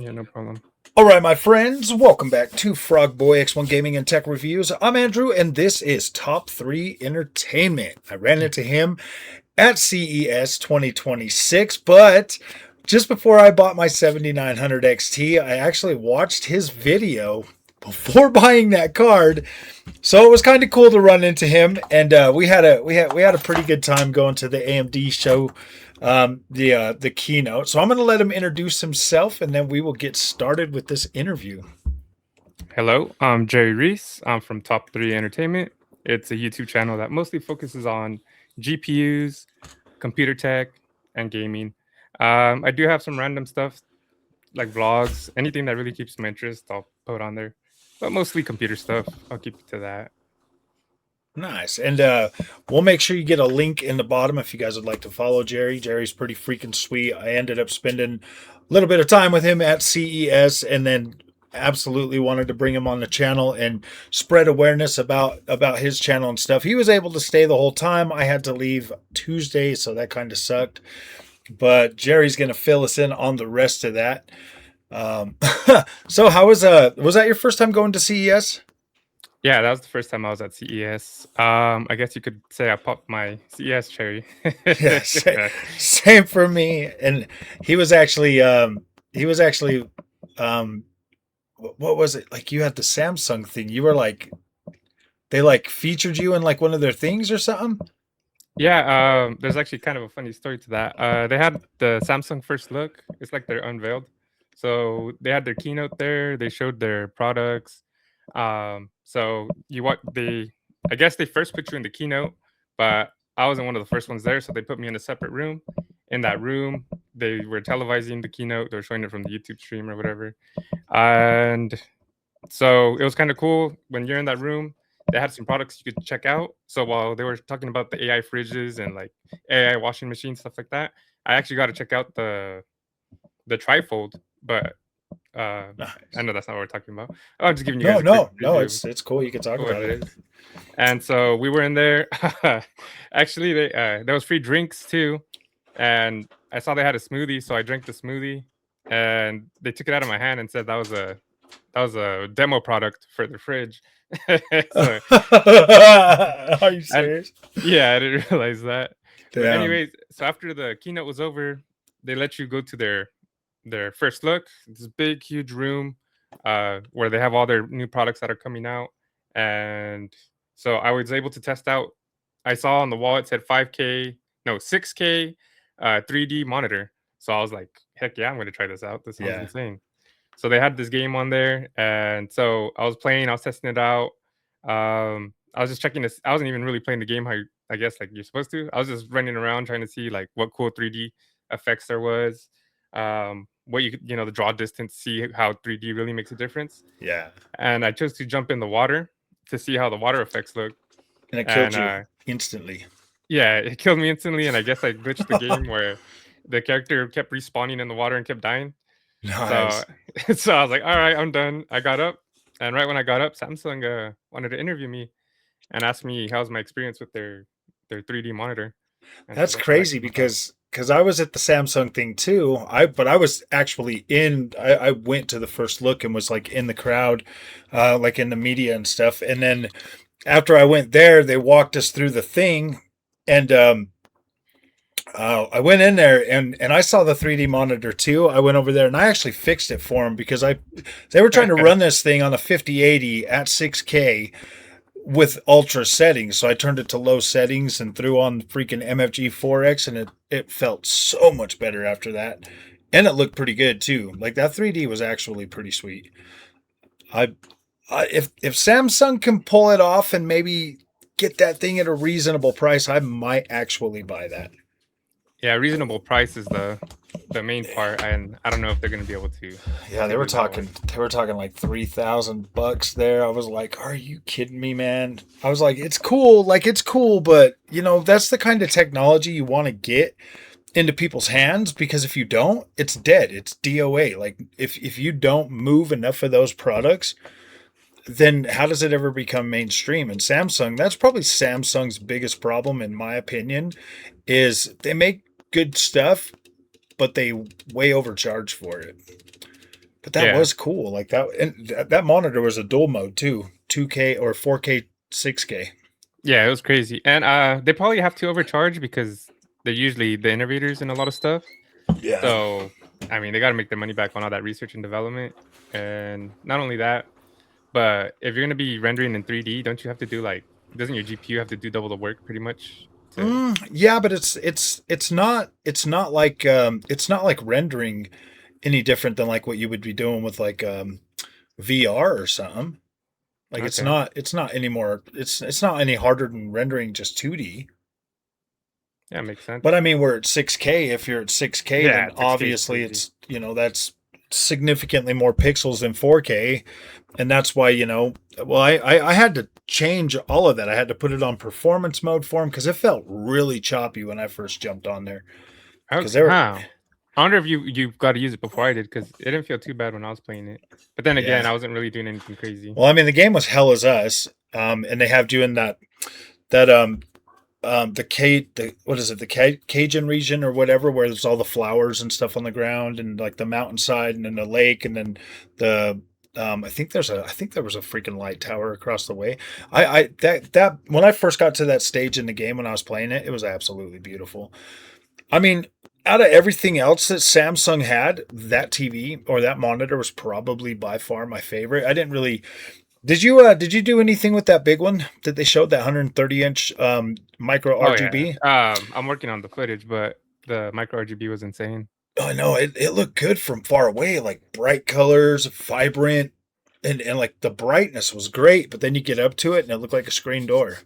Yeah, no problem. All right, my friends, welcome back to Frog Boy X1 Gaming and Tech Reviews. I'm Andrew, and this is Top 3 Entertainment. I ran into him at CES 2026, but just before I bought my 7900 XT, I actually watched his video before buying that card. So it was kind of cool to run into him, and we had a pretty good time going to the AMD show, the keynote. So I'm going to let him introduce himself, and then we will get started with this interview. Hello, I'm Jerry Ruiz. I'm from Top 3 Entertainment. It's a YouTube channel that mostly focuses on GPUs, computer tech, and gaming. I do have some random stuff like vlogs, anything that really keeps my interest, I'll put on there. But mostly computer stuff. I'll keep it to that. Nice. And we'll make sure you get a link in the bottom if you guys would like to follow Jerry. Jerry's pretty freaking sweet. I ended up spending a little bit of time with him at CES, and then absolutely wanted to bring him on the channel and spread awareness about his channel and stuff. He was able to stay the whole time. I had to leave Tuesday, so that kind of sucked. But Jerry's going to fill us in on the rest of that. So how was that your first time going to CES? Yeah, that was the first time I was at CES. I guess you could say I popped my CES cherry. Yeah, same for me. And he was actually what was it? Like, you had the Samsung thing. You were like, they like featured you in like one of their things or something? Yeah, there's actually kind of a funny story to that. They had the Samsung first look. It's like they're unveiled. So they had their keynote there. They showed their products. So I guess they first put you in the keynote, but I wasn't one of the first ones there. So they put me in a separate room. In that room, they were televising the keynote. They were showing it from the YouTube stream or whatever. And so it was kind of cool when you're in that room. They had some products you could check out. So while they were talking about the AI fridges and like AI washing machines, stuff like that, I actually got to check out the trifold. But Nice. I know that's not what we're talking about. I'm just giving you No, guys a no, it's cool. You can talk what about it it. is. And so we were in there. Actually, there was free drinks too, and I saw they had a smoothie, so I drank the smoothie, and they took it out of my hand and said that was a demo product for the fridge. So, Are you serious? Yeah, I didn't realize that. Damn. But anyways, so after the keynote was over, they let you go to their first look. This big, huge room where they have all their new products that are coming out. And so I was able to test out. I saw on the wall it said 6K 3D monitor. So I was like, heck yeah, I'm going to try this out. This sounds insane. So they had this game on there, and so I was testing it out. I was just checking this. I wasn't even really playing the game how I guess like you're supposed to. I was just running around trying to see like what cool 3D effects there was. What you could, the draw distance, see how 3D really makes a difference. Yeah. And I chose to jump in the water to see how the water effects look. And it killed you instantly. Yeah, it killed me instantly, and I guess I glitched the game where the character kept respawning in the water and kept dying. Nice. So I was like, all right, I'm done. I got up, and right when I got up, Samsung wanted to interview me and asked me how's my experience with their 3D monitor. And that's crazy because I was at the Samsung thing too. But I was actually I went to the first look and was like in the crowd, like in the media and stuff. And then after I went there, they walked us through the thing, and I went in there and I saw the 3D monitor too. I went over there and I actually fixed it for them because they were trying to run this thing on a 5080 at 6K with ultra settings. So I turned it to low settings and threw on freaking MFG 4X, and it felt so much better after that. And it looked pretty good too. Like, that 3D was actually pretty sweet. If Samsung can pull it off and maybe get that thing at a reasonable price, I might actually buy that. Yeah, reasonable price is the main part, and I don't know if they're going to be able to. Yeah, they were talking like $3,000 there. I was like, are you kidding me, man? I was like, it's cool, but that's the kind of technology you want to get into people's hands, because if you don't, it's dead. It's DOA. Like, if you don't move enough of those products, then how does it ever become mainstream? And Samsung, that's probably Samsung's biggest problem, in my opinion, is they make good stuff, but they way overcharge for it. But that Yeah, was cool. Like that, and that monitor was a dual mode too, 2K or 4K, 6K. yeah, it was crazy, and they probably have to overcharge because they're usually the innovators in a lot of stuff. Yeah. So, I mean, they got to make their money back on all that research and development, and not only that, but if you're gonna be rendering in 3D, don't you have to do like? Doesn't your GPU have to do double the work pretty much? To Yeah, but it's not like rendering any different than like what you would be doing with like VR or something. Like okay, it's not any more it's not any harder than rendering just 2D. yeah, makes sense. But I mean, we're at 6K. If you're at 6K, Yeah, then 6K is obviously crazy. it's, that's significantly more pixels than 4K. And that's why, well, I had to change all of that. I had to put it on performance mode for him because it felt really choppy when I first jumped on there. Because Okay, they were, huh. I wonder if you got to use it before I did because it didn't feel too bad when I was playing it. But then again, yeah. I wasn't really doing anything crazy. Well, I mean, the game was hell as us. And they have you in that, the what is it, the Cajun region or whatever, where there's all the flowers and stuff on the ground and like the mountainside and then the lake and then the I think there was a freaking light tower across the way. That when I first got to that stage in the game when I was playing it, it was absolutely beautiful. I mean, out of everything else that Samsung had, that TV or that monitor was probably by far my favorite. I didn't really did you do anything with that big one that they showed, that 130-inch micro Oh yeah. RGB? I'm working on the footage, but the micro RGB was insane. Oh no, it looked good from far away, like bright colors, vibrant, and like the brightness was great, but then you get up to it and it looked like a screen door.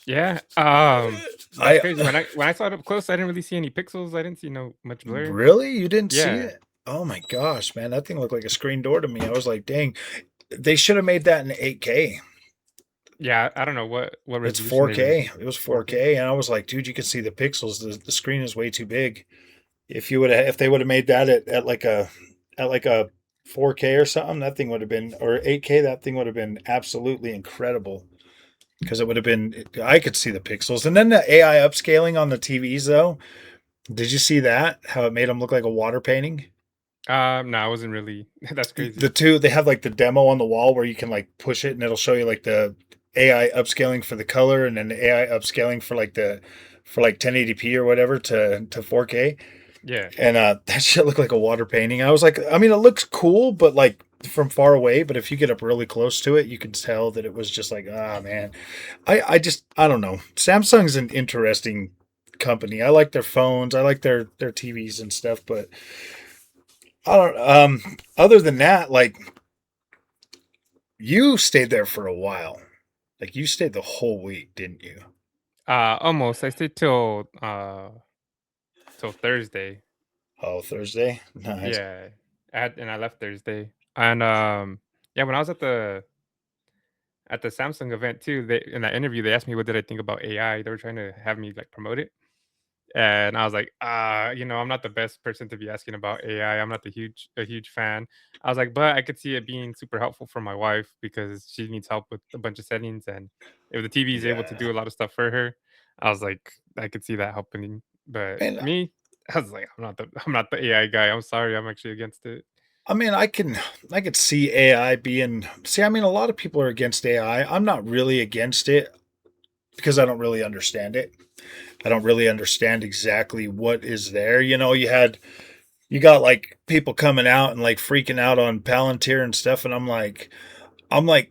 Yeah. That's I crazy. When I saw it up close, I didn't really see any pixels. I didn't see no much blur. Really? You didn't see Yeah. it? Oh my gosh, man, that thing looked like a screen door to me. I was like, dang, they should have made that in 8K. Yeah. I don't know what It's resolution they're 4K. using. It was 4K. 4K, and I was like, dude, you can see the pixels. The screen is way too big. If they would have made that at like a 4K or something, that thing would have been, or 8K, that thing would have been absolutely incredible because it would have been, I could see the pixels. And then the AI upscaling on the TVs though. Did you see that? How it made them look like a water painting? No, I wasn't really. That's The crazy. two, they have like the demo on the wall where you can like push it and it'll show you like the AI upscaling for the color and then the AI upscaling for like 1080p or whatever to 4K. Yeah. And that shit looked like a water painting. I was like, I mean, it looks cool, but like from far away. But if you get up really close to it, you can tell that it was just like, ah, man. I don't know. Samsung's an interesting company. I like their phones. I like their TVs and stuff. But I don't. Other than that, like you stayed there for a while. Like you stayed the whole week, didn't you? Almost. I stayed till Thursday. Oh, Thursday. Nice. Yeah. And I left Thursday. And yeah, when I was at the Samsung event too, they in that interview they asked me what did I think about AI. They were trying to have me like promote it. And I was like, I'm not the best person to be asking about AI. I'm not a huge fan. I was like, but I could see it being super helpful for my wife because she needs help with a bunch of settings. And if the TV is able to Yeah. do a lot of stuff for her, I was like, I could see that helping. But And me, I was like, I'm not the AI guy. I'm sorry, I'm actually against it. I mean, I could see AI being. See, I mean, a lot of people are against AI. I'm not really against it because I don't really understand it. I don't really understand exactly what is there. You got like people coming out and like freaking out on Palantir and stuff, and I'm like, why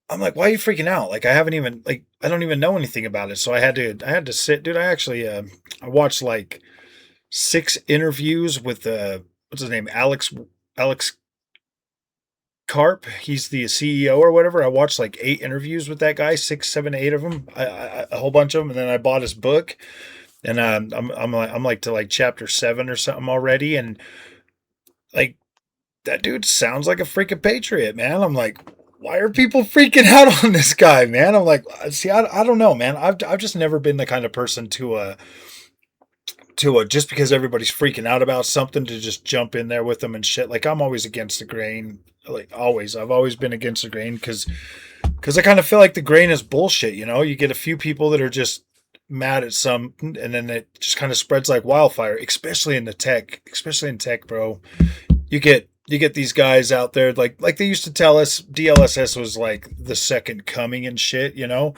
are you freaking out? Like, I haven't even like, I don't even know anything about it. So I had to sit, dude. I actually, I watched like 6 interviews with what's his name, Alex Karp. He's the CEO or whatever. I watched like 8 interviews with that guy, six, seven, 8 of them, a whole bunch of them, and then I bought his book, and I'm like to like chapter 7 or something already, and like that dude sounds like a freaking patriot, man. I'm like, why are people freaking out on this guy, man? I'm like, see, I don't know, man. I've just never been the kind of person to just because everybody's freaking out about something to just jump in there with them and shit. Like I'm always against the grain. Like always, I've always been against the grain because I kind of feel like the grain is bullshit. You get a few people that are just mad at some, and then it just kind of spreads like wildfire. Especially in tech, bro. You get you get these guys out there like they used to tell us DLSS was like the second coming and shit, you know.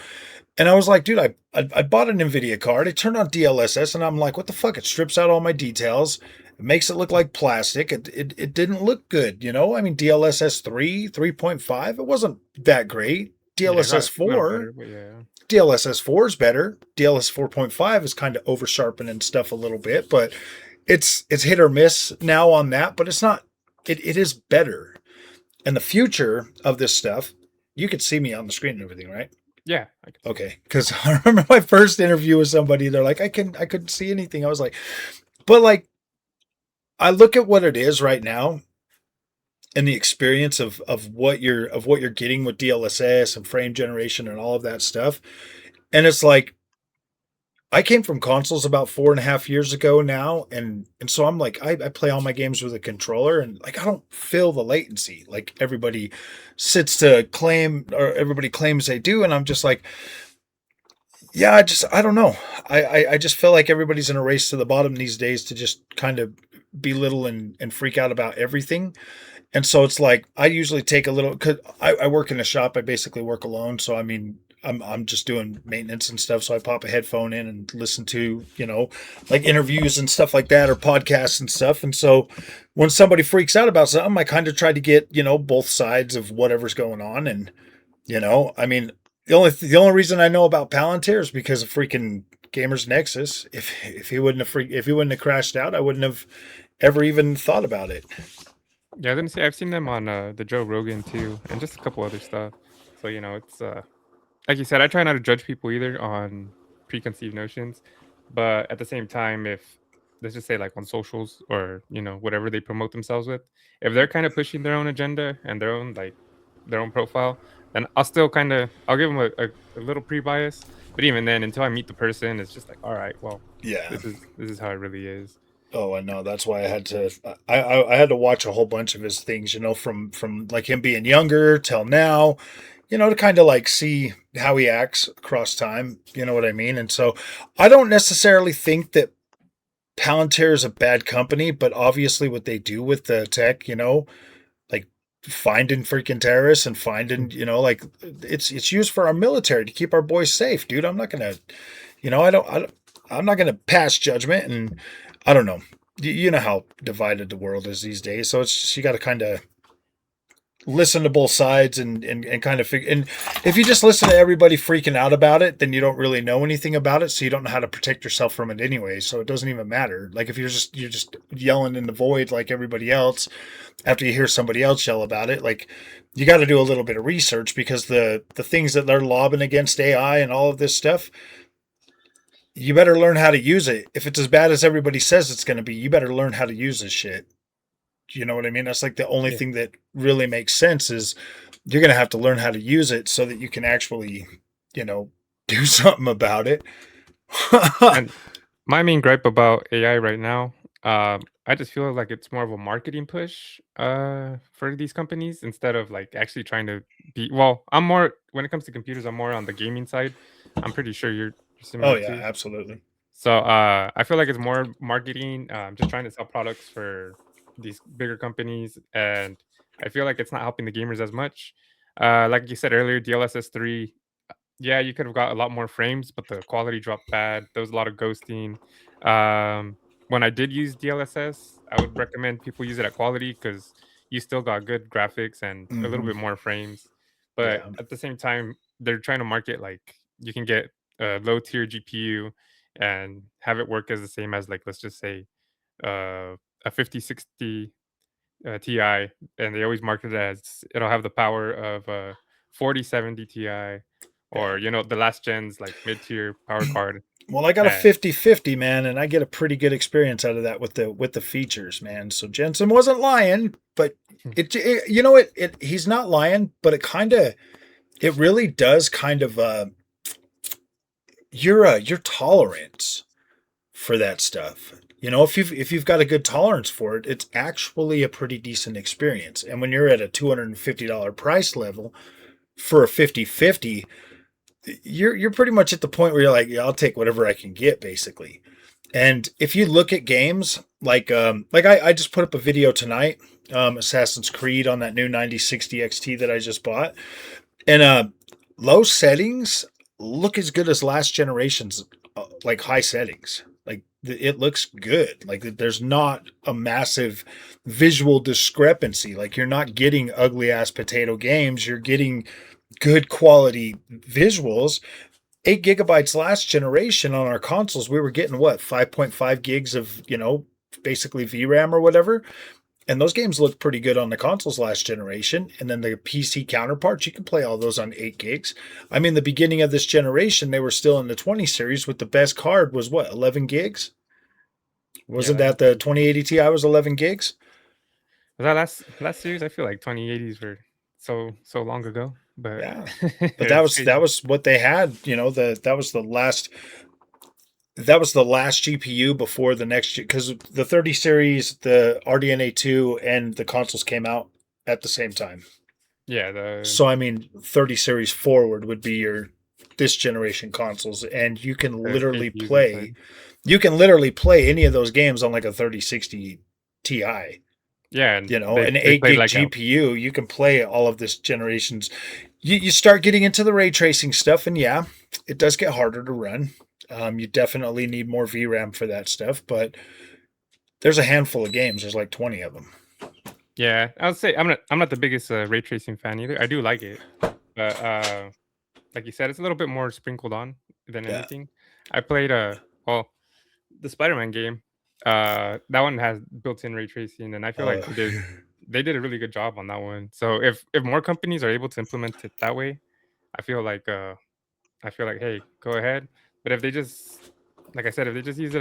And I was like, dude, I bought an NVIDIA card. I turned on DLSS, and I'm like, what the fuck? It strips out all my details. It makes it look like plastic. It didn't look good, you know. I mean, DLSS 3, 3.5, it wasn't that great. Yeah, it got DLSS a little 4, better, but yeah. DLSS 4 is better. DLSS 4.5 is kind of over sharpening stuff a little bit, but it's hit or miss now on that. But it's not. It is better. And the future of this stuff, you could see me on the screen and everything, right? Yeah. Okay, because I remember my first interview with somebody. They're like, I couldn't see anything. I was like, but like, I look at what it is right now, and the experience of what you're getting with DLSS and frame generation and all of that stuff, and it's like I came from consoles about 4.5 years ago now, and so I'm like I play all my games with a controller, and like I don't feel the latency like everybody sits to claim or everybody claims they do, and I'm just like, yeah, I don't know. I just feel like everybody's in a race to the bottom these days to just kind of belittle and freak out about everything. And so it's like I usually take a little because I work in a shop. I basically work alone. So I mean I'm just doing maintenance and stuff. So I pop a headphone in and listen to, you know, like interviews and stuff like that or podcasts and stuff. And so when somebody freaks out about something, I kind of try to get, you know, both sides of whatever's going on. And, you know, I mean, the only reason I know about Palantir is because of freaking Gamers Nexus. If he wouldn't have crashed out, I wouldn't have ever even thought about it. Yeah, I didn't say I've seen them on the Joe Rogan too, and just a couple other stuff. So it's like you said, I try not to judge people either on preconceived notions, but at the same time, if let's just say like on socials or whatever they promote themselves with, if they're kind of pushing their own agenda and their own profile, then I'll give them a little pre-bias. But even then, until I meet the person, it's just like, all right, well, Yeah. this is how it really is. Oh, I know. That's why I had to. I had to watch a whole bunch of his things. You know, from like him being younger till now. You know, to kind of like see how he acts across time. You know what I mean? And so I don't necessarily think that Palantir is a bad company, but obviously what they do with the tech, you know, like finding freaking terrorists and finding, you know, like it's used for our military to keep our boys safe, dude. I'm not gonna, you know, I'm not gonna pass judgment, and I don't know. You know how divided the world is these days, so it's just you got to kind of listen to both sides and kind of figure. And if you just listen to everybody freaking out about it, then you don't really know anything about it, so you don't know how to protect yourself from it anyway. So it doesn't even matter. Like if you're just yelling in the void like everybody else after you hear somebody else yell about it, like you got to do a little bit of research because the things that they're lobbing against AI and all of this stuff, you better learn how to use it. If it's as bad as everybody says it's going to be, you better learn how to use this shit. You know what I mean? That's like the only thing that really makes sense is you're going to have to learn how to use it so that you can actually, you know, do something about it. And my main gripe about AI right now, I just feel like it's more of a marketing push for these companies instead of like actually trying to be. Well, I'm more when it comes to computers, I'm more on the gaming side. I'm pretty sure you're Oh similar yeah, too. absolutely. So I feel like it's more marketing, just trying to sell products for these bigger companies, and I feel like it's not helping the gamers as much. Like you said earlier, DLSS 3, yeah, you could have got a lot more frames, but the quality dropped bad. There was a lot of ghosting. When I did use DLSS, I would recommend people use it at quality because you still got good graphics and a little Hmm. bit more frames. But Yeah. at the same time, they're trying to market like you can get a low tier GPU and have it work as the same as like let's just say a 5060 Ti, and they always market it as it'll have the power of a 4070 Ti Yeah. or the last gen's like mid-tier power card. Well, I got a And 50/50, man, and I get a pretty good experience out of that with the features, man. So Jensen wasn't lying, but it you know he's not lying, but it really does kind of your tolerance for that stuff. You know, if you've got a good tolerance for it, it's actually a pretty decent experience. And when you're at a $250 price level for a 50/50, you're pretty much at the point where you're like, yeah, I'll take whatever I can get, basically. And if you look at games like I just put up a video tonight Assassin's Creed on that new 9060 XT that I just bought. And low settings look as good as last generation's like high settings. Like it looks good. Like there's not a massive visual discrepancy. Like you're not getting ugly ass potato games. You're getting good quality visuals. 8 GB last generation on our consoles, we were getting what, 5.5 gigs of, basically VRAM or whatever. And those games look pretty good on the consoles last generation. And then the PC counterparts, you can play all those on 8 gigs. I mean, the beginning of this generation, they were still in the 20 series with the best card was what, 11 gigs? Wasn't that the 2080 Ti was 11 gigs? Was that last series? I feel like 2080s were so long ago. But yeah, but that was what they had. That was the last GPU before the next, because the 30 series, the RDNA 2, and the consoles came out at the same time. Yeah. So I mean, 30 series forward would be your this generation consoles, and you can literally play. You can literally play any of those games on like a 3060 Ti. Yeah, an 8 gig like GPU, you can play all of this generations. You start getting into the ray tracing stuff, and yeah, it does get harder to run. You definitely need more VRAM for that stuff, but there's a handful of games. There's like 20 of them. Yeah, I would say I'm not the biggest ray tracing fan either. I do like it, but like you said, it's a little bit more sprinkled on than anything. I played the Spider-Man game. That one has built-in ray tracing, and I feel like they did a really good job on that one. So if more companies are able to implement it that way, I feel like hey, go ahead. But if they just, like I said, if they just use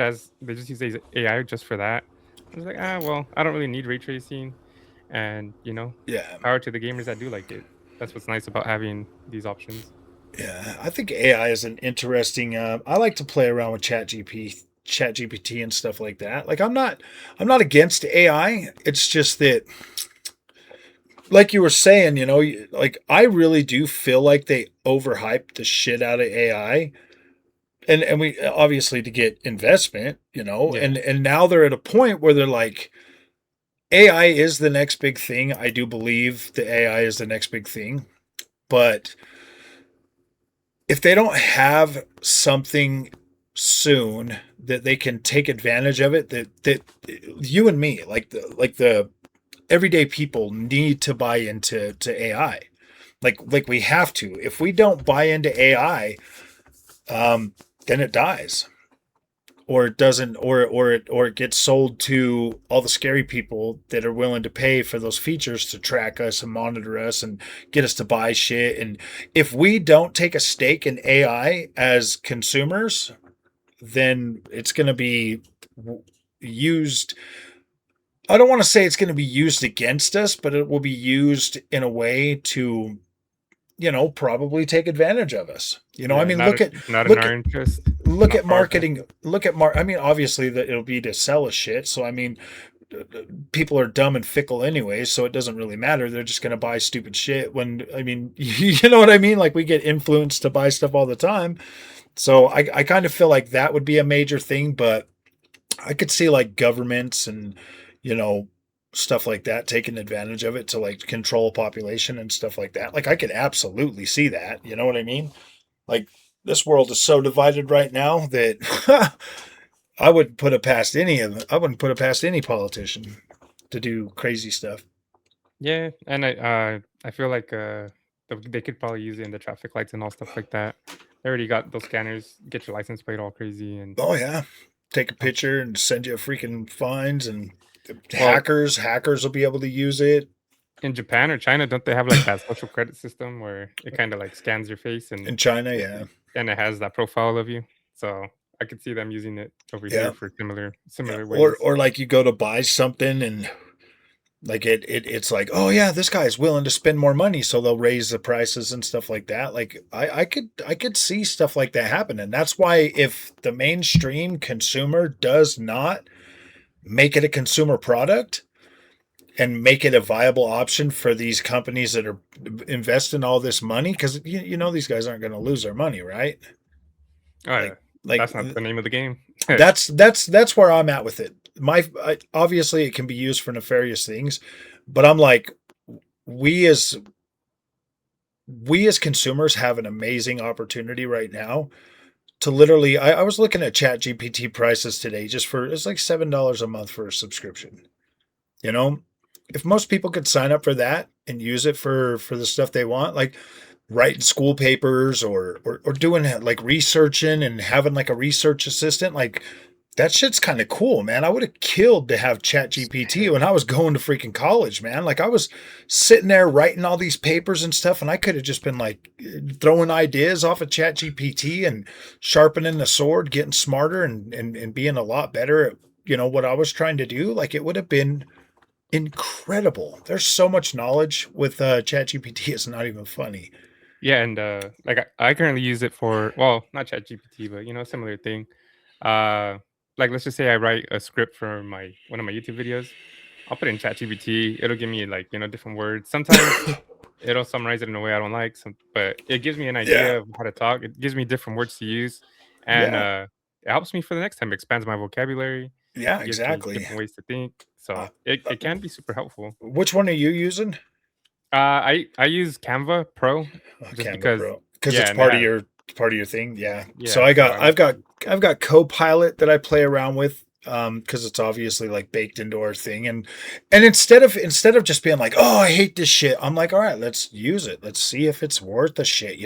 AI just for that, I was like, well, I don't really need ray tracing, and power to the gamers that do like it. That's what's nice about having these options. Yeah, I think AI is an interesting. I like to play around with ChatGPT and stuff like that. Like I'm not against AI. It's just that, like you were saying, like I really do feel like they overhyped the shit out of AI. And we obviously to get investment, and now they're at a point where they're like, AI is the next big thing. I do believe the AI is the next big thing, but if they don't have something soon that they can take advantage of it, that you and me, like the everyday people, need to buy into AI. Like we have to. If we don't buy into AI, then it dies, or it doesn't, or it gets sold to all the scary people that are willing to pay for those features to track us and monitor us and get us to buy shit. And if we don't take a stake in AI as consumers, then it's going to be used. I don't want to say it's going to be used against us, but it will be used in a way to, probably take advantage of us. I mean, look at marketing. I mean, obviously that it'll be to sell us shit. So I mean, people are dumb and fickle anyway, so it doesn't really matter. They're just going to buy stupid shit. When I mean, you know what I mean? Like we get influenced to buy stuff all the time. So I kind of feel like that would be a major thing, but I could see like governments and stuff like that taking advantage of it to like control population and stuff like that. Like I could absolutely see that. You know what I mean? Like this world is so divided right now that I wouldn't put it past any politician to do crazy stuff. Yeah, and I feel like they could probably use it in the traffic lights and all stuff like that. They already got those scanners, get your license plate all crazy, and yeah, take a picture and send you a freaking fines, and hackers will be able to use it. In Japan or China, don't they have like that social credit system where it kind of like scans your face? And in China, yeah, and it has that profile of you. So I could see them using it over here for similar ways. Or like you go to buy something and like it's like, oh yeah, this guy's willing to spend more money, so they'll raise the prices and stuff like that. Like I could see stuff like that happen. And that's why if the mainstream consumer does not make it a consumer product and make it a viable option for these companies that are investing all this money, because these guys aren't going to lose their money, right? Like that's not the name of the game. that's where I'm at with it. Obviously it can be used for nefarious things, But I'm like, we as we as consumers have an amazing opportunity right now to literally. I was looking at Chat GPT prices today, just for it's like $7 a month for a subscription. You know, if most people could sign up for that and use it for the stuff they want, like writing school papers or doing like researching and having like a research assistant, like that shit's kind of cool, man. I would have killed to have Chat GPT when I was going to freaking college, man. Like I was sitting there writing all these papers and stuff, and I could have just been like throwing ideas off of Chat GPT and sharpening the sword, getting smarter and being a lot better at, what I was trying to do. Like it would have been incredible. There's so much knowledge with Chat GPT. It's not even funny. Yeah, and like I currently use it for, well, not ChatGPT, but similar thing. Uh, like let's just say I write a script for my one of my YouTube videos. I'll put it in ChatGPT. It'll give me like different words. Sometimes it'll summarize it in a way I don't like. But it gives me an Yeah. idea of how to talk. It gives me different words to use, and Yeah. it helps me for the next time. It expands my vocabulary. Yeah, It gives me exactly. different ways to think. Uh, So it can be super helpful. which one are you using? I use Canva Pro just Canva because, Pro, because yeah, it's and they have, part of your thing. Yeah. So yeah. So I like to. I've got Copilot that I play around with, because it's obviously like baked into our thing, and instead of just being like, oh, I hate this shit, I'm like, all right, let's use it. Let's see if it's worth the shit.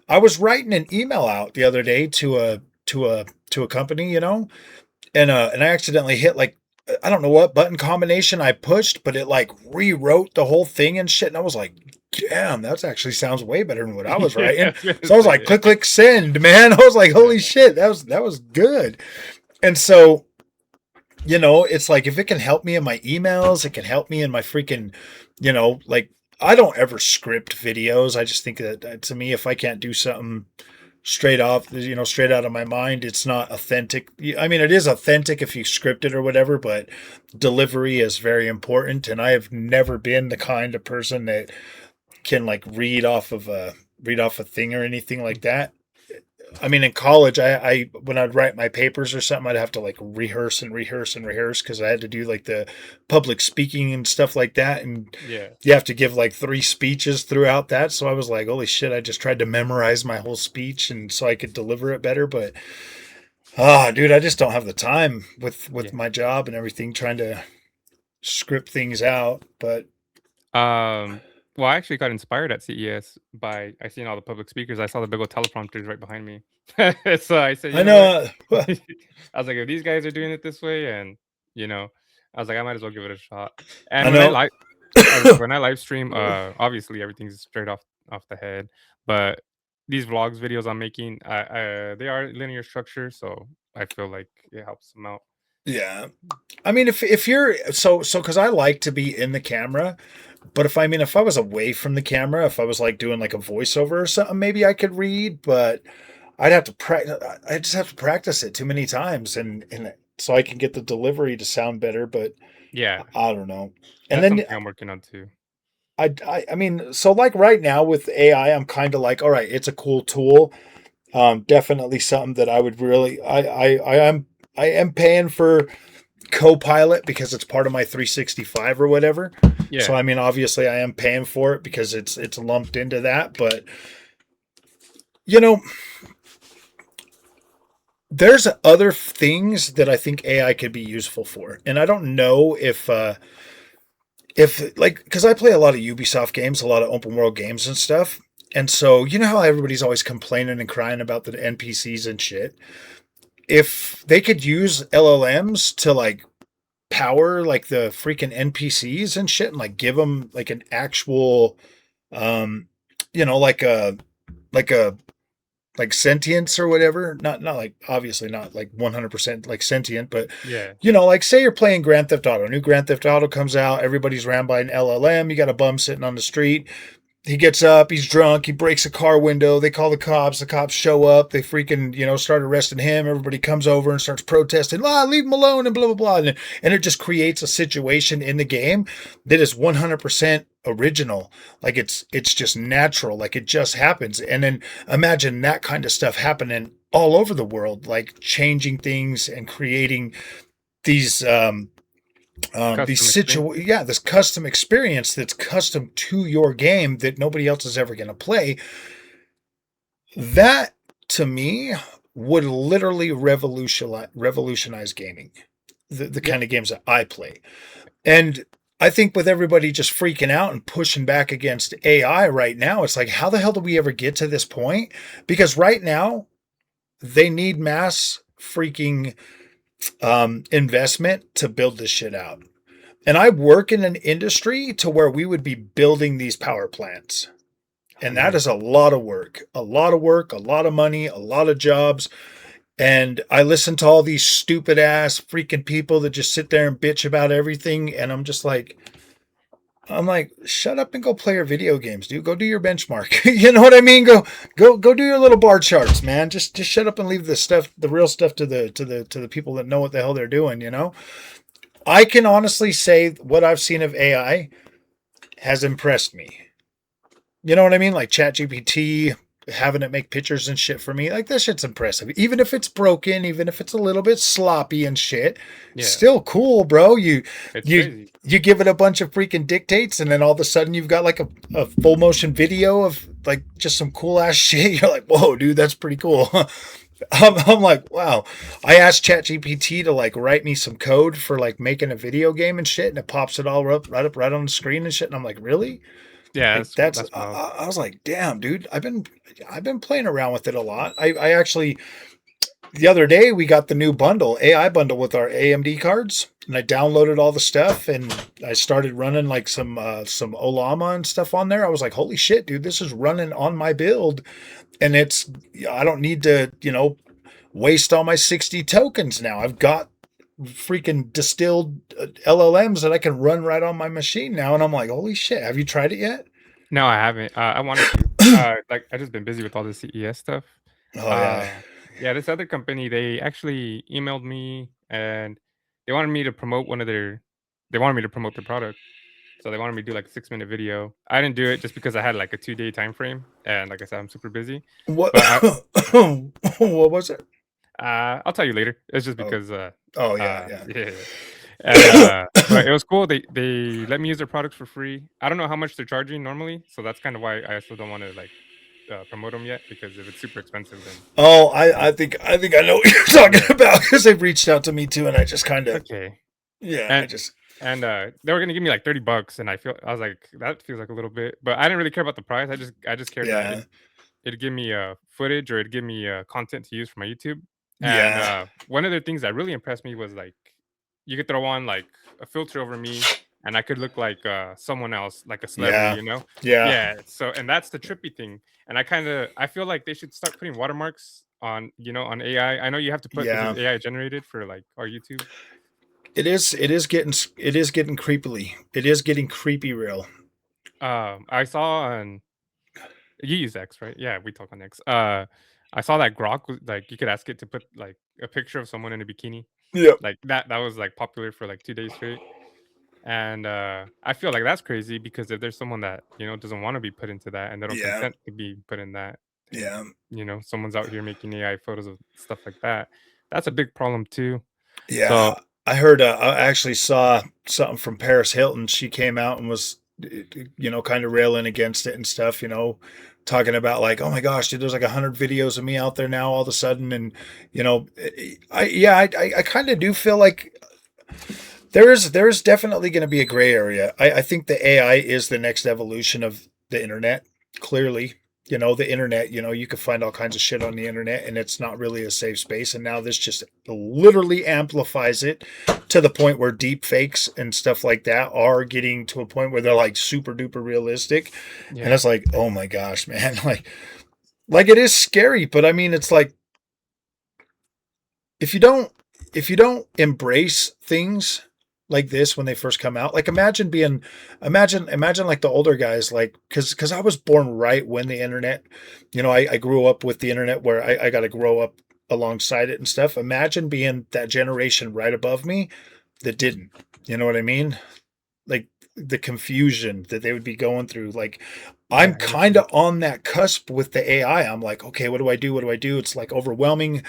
I was writing an email out the other day to a company, and I accidentally hit like, I don't know what button combination I pushed, but it like rewrote the whole thing and shit. And I was like, damn, that actually sounds way better than what I was Yeah, I writing. was gonna So I was say like, it. click, send, man. I was like, Yeah, holy shit, that was good. And so, it's like if it can help me in my emails, it can help me in my freaking, like I don't ever script videos. I just think that to me, if I can't do something straight off, straight out of my mind, it's not authentic. I mean, it is authentic if you script it or whatever, but delivery is very important. And I have never been the kind of person that can like read off a thing or anything like that. I mean, in college, I when I'd write my papers or something, I'd have to like rehearse and rehearse and rehearse because I had to do like the public speaking and stuff like that, and yeah. you have to give like 3 speeches throughout that. So I was like, holy shit! I just tried to memorize my whole speech and so I could deliver it better. But dude, I just don't have the time with Yeah. my job and everything trying to script things out. But Well, I actually got inspired at CES by I seen all the public speakers. I saw the big old teleprompters right behind me. So I said, you I know what? know. I was like, if these guys are doing it this way, and you know, I was like, I might as well give it a shot. I And know. I was like, when I live stream, obviously everything's straight off the head, but these vlogs videos I'm making, they are linear structure, so I feel like it helps them out. Yeah. I mean, if you're because I like to be in the camera, but if I was away from the camera, if I was like doing like a voiceover or something, maybe I could read, but I'd have to practice. I just have to practice it too many times, and so I can get the delivery to sound better. But Yeah, I don't know. And that's then something I'm working on too. I mean, so like right now with AI, I'm kind of like, all right, it's a cool tool. Definitely something that I would really, I am paying for Copilot because it's part of my 365 or whatever. So Yeah, I mean, obviously, I am paying for it because it's lumped into that. But you know, there's other things that I think AI could be useful for, and I don't know if like because I play a lot of Ubisoft games, a lot of open world games and stuff. And so, you know how everybody's always complaining and crying about the NPCs and shit. If they could use LLMs to like power like the freaking NPCs and shit and like give them like an actual um like a like sentience or whatever, not like obviously not like 100% like sentient, but yeah, like say you're playing Grand Theft Auto, new Grand Theft Auto comes out, everybody's ran by an LLM, you got a bum sitting on the street. He gets up, he's drunk, he breaks a car window, they call the cops show up, they freaking, start arresting him, everybody comes over and starts protesting, leave him alone and blah, blah, blah. And it just creates a situation in the game that is 100% original. Like it's just natural, like it just happens. And then imagine that kind of stuff happening all over the world, like changing things and creating these Custom experience. This custom experience that's custom to your game that nobody else is ever going to play. That to me would literally revolutionize gaming, the Yeah. kind of games that I play. And I think with everybody just freaking out and pushing back against AI right now, it's like, how the hell did we ever get to this point? Because right now, they need mass freaking investment to build this shit out. And I work in an industry to where we would be building these power plants. And that is a lot of work, a lot of money, a lot of jobs. And I listen to all these stupid ass freaking people that just sit there and bitch about everything. And I'm like, shut up and go play your video games, dude. Go do your benchmark. You know what I mean? Go do your little bar charts, man. Just shut up and leave the real stuff to the people that know what the hell they're doing, you know? I can honestly say what I've seen of AI has impressed me. You know what I mean? Like ChatGPT, having it make pictures and shit for me. Like, that shit's impressive. Even if it's broken, even if it's a little bit sloppy and shit, Yeah. still cool, bro. You Crazy. you give it a bunch of freaking dictates, and then all of a sudden you've got like a full motion video of like just some cool ass shit. You're like, whoa, dude, that's pretty cool. I'm like, wow. I asked ChatGPT to like write me some code for like making a video game and shit, and it pops it all up right on the screen and shit. And I'm like, really? Yeah, Like, that's wild. I was like, damn, dude, I've been playing around with it a lot. I actually, the other day we got the new bundle, AI bundle with our AMD cards, and I downloaded all the stuff and I started running like some Olama and stuff on there. I was like, holy shit, dude, this is running on my build, and I don't need to, waste all my 60 tokens now. I've got freaking distilled LLMs that I can run right on my machine now, and I'm like, holy shit, have you tried it yet? No, I haven't. I wanted to. Like I just been busy with all the CES stuff. Oh yeah. Yeah, this other company, they actually emailed me and they wanted me to promote one of their. They wanted me to promote their product, so they wanted me to do like a 6-minute video. I didn't do it just because I had like a 2-day time frame, and like I said, I'm super busy. What But what was it? I'll tell you later. It's just Oh, because oh yeah, yeah. yeah. And but it was cool. They let me use their products for free. I don't know how much they're charging normally, so that's kind of why I still don't want to like promote them yet, because if it's super expensive, then Oh, I know what you're talking about, because they've reached out to me too, and I just kind of, okay. yeah, I And just, they were gonna give me like $30, and I was like, that feels like a little bit, but I didn't really care about the price. I just cared that yeah, it'd give me footage, or it'd give me content to use for my YouTube. And yeah, one of the things that really impressed me was like you could throw on like a filter over me, and I could look like someone else, like a celebrity, yeah, you know? yeah, Yeah. So, and that's the trippy thing. And I feel like they should start putting watermarks on, on AI. I know you have to put because yeah. it's AI generated for like our YouTube. It is getting creepily. It is getting creepy real. I saw on you use X, right? Yeah, we talk on X. I saw that Grok was like you could ask it to put like a picture of someone in a bikini. Yep. Like that was like popular for like 2 days straight. And I feel like that's crazy, because if there's someone that doesn't want to be put into that, and they don't Yeah. consent to be put in that, and Yeah. someone's out here making AI photos of stuff like that, that's a big problem too. So Yeah. I heard, I actually saw something from Paris Hilton. She came out and was, kind of railing against it and stuff, talking about like, oh my gosh, dude, there's like 100 videos of me out there now all of a sudden. And, I kind of do feel like there's definitely going to be a gray area. I think the AI is the next evolution of the internet. Clearly, the internet. You can find all kinds of shit on the internet, and it's not really a safe space. And now this just literally amplifies it to the point where deep fakes and stuff like that are getting to a point where they're like super duper realistic. And yeah, it's like, oh my gosh, man, like it is scary. But I mean, it's like if you don't embrace things like this when they first come out, like imagine like the older guys, like because I was born right when the internet, I grew up with the internet where I got to grow up alongside it and stuff. Imagine being that generation right above me that didn't. You know what I mean? Like the confusion that they would be going through. Like I'm yeah, I get kind you. of on that cusp with the AI. I'm like, okay, what do I do? What do I do? It's like overwhelming.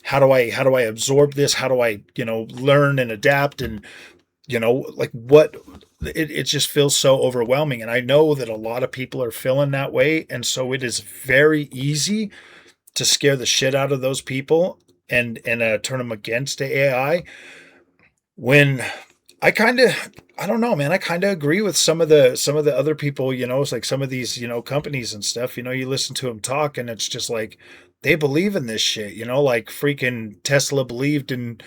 How do I absorb this? How do I, learn and adapt and like what it just feels so overwhelming. And I know that a lot of people are feeling that way. And so it is very easy to scare the shit out of those people and turn them against the AI. When I don't know, man. I kind of agree with some of the other people. It's like some of these companies and stuff. You listen to them talk, and it's just like they believe in this shit. Like freaking Tesla believed in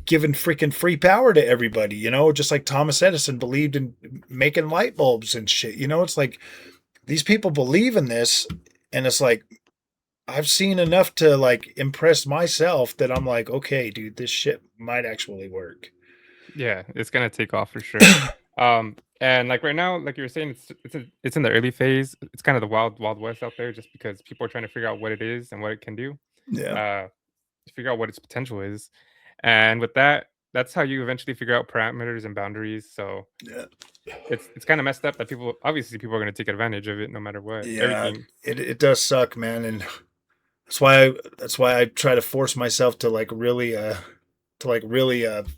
giving freaking free power to everybody. Just like Thomas Edison believed in making light bulbs and shit. It's like these people believe in this, and it's like I've seen enough to like impress myself that I'm like, okay, dude, this shit might actually work. Yeah, it's gonna take off for sure. And like right now, like you were saying, it's in the early phase. It's kind of the wild west out there, just because people are trying to figure out what it is and what it can do. Yeah. Uh, to figure out what its potential is, and with that, that's how you eventually figure out parameters and boundaries. So Yeah. it's kind of messed up that people are going to take advantage of it no matter what. Yeah. Everything. It does suck, man. And that's why I try to force myself to really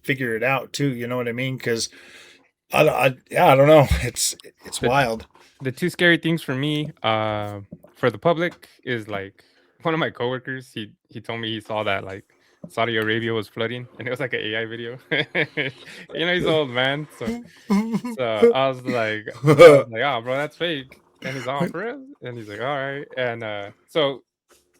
figure it out too. You know what I mean? Because I don't know. It's The wild. the two scary things for me, for the public, is like one of my coworkers. He told me he saw that like Saudi Arabia was flooding, and it was like an AI video. He's old man, so I was like, oh, bro, that's fake. And he's all for real, and he's like, all right, and so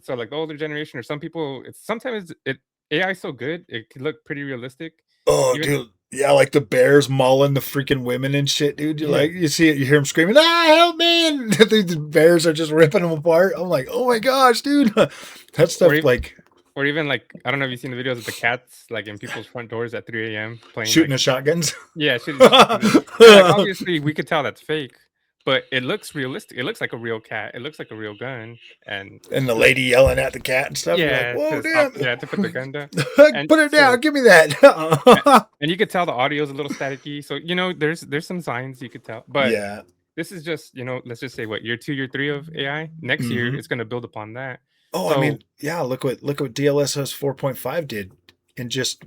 like the older generation or some people, it's sometimes it AI is so good it can look pretty realistic, Oh, even dude. Yeah, like the bears mauling the freaking women and shit, dude. You're yeah. like, you see it, you hear them screaming, help me! And the bears are just ripping them apart. I'm like, oh my gosh, dude. That Or stuff, even, like or even like I don't know if you've seen the videos of the cats like in people's front doors at 3 a.m. playing shooting like the shotguns. yeah, shooting shotguns. And like obviously we could tell that's fake, but it looks realistic. It looks like a real cat. It looks like a real gun, and And the lady yelling at the cat and stuff. You're like, yeah, whoa, to stop, damn. yeah, to put the gun down, and Put it down. so Give me a- that. and you could tell the audio is a little staticky. So there's some signs you could tell, but Yeah. this is just let's just say what year 2, year 3 of AI. Next year Hmm. it's going to build upon that. Oh, I So mean, yeah, look what DLSS 4.5 did in just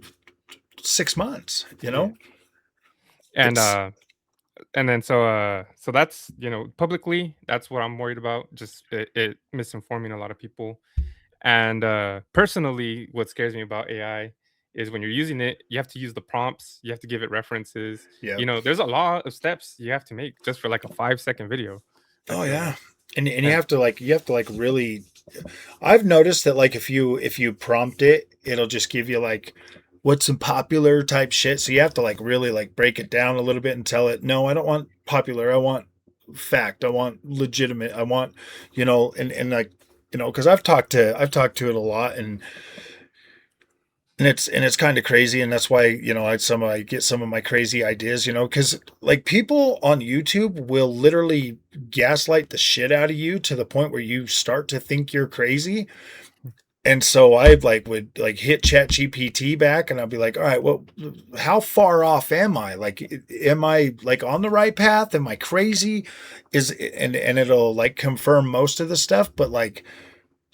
6 months, yeah, and It's and then so that's publicly that's what I'm worried about. Just it misinforming a lot of people. And personally, what scares me about AI is when you're using it, you have to use the prompts, you have to give it references. Yep. There's a lot of steps you have to make just for like a 5-second video. I Oh feel yeah. like, And and you have to like really I've noticed that like if you prompt it, it'll just give you like what's some popular type shit. So you have to like really like break it down a little bit and tell it, no, I don't want popular. I want fact. I want legitimate. I want, and like, because I've talked to it a lot and it's kind of crazy, and that's why I get some of my crazy ideas, because like people on YouTube will literally gaslight the shit out of you to the point where you start to think you're crazy. And so I like would like hit Chat GPT back, and I'll be like, all right, well, how far off am I? Like, am I like on the right path? Am I crazy? And it'll like confirm most of the stuff, but like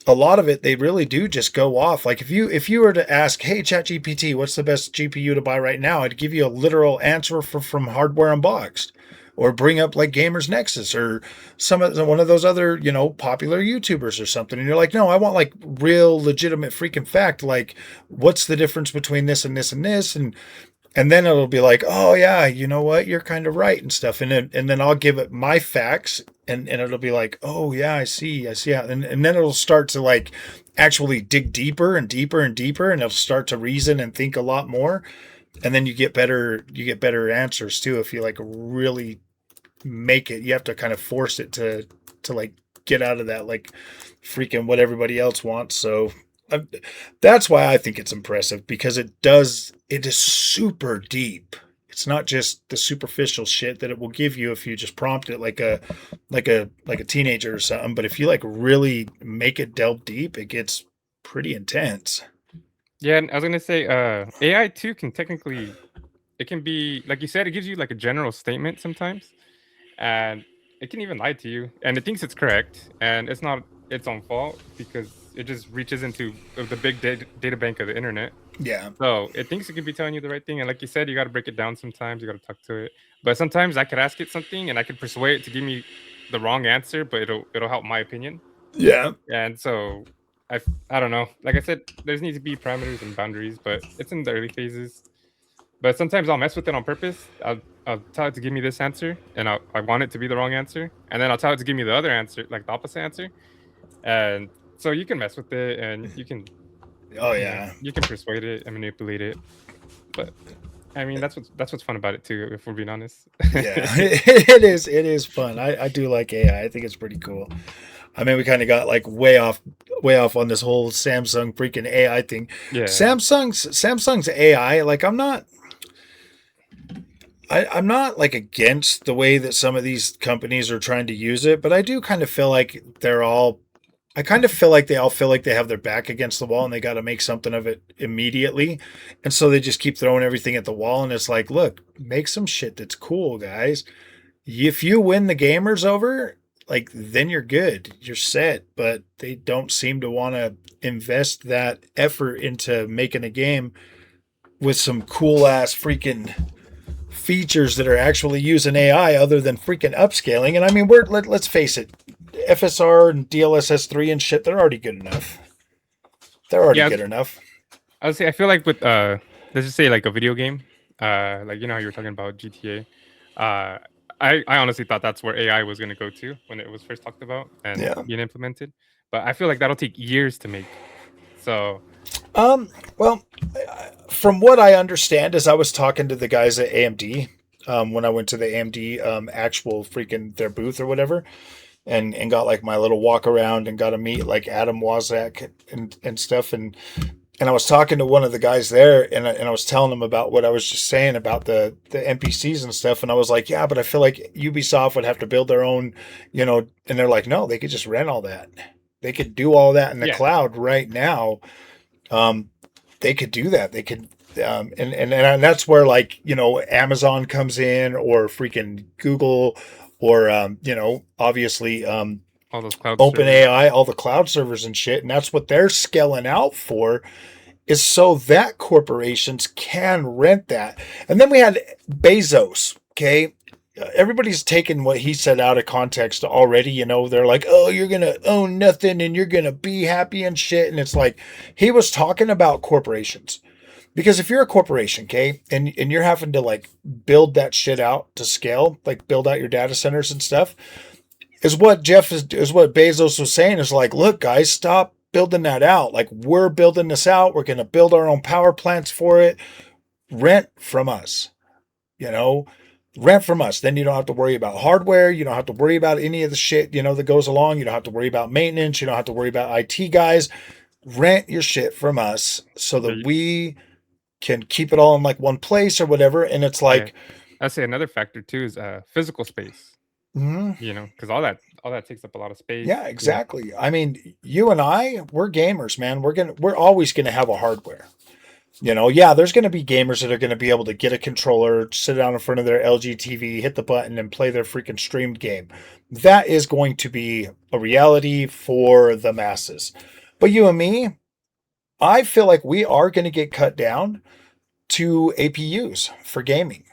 a lot of it they really do just go off. Like if you were to ask, hey ChatGPT, what's the best GPU to buy right now, I'd give you a literal answer from Hardware Unboxed, or bring up like Gamers Nexus or one of those other popular YouTubers or something, and you're like, no, I want like real legitimate freaking fact, like what's the difference between this and this and this, and then it'll be like, oh yeah, you know what, you're kind of right and stuff. And then I'll give it my facts, and it'll be like, oh yeah, I see. Yeah. And then it'll start to like actually dig deeper and deeper and deeper, and it'll start to reason and think a lot more. And then you get better answers too if you like really make it. You have to kind of force it to like get out of that like freaking what everybody else wants. So I, that's why I think it's impressive, because it is super deep. It's not just the superficial shit that it will give you if you just prompt it like a teenager or something. But if you like really make it delve deep, it gets pretty intense. yeah, and I was gonna say, AI too can technically, it can be like you said, it gives you like a general statement sometimes, and it can even lie to you, and it thinks it's correct, and it's not its own fault because it just reaches into the big data bank of the internet. Yeah. So it thinks it could be telling you the right thing, and like you said, you got to break it down. Sometimes you got to talk to it, but sometimes I could ask it something, and I could persuade it to give me the wrong answer, but it'll help my opinion. Yeah. And so I don't know. Like I said, there's need to be parameters and boundaries, but it's in the early phases. But sometimes I'll mess with it on purpose. I'll tell it to give me this answer, and I want it to be the wrong answer, and then I'll tell it to give me the other answer, like the opposite answer. And so you can mess with it, and you can, Oh yeah. you can persuade it and manipulate it. But I mean, that's what's fun about it too, if we're being honest. Yeah. It is. It is fun. I do like AI. I think it's pretty cool. I mean, we kind of got like way off on this whole Samsung freaking AI thing. Yeah. Samsung's AI. Like, I'm not like against the way that some of these companies are trying to use it, but I do kind of feel like I kind of feel like they all feel like they have their back against the wall and they got to make something of it immediately. And so they just keep throwing everything at the wall. And it's like, look, make some shit that's cool, guys. If you win the gamers over, like, then you're good. You're set. But they don't seem to want to invest that effort into making a game with some cool ass freaking features that are actually using AI other than freaking upscaling. And I mean, let's face it, FSR and DLSS 3 and shit, they're already good enough. They're already good enough. I would say I feel like with let's just say like a video game, like you know how you were talking about GTA. I honestly thought that's where AI was going to go to when it was first talked about and being implemented. But I feel like that'll take years to make. So, well, from what I understand, as I was talking to the guys at AMD, when I went to the AMD actual freaking their booth or whatever, and got like my little walk around and got to meet like Adam Wozak and stuff, and I was talking to one of the guys there, and I was telling him about what I was just saying about the NPCs and stuff, and I was like, yeah, but I feel like Ubisoft would have to build their own, and they're like, no, they could just rent all that. They could do all that in the cloud right now. They could do that. They could, and that's where like, Amazon comes in, or freaking Google, or, obviously, all those cloud OpenAI, all the cloud servers and shit. And that's what they're scaling out for, is so that corporations can rent that. And then we had Bezos. Okay. Everybody's taken what he said out of context already. They're like, oh, you're going to own nothing and you're going to be happy and shit. And it's like, he was talking about corporations. Because if you're a corporation, okay, and you're having to like build that shit out to scale, like build out your data centers and stuff, is what Bezos was saying, is like, look, guys, stop building that out. Like, we're building this out. We're going to build our own power plants for it. Rent from us, rent from us. Then you don't have to worry about hardware. You don't have to worry about any of the shit, that goes along. You don't have to worry about maintenance. You don't have to worry about IT guys. Rent your shit from us so that we can keep it all in like one place or whatever. And it's like, I'd say another factor too is physical space. Because all that takes up a lot of space. Yeah, exactly. I mean, you and I, we're gamers, man. We're always gonna have a hardware. There's gonna be gamers that are gonna be able to get a controller, sit down in front of their LG TV, hit the button, and play their freaking streamed game. That is going to be a reality for the masses. But you and me, I feel like we are gonna get cut down to APUs for gaming.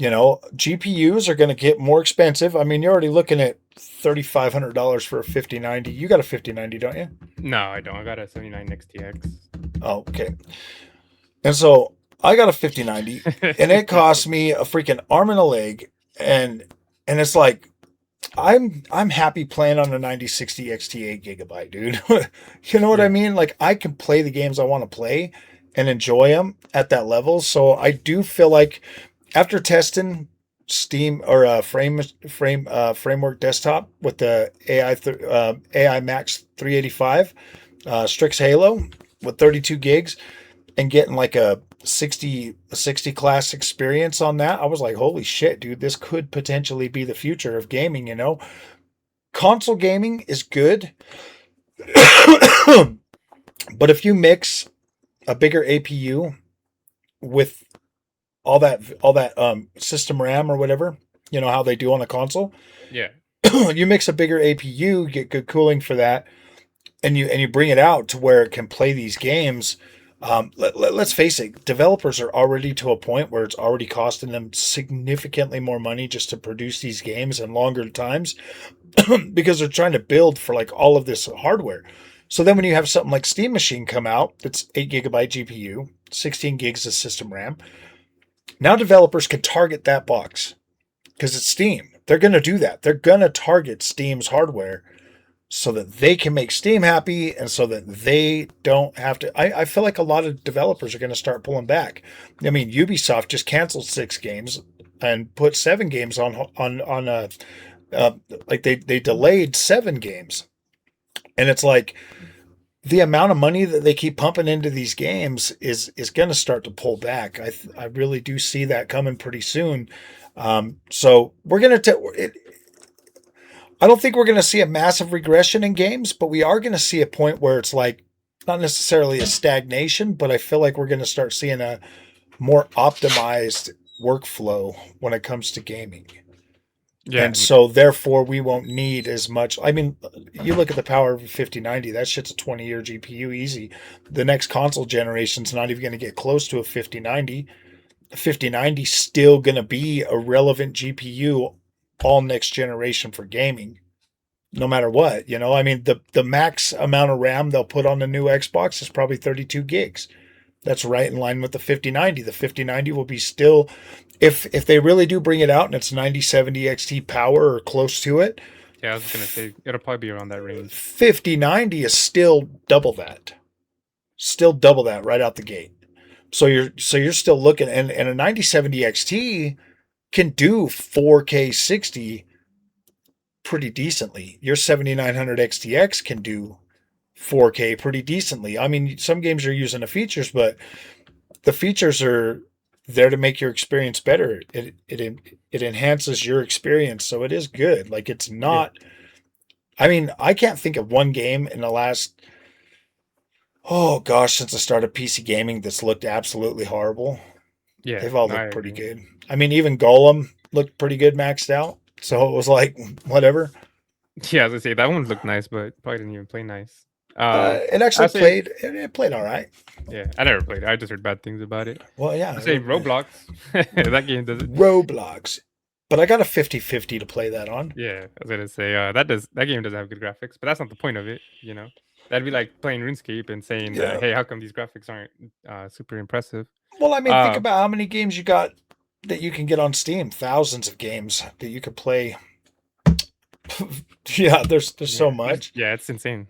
GPUs are going to get more expensive. I mean, you're already looking at $3,500 for a 5090. You got a 5090, don't you? No, I don't. I got a 79 XTX. Oh, okay. And so I got a 5090, and it cost me a freaking arm and a leg, and it's like, I'm happy playing on a 9060 XT8 gigabyte, dude. You know what I mean? Like, I can play the games I want to play and enjoy them at that level. So I do feel like, after testing Steam or Framework Desktop with the AI Max 385 Strix Halo with 32 gigs and getting like a 60 class experience on that, I was like, holy shit, dude, this could potentially be the future of gaming. Console gaming is good, but if you mix a bigger APU with all that system RAM or whatever, how they do on a console. Yeah. You mix a bigger APU, get good cooling for that, and you bring it out to where it can play these games. Let's face it, developers are already to a point where it's already costing them significantly more money just to produce these games and longer times because they're trying to build for like all of this hardware. So then when you have something like Steam Machine come out, that's 8 GB GPU, 16 gigs of system RAM, now developers can target that box because it's Steam. They're going to do that. They're going to target Steam's hardware so that they can make Steam happy and so that they don't have to. I feel like a lot of developers are going to start pulling back. I mean, Ubisoft just canceled 6 games and put 7 games on like they delayed 7 games. And it's like the amount of money that they keep pumping into these games is going to start to pull back. I really do see that coming pretty soon. So we're going to I don't think we're going to see a massive regression in games, but we are going to see a point where it's like not necessarily a stagnation, but I feel like we're going to start seeing a more optimized workflow when it comes to gaming. Yeah. And so therefore we won't need as much. I mean, you look at the power of a 5090, that shit's a 20-year GPU easy. The next console generation's not even going to get close to a 5090. A 5090 still going to be a relevant GPU all next generation for gaming, no matter what. You know, I mean, the max amount of RAM they'll put on the new Xbox is probably 32 gigs. That's right in line with the 5090. The 5090 will be still, if they really do bring it out and it's 9070 XT power or close to it. Yeah, I was gonna say it'll probably be around that range. 5090 is still double that. Still double that right out the gate. So you're still looking, and a 9070 XT can do 4K 60 pretty decently. Your 7900 XTX can do 4K pretty decently. I mean, some games are using the features, but the features are there to make your experience better. It enhances your experience, so it is good. Like, it's not. Yeah. I mean, I can't think of one game in the last, oh gosh, since I started PC gaming that's looked absolutely horrible. Yeah, they've all looked pretty good. I mean, even Golem looked pretty good maxed out. So it was like, whatever. Yeah, I was gonna say that one looked nice, but probably didn't even play nice. It actually played. It played all right. Yeah, I never played it. I just heard bad things about it. Well, yeah. I say Roblox. That game does it. Roblox. But I got a 50-50 to play that on. Yeah, I was gonna say that game doesn't have good graphics, but that's not the point of it. You know, that'd be like playing RuneScape and saying, that, "Hey, how come these graphics aren't super impressive?" Well, I mean, think about how many games you got that you can get on Steam. Thousands of games that you could play. Yeah, there's so much. Yeah, it's insane.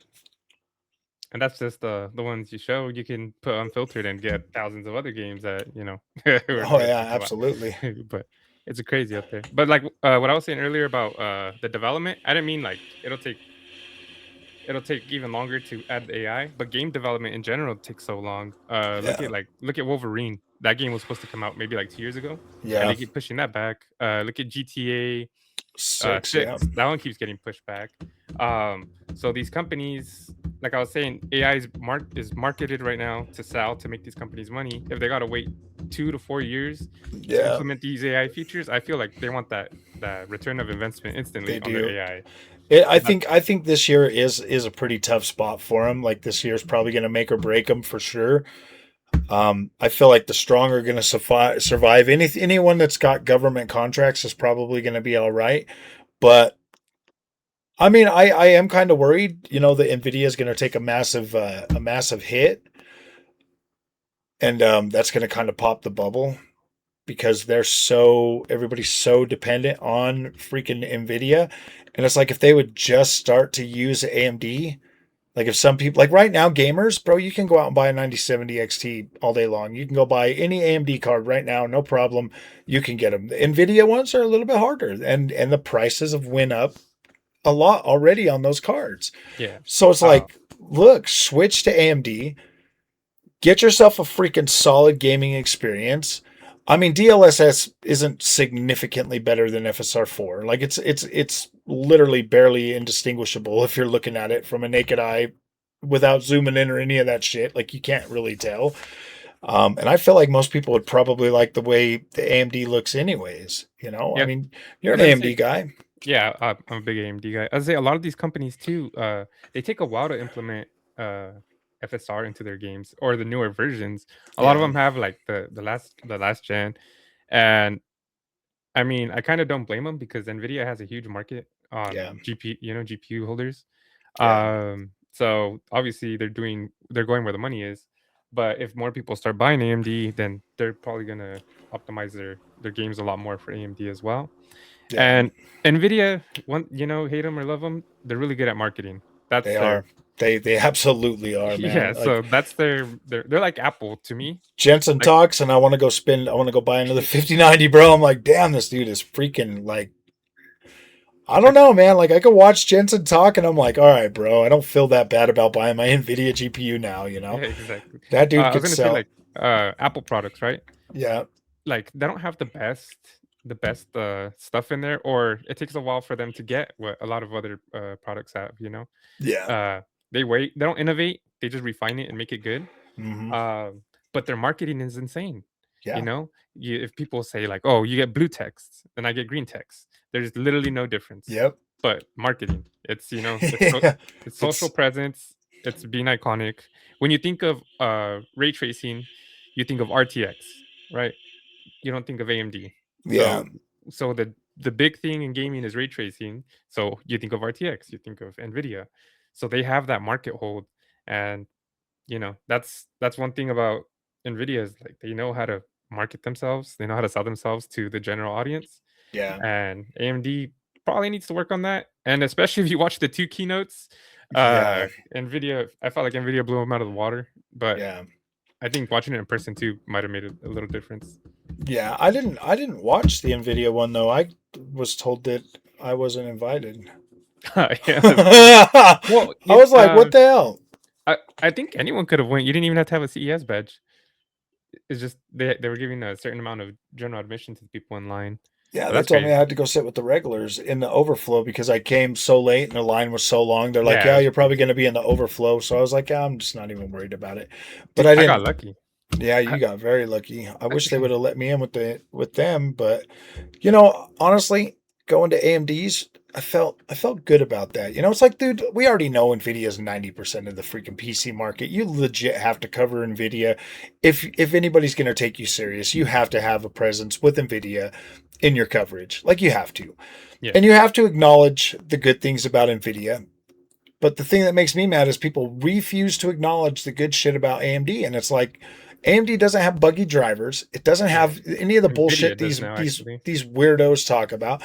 And that's just the ones you show. You can put unfiltered and get thousands of other games that, you know. Oh yeah, absolutely. But it's crazy out there. But like what I was saying earlier about the development, I didn't mean like it'll take even longer to add the AI, but game development in general takes so long. Look at Wolverine. That game was supposed to come out maybe like 2 years ago. Yeah. And they keep pushing that back. Look at GTA 6. Yeah. That one keeps getting pushed back. So these companies, like I was saying, AI is marketed right now to sell, to make these companies money. If they gotta wait 2 to 4 years to implement these AI features, I feel like they want that return of investment instantly on their AI. I think this year is a pretty tough spot for them. Like, this year is probably going to make or break them for sure. I feel like the strong are going to survive. Anyone that's got government contracts is probably going to be all right. But I mean, I am kind of worried. You know, that NVIDIA is going to take a massive hit, and that's going to kind of pop the bubble because everybody's so dependent on freaking NVIDIA. And it's like, if they would just start to use AMD, like if some people, like right now, gamers, bro, you can go out and buy a 9070 XT all day long. You can go buy any AMD card right now, no problem. You can get them. The NVIDIA ones are a little bit harder, and the prices have went up a lot already on those cards. Yeah. So it's like, look, switch to AMD, get yourself a freaking solid gaming experience. I mean, DLSS isn't significantly better than FSR4. Like, it's literally barely indistinguishable if you're looking at it from a naked eye without zooming in or any of that shit. Like, you can't really tell. And I feel like most people would probably like the way the AMD looks anyways. You know, yep. I mean, you're an AMD guy. Yeah, I'm a big AMD guy. I'd say a lot of these companies too, they take a while to implement FSR into their games or the newer versions. A lot of them have like the last gen, and I mean, I kind of don't blame them because Nvidia has a huge market Yeah. on GPU holders. Yeah. So obviously they're going where the money is. But if more people start buying AMD, then they're probably gonna optimize their games a lot more for AMD as well. Yeah. And Nvidia, hate them or love them, they're really good at marketing. That's They their are. They absolutely are, yeah. man. Like So that's they're like Apple to me. Jensen Like talks, and I want to go spend. I want to go buy another 5090, bro. I'm like, damn, this dude is freaking like. I don't know, man. Like I could watch Jensen talk, and I'm like, all right, bro. I don't feel that bad about buying my Nvidia GPU now. You yeah, know, exactly. that dude I was could gonna say sell. like Apple products, right? Yeah. Like they don't have the best stuff in there, or it takes a while for them to get what a lot of other products have. Yeah. Uh, they don't innovate, they just refine it and make it good. Hmm. But their marketing is insane. Yeah. If people say like, oh, you get blue text and I get green text, there's literally no difference. Yep. But marketing, it's Yeah. it's social It's presence, it's being iconic. When you think of ray tracing, you think of RTX, right? You don't think of AMD. yeah. So the big thing in gaming is ray tracing. So you think of RTX, you think of NVIDIA. So they have that market hold, and that's one thing about NVIDIA is like they know how to market themselves. They know how to sell themselves to the general audience, Yeah. and AMD probably needs to work on that. And especially if you watch the two keynotes, Yeah. NVIDIA, I felt like NVIDIA blew them out of the water, but Yeah. I think watching it in person too might have made a little difference. Yeah. I didn't watch the Nvidia one though. I was told that I wasn't invited. Yeah, that's true. I Well, was like, what the hell? I think anyone could have went. You didn't even have to have a CES badge. It's just they were giving a certain amount of general admission to the people in line. Yeah, But they that's told me I crazy. had to go sit with the regulars in the overflow because I came so late and the line was so long. They're like, Yeah, it "Yeah, was you're probably going crazy. to be in the overflow." So I was like, yeah, "I'm just not even worried about it." But Dude, I I got didn't. lucky. Yeah, I, you got very lucky. I wish they I- would have let me in with them, but honestly, going to AMD's, I felt good about that. It's like, dude, we already know Nvidia is 90% of the freaking PC market. You legit have to cover Nvidia. If anybody's going to take you serious, you have to have a presence with Nvidia in your coverage. Like you have to. yeah, And you have to acknowledge the good things about Nvidia. But the thing that makes me mad is people refuse to acknowledge the good shit about AMD, and it's like AMD doesn't have buggy drivers. It doesn't yeah. have any of the NVIDIA bullshit does these now these actually. these weirdos talk about.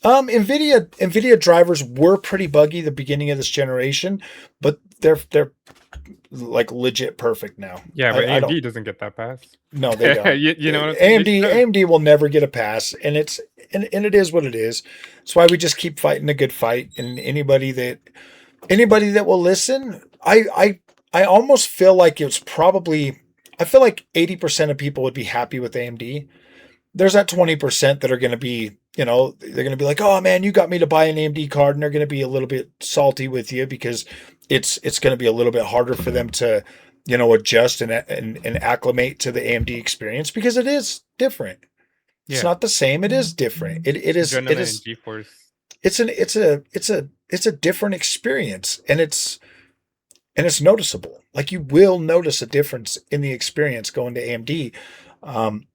Nvidia drivers were pretty buggy the beginning of this generation, but they're like legit perfect now. Yeah, but I don't. AMD doesn't get that pass. No, they don't. You know what I'm saying? They AMD should. AMD will never get a pass, and and it is what it is. That's why we just keep fighting a good fight. And anybody that will listen, I almost feel like it's probably, I feel like 80% of people would be happy with AMD. There's that 20% that are going to be, they're going to be like, oh man, you got me to buy an AMD card, and they're going to be a little bit salty with you because it's going to be a little bit harder for them to, adjust and acclimate to the AMD experience because it is different. It's Yeah, not the same. It is different. It Adrenaline and is GeForce. it's a different experience, and it's noticeable. Like you will notice a difference in the experience going to AMD. Um,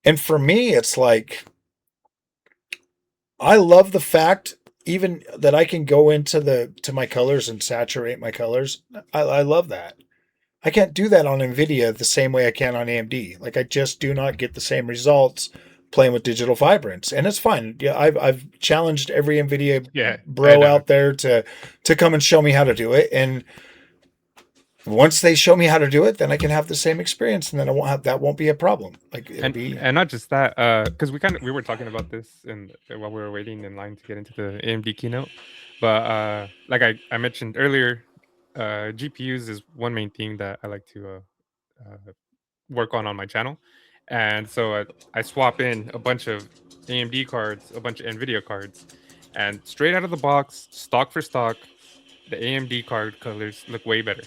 and for me, it's like I love the fact even that I can go into to my colors and saturate my colors. I love that. I can't do that on Nvidia the same way I can on AMD. Like I just do not get the same results playing with digital vibrance, and it's fine. Yeah, I've challenged every Nvidia Yeah, I bro know. out there to come and show me how to do it, and once they show me how to do it, then I can have the same experience, and then that won't be a problem. Like it'll and be. and not just that, because we were talking about this while we were waiting in line to get into the AMD keynote, but like I mentioned earlier, GPUs is one main thing that I like to work on my channel, and so I swap in a bunch of AMD cards, a bunch of NVIDIA cards, and straight out of the box, stock for stock, the AMD card colors look way better.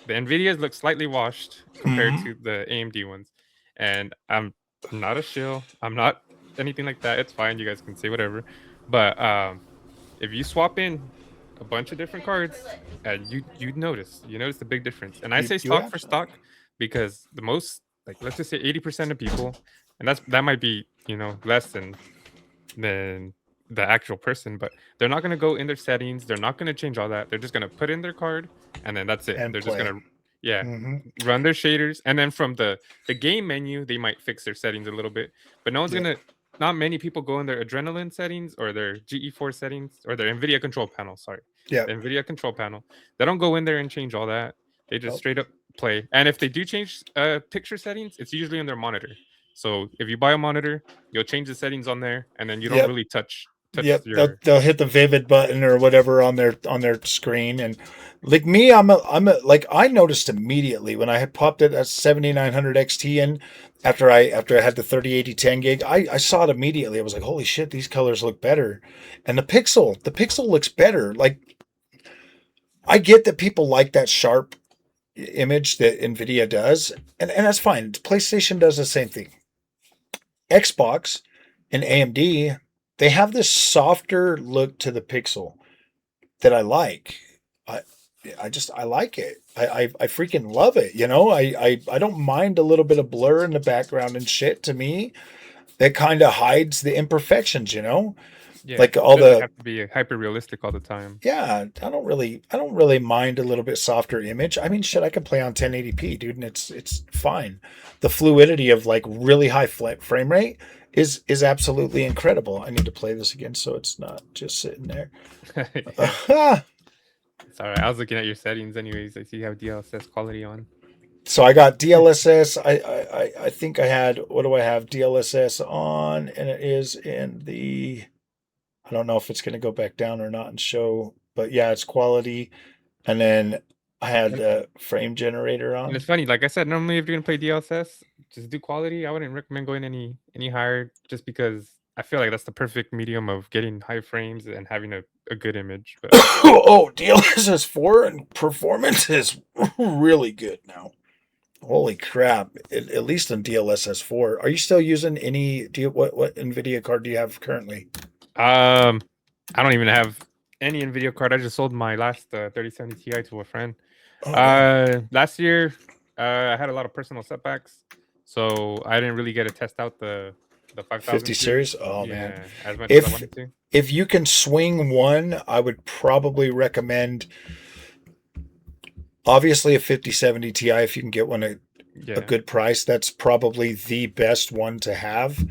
The NVIDIA's look slightly washed compared Mhm. to the AMD ones, and I'm not a shill. I'm not anything like that. It's fine. You guys can say whatever, but if you swap in a bunch of different cards, and you'd notice the big difference. And I say You stock for absolutely. stock because the most, like, let's just say 80% of people, and that might be less than the actual person, but they're not going to go in their settings. They're not going to change all that. They're just going to put in their card, and then that's it. And They're just play. going to, yeah, Mm-hmm. run their shaders, and then from the game menu, they might fix their settings a little bit, but no one's Yeah. gonna. Not many people go in their adrenaline settings or their GE4 settings or their NVIDIA control panel. Sorry, Yeah. the NVIDIA control panel. They don't go in there and change all that. They just Nope. straight up play. And if they do change picture settings, it's usually on their monitor. So if you buy a monitor, you'll change the settings on there, and then you don't Yep. really touch Yep, your. they'll hit the vivid button or whatever on their screen, and like me, I'm a like I noticed immediately when I had popped it at 7900 XT in after I had the 3080 10 gig, I saw it immediately. I was like, holy shit, these colors look better, and the pixel looks better. Like I get that people like that sharp image that Nvidia does, and that's fine. PlayStation does the same thing. Xbox and AMD, they have this softer look to the pixel that I like. I I like it. I freaking love it. I don't mind a little bit of blur in the background and shit. To me, that kind of hides the imperfections. Yeah, Like it all doesn't the have to be hyper realistic all the time. yeah. I don't really mind a little bit softer image. I mean, shit, I can play on 1080p, dude, and it's fine. The fluidity of like really high frame rate is absolutely incredible. I need to play this again so it's not just sitting there. Yeah. It's all right. I was looking at your settings anyways. I see you have DLSS quality on. So I got DLSS. I think I had, what do I have DLSS on, and it is in the. I don't know if it's going to go back down or not and show, but yeah, it's quality. And then I had And, the frame generator and on. it's funny, like I said, normally if you're gonna play DLSS, just do quality. I wouldn't recommend going any higher, just because I feel like that's the perfect medium of getting high frames and having a good image. But Oh, DLSS 4 and performance is really good now. Holy crap! At least in DLSS 4. Are you still using any? What Nvidia card do you have currently? I don't even have any NVIDIA card. I just sold my last 3070 Ti to a friend. Oh damn. Last year, I had a lot of personal setbacks, so I didn't really get to test out the 50 5000 series. series. Oh man. Yeah, as much as I If wanted to. if you can swing one, I would probably recommend obviously a 5070 Ti if you can get one at a Yeah, good price. That's probably the best one to have.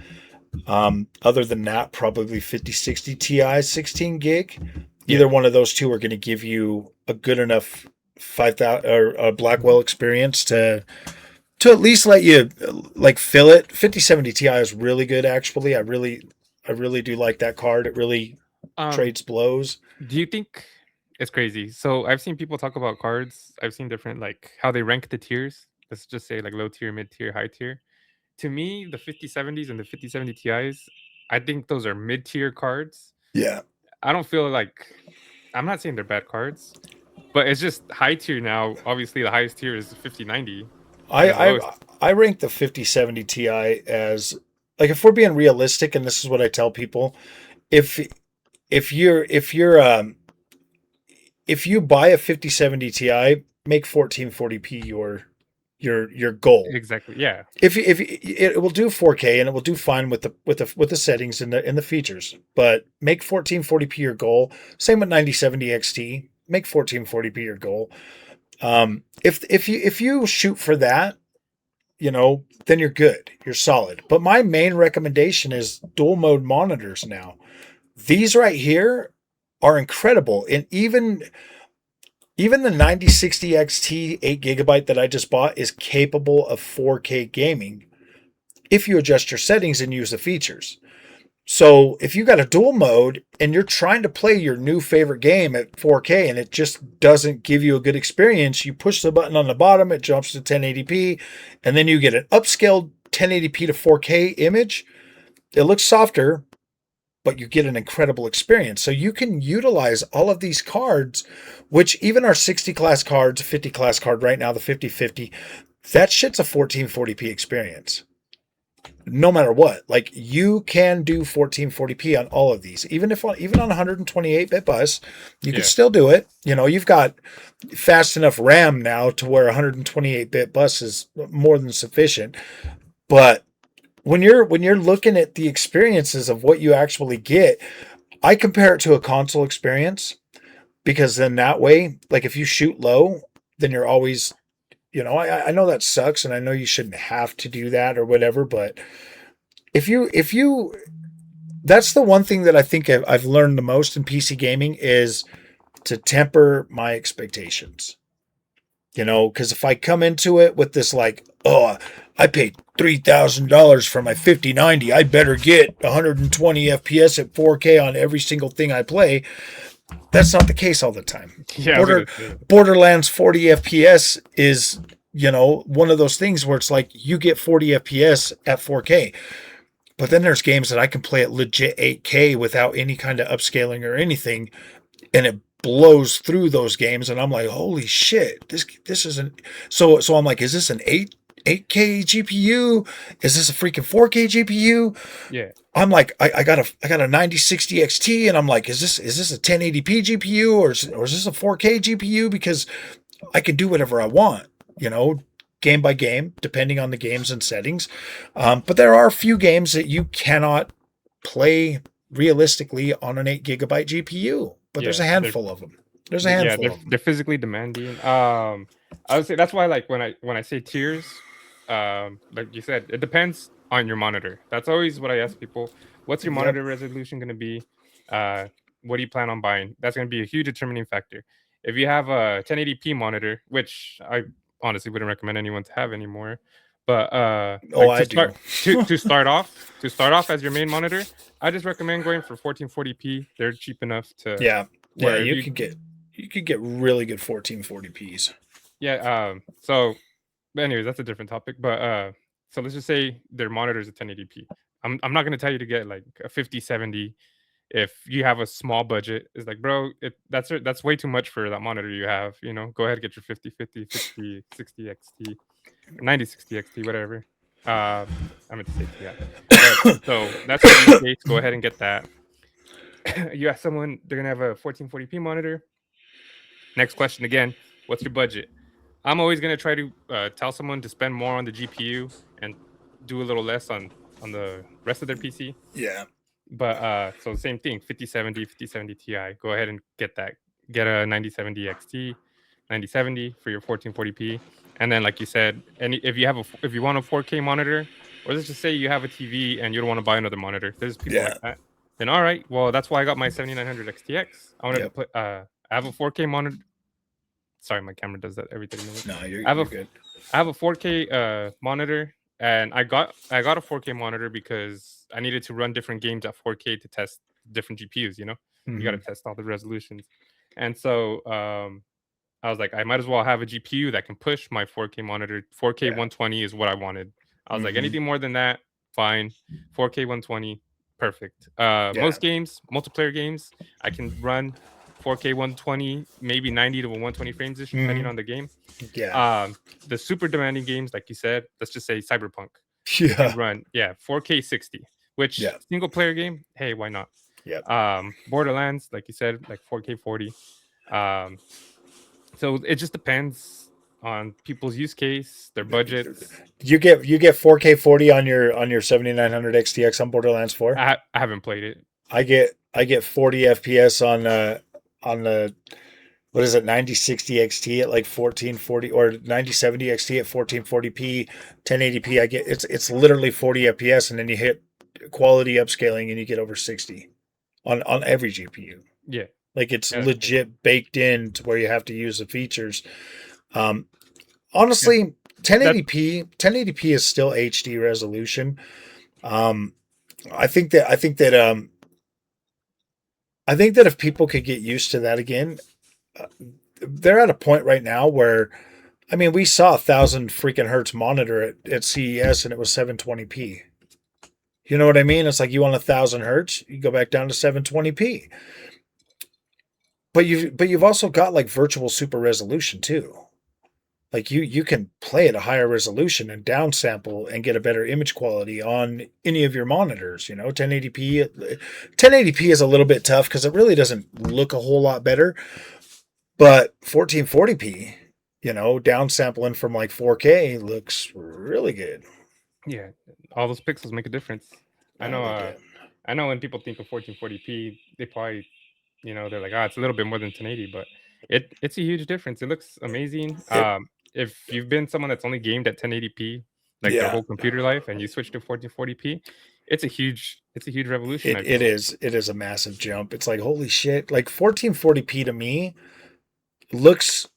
Other than that, probably 5060 Ti 16 gig. Either yeah. one of those two are going to give you a good enough 5000 or a Blackwell experience to at least let you like fill it. 5070 Ti is really good actually. I really do like that card. It really Um, trades blows. do you think it's crazy? So I've seen people talk about cards. I've seen different, like, how they rank the tiers. Let's just say like low tier, mid tier, high tier. To me, the 5070s and the 5070 Ti's, I think those are mid tier cards. Yeah. I don't feel like, I'm not saying they're bad cards, but it's just high tier now. Obviously, the highest tier is 5090, and I then the lowest. I I rank the 5070 Ti as like if we're being realistic, and this is what I tell people, if if you buy a 5070 Ti, make 1440p your goal. Exactly. Yeah. If it will do 4K and it will do fine with the settings and the features, but make 1440p your goal. Same with 9070 XT. Make 1440p your goal. If you shoot for that, then you're good. You're solid. But my main recommendation is dual mode monitors now. These right here are incredible. And even the 9060 XT 8 GB that I just bought is capable of 4K gaming if you adjust your settings and use the features. So if you got a dual mode and you're trying to play your new favorite game at 4K and it just doesn't give you a good experience, you push the button on the bottom, it jumps to 1080p, and then you get an upscaled 1080p to 4K image. It looks softer, but you get an incredible experience. So you can utilize all of these cards, which even our 60 class cards, 50 class card right now, the 5050, that shit's a 1440p experience. no matter what. Like, you can do 1440p on all of these, even on 128-bit bus, you can Yeah. still do it. You know, you've got fast enough RAM now to where 128-bit bus is more than sufficient. But when you're looking at the experiences of what you actually get, I compare it to a console experience, because then that way, like, if you shoot low, then you're always, you know, I know that sucks, and I know you shouldn't have to do that or whatever, but if you that's the one thing that I think I've learned the most in PC gaming, is to temper my expectations. You know, because if I come into it with this, like, oh, I paid $3,000 for my 5090, I better get 120 FPS at 4K on every single thing I play. That's not the case all the time. Yeah, I was gonna say. Borderlands 40 FPS is, you know, one of those things where it's like you get 40 FPS at 4K. But then there's games that I can play at legit 8K without any kind of upscaling or anything, and it blows through those games, and I'm like, holy shit, this isn't. So I'm like, is this an 8K GPU? Is this a freaking 4K GPU? Yeah. I'm like, I got a 9060 XT, and I'm like, is this a 1080p GPU, or is this a 4K GPU? Because I can do whatever I want, you know, game by game, depending on the games and settings. But there are a few games that you cannot play realistically on an 8 GB GPU. But Yeah, there's a handful of them. There's a handful of them. they're physically demanding. I would say that's why, like, when I say tiers, like you said, it depends on your monitor. That's always what I ask people. What's your Yep. monitor resolution going to be? What do you plan on buying? That's going to be a huge determining factor. If you have a 1080p monitor, which I honestly wouldn't recommend anyone to have anymore, but Oh, like I do. to start off as your main monitor, I just recommend going for 1440p. They're cheap enough to Yeah. Yeah, where you could get really good 1440p's. yeah. So, but anyways, that's a different topic. But so let's just say their monitor is a 1080p. I'm not gonna tell you to get like a 5070 if you have a small budget. It's like, bro, that's way too much for that monitor you have. You know, go ahead and get your 5050, 60 XT, 9060 XT, whatever. I meant to say yeah. But, so that's your use case. Go ahead and get that. You ask someone, they're gonna have a 1440p monitor. Next question again, what's your budget? I'm always gonna try to tell someone to spend more on the GPU and do a little less on the rest of their PC. Yeah. But so same thing, 5070 Ti. Go ahead and get that. Get a 9070 XT, 9070 for your 1440p. And then, like you said, if you want a 4K monitor, or let's just say you have a TV and you don't want to buy another monitor, there's people like that. Then all right, well, that's why I got my 7900 XTX. I wanted to put I have a 4K monitor. Sorry, my camera does that every 30 minutes. No, you're good. I have a 4K monitor, and I got a 4K monitor because I needed to run different games at 4K to test different GPUs. You know, you got to test all the resolutions, and so I was like, I might as well have a GPU that can push my 4K monitor. 4K 120 is what I wanted. I was like, anything more than that, fine. 4K 120, perfect. Most games, multiplayer games, I can run 4K 120, maybe 90 to 120 frames ish, depending on the game. Yeah. The super demanding games, like you said, let's just say Cyberpunk. Yeah. Run 4K 60, which single player game, hey, why not? Yeah. Borderlands, like you said, like 4K 40. So it just depends on people's use case, their budgets. You get 4K 40 on your 7900 XTX on Borderlands 4? I haven't played it. I get 40 FPS on the what is it, 9060 XT at like 1440, or 9070 XT at 1440p, 1080p. I get it's literally 40 FPS, and then you hit quality upscaling and you get over 60 on every GPU. Yeah. Like, it's legit baked in to where you have to use the features. Honestly, 1080p is still HD resolution. I think that if people could get used to that again, they're at a point right now where, I mean, we saw 1,000 freaking hertz monitor at CES, and it was 720p. You know what I mean? It's like, you want 1,000 hertz, you go back down to 720p. But you've also got like virtual super resolution too. like you can play at a higher resolution and downsample and get a better image quality on any of your monitors. 1080p is a little bit tough because it really doesn't look a whole lot better. But 1440p, downsampling from like 4K looks really good. Yeah, all those pixels make a difference. I know. They do. I know when people think of 1440p, they probably, they're like, it's a little bit more than 1080, but it's a huge difference. It looks amazing. If you've been someone that's only gamed at 1080p like their Yeah, whole computer life, and you switch to 1440p, it's a huge revolution. I it feel. is a massive jump. It's like holy shit. Like 1440p to me looks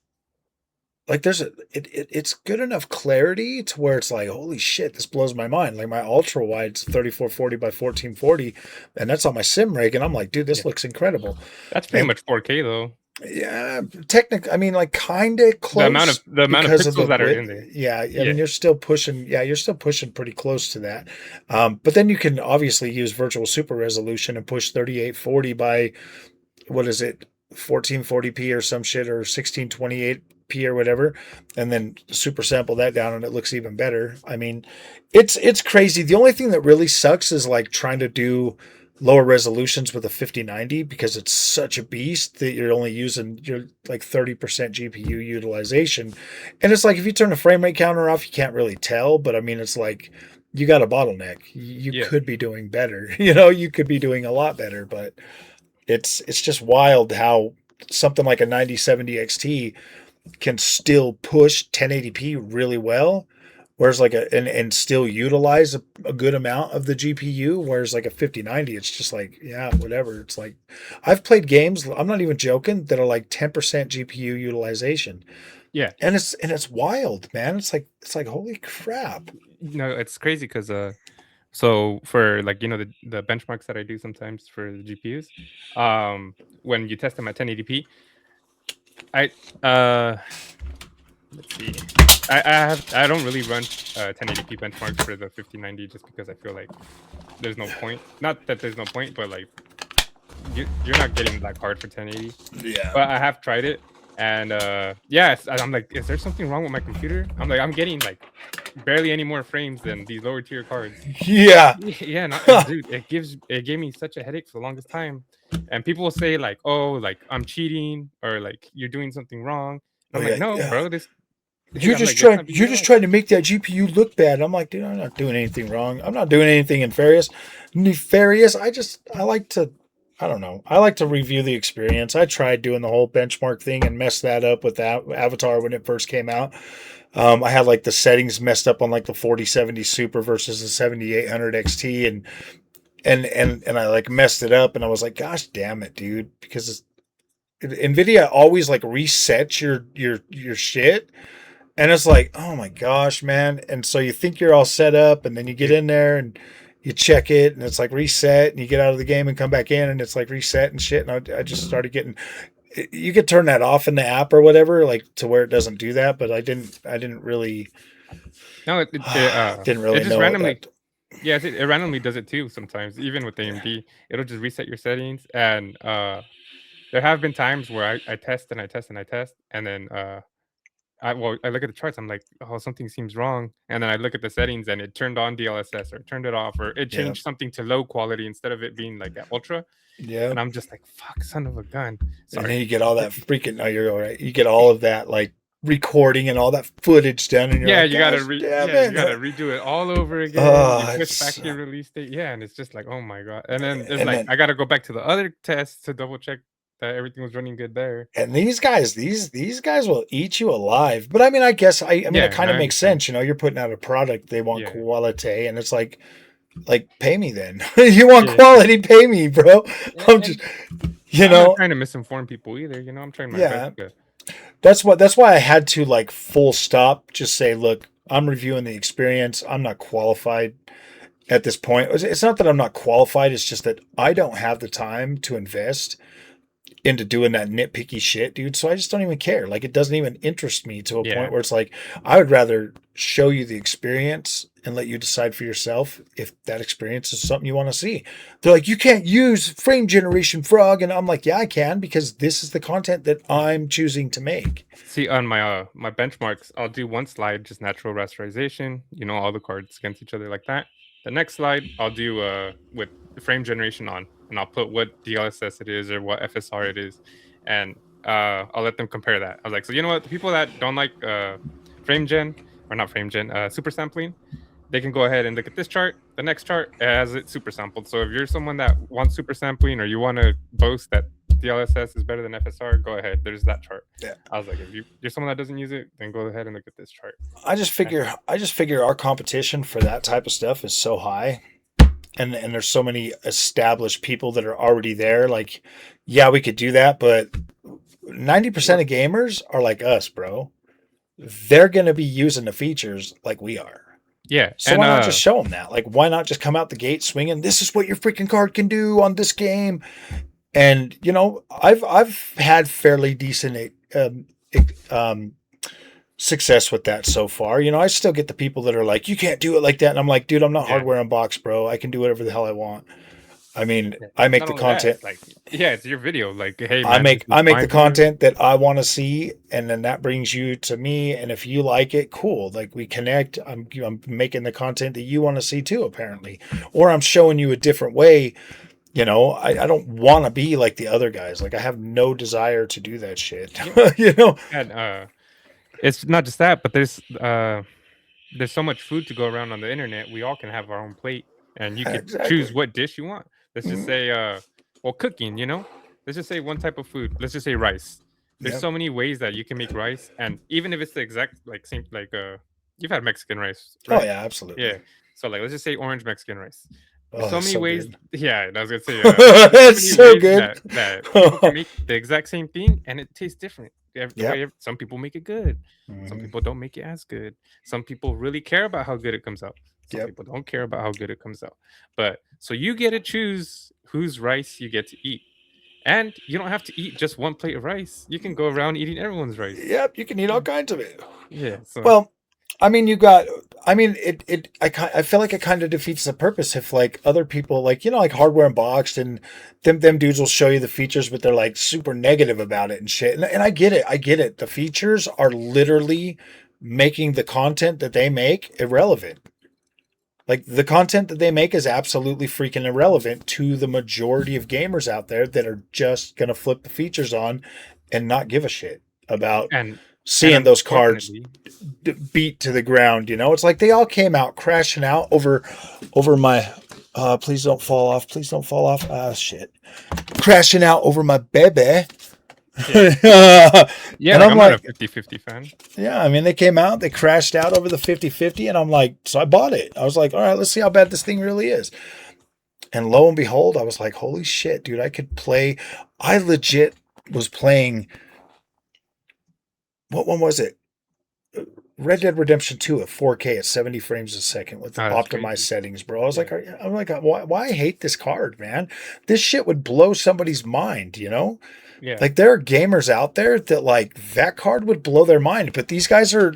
like it's good enough clarity to where it's like holy shit, this blows my mind. Like my ultra wide's 3440 by 1440, and that's on my sim rig, and I'm like, dude, this looks incredible. That's pretty much 4K though. Yeah, technically, I mean, like kind of close. The amount of pixels that are in there. Yeah, I mean, you're still pushing. Yeah, you're still pushing pretty close to that. But then you can obviously use virtual super resolution and push 3840 by what is it, 1440p or some shit, or 1628p or whatever, and then super sample that down, and it looks even better. I mean, it's crazy. The only thing that really sucks is like trying to do lower resolutions with a 5090 because it's such a beast that you're only using your like 30% GPU utilization. And it's like if you turn the frame rate counter off, you can't really tell, but I mean it's like you got a bottleneck. You could be doing better. You could be doing a lot better, but it's just wild how something like a 9070 XT can still push 1080p really well. Whereas like and still utilize a good amount of the GPU, whereas like a 5090, it's just like, yeah, whatever. It's like I've played games, I'm not even joking, that are like 10% GPU utilization. Yeah. And it's wild, man. It's like holy crap. No, it's crazy because so for like the benchmarks that I do sometimes for the GPUs, when you test them at 1080p, let's see. I don't really run 1080p benchmarks for the 5090 just because I feel like there's no point. Not that there's no point, but like you're not getting that hard for 1080. Yeah. But I have tried it, and I'm like, is there something wrong with my computer? I'm like, I'm getting like barely any more frames than these lower tier cards. Yeah. Yeah, dude, it gave me such a headache for the longest time. And people will say like, oh, like I'm cheating or like you're doing something wrong. And I'm like, no, bro, this. You're just trying to make that GPU look bad. I'm like, dude, I'm not doing anything wrong. I'm not doing anything nefarious. I like to, I don't know. I like to review the experience. I tried doing the whole benchmark thing and messed that up with that Avatar when it first came out. I had like the settings messed up on like the 4070 Super versus the 7800 XT, and I like messed it up, and I was like, gosh damn it, dude, because NVIDIA always like resets your shit. And it's like, oh my gosh, man. And so you think you're all set up, and then you get in there and you check it, and it's like reset, and you get out of the game and come back in, and it's like reset and shit. And I just started getting, you could turn that off in the app or whatever, like to where it doesn't do that. But I didn't really. No, didn't really it just know randomly. Yes, it randomly does it too sometimes. Even with AMD, it'll just reset your settings. And there have been times where I test and I test and I test, and then I look at the charts. I'm like, oh, something seems wrong. And then I look at the settings, and it turned on DLSS or turned it off, or it changed something to low quality instead of it being like at ultra. Yeah. And I'm just like, fuck, son of a gun. Sorry. And then you get all that freaking. No, you're all right. You get all of that like recording and all that footage done, and you're like, you gotta you gotta redo it all over again. You push back your release date. Yeah, and it's just like, oh my god. And then it's like, I gotta go back to the other tests to double check that everything was running good there. And these guys will eat you alive. But I mean, I guess it kind of makes sense. You're putting out a product, they want quality, and it's like pay me then. You want quality, pay me, bro. I'm just I'm not trying to misinform people either. I'm trying my best to. That's why I had to like full stop, just say, look, I'm reviewing the experience. I'm not qualified at this point. It's not that I'm not qualified. It's just that I don't have the time to invest into doing that nitpicky shit, dude. So I just don't even care. Like, it doesn't even interest me to a Yeah. point where it's like, I would rather show you the experience and let you decide for yourself if that experience is something you want to see. They're like, you can't use frame generation, Frog. And I'm like, yeah, I can, because this is the content that I'm choosing to make. See, on my my benchmarks, I'll do one slide, just natural rasterization, all the cards against each other like that. The next slide, I'll do with the frame generation on, and I'll put what DLSS it is or what FSR it is, and I'll let them compare that. I was like, so you know what, the people that don't like frame gen, or not frame gen, super sampling, they can go ahead and look at this chart. The next chart has it super sampled. So if you're someone that wants super sampling, or you want to boast that DLSS is better than FSR, go ahead. There's that chart. Yeah. I was like, if you're someone that doesn't use it, then go ahead and look at this chart. I just figure our competition for that type of stuff is so high. And there's so many established people that are already there. Like, yeah, we could do that, but 90% of gamers are like us, bro. They're going to be using the features like we are. Yeah. So why not just show them that? Like, why not just come out the gate swinging? This is what your freaking card can do on this game. And I've had fairly decent success with that so far. I still get the people that are like, you can't do it like that. And I'm like, dude, I'm not hardware unboxed, bro. I can do whatever the hell I want. I mean, I make the content. It's your video. Like, hey, man, I make the content that I want to see, and then that brings you to me. And if you like it, cool. Like, we connect. I'm making the content that you want to see too, apparently, or I'm showing you a different way. I don't want to be like the other guys. Like, I have no desire to do that shit. And it's not just that, but there's so much food to go around on the internet. We all can have our own plate, and you can choose what dish you want. Let's just say, cooking, let's just say one type of food. Let's just say rice. There's so many ways that you can make rice. And even if it's the exact, you've had Mexican rice, right? Oh yeah, absolutely. Yeah. So let's just say orange Mexican rice. There's so many ways. Good. Yeah, I was going to say. That's so good. That people can make the exact same thing, and it tastes different. Some people make it good. Some people don't make it as good. Some people really care about how good it comes out. Some people don't care about how good it comes out. But so you get to choose whose rice you get to eat. And you don't have to eat just one plate of rice. You can go around eating everyone's rice. Yep, you can eat all kinds of it. Yeah. So. Well, I feel like it kind of defeats the purpose if like other people like hardware unboxed and them dudes will show you the features, but they're like super negative about it and shit. And I get it. The features are literally making the content that they make irrelevant. Like, the content that they make is absolutely freaking irrelevant to the majority of gamers out there that are just going to flip the features on and not give a shit about seeing those cards beat to the ground. It's like they all came out crashing out over my, please don't fall off. Please don't fall off. Ah, shit. Crashing out over my baby. Yeah, and I'm not a 50-50 fan. Yeah, I mean, they came out, they crashed out over the 50-50, and I'm like, so I bought it. I was like, all right, let's see how bad this thing really is. And lo and behold, I was like, holy shit, dude, I could play. I legit was playing, what one was it? Red Dead Redemption 2 at 4K at 70 frames a second with optimized settings, bro. I was like, why I hate this card, man? This shit would blow somebody's mind, Yeah. Like, there are gamers out there that like that card would blow their mind, but these guys are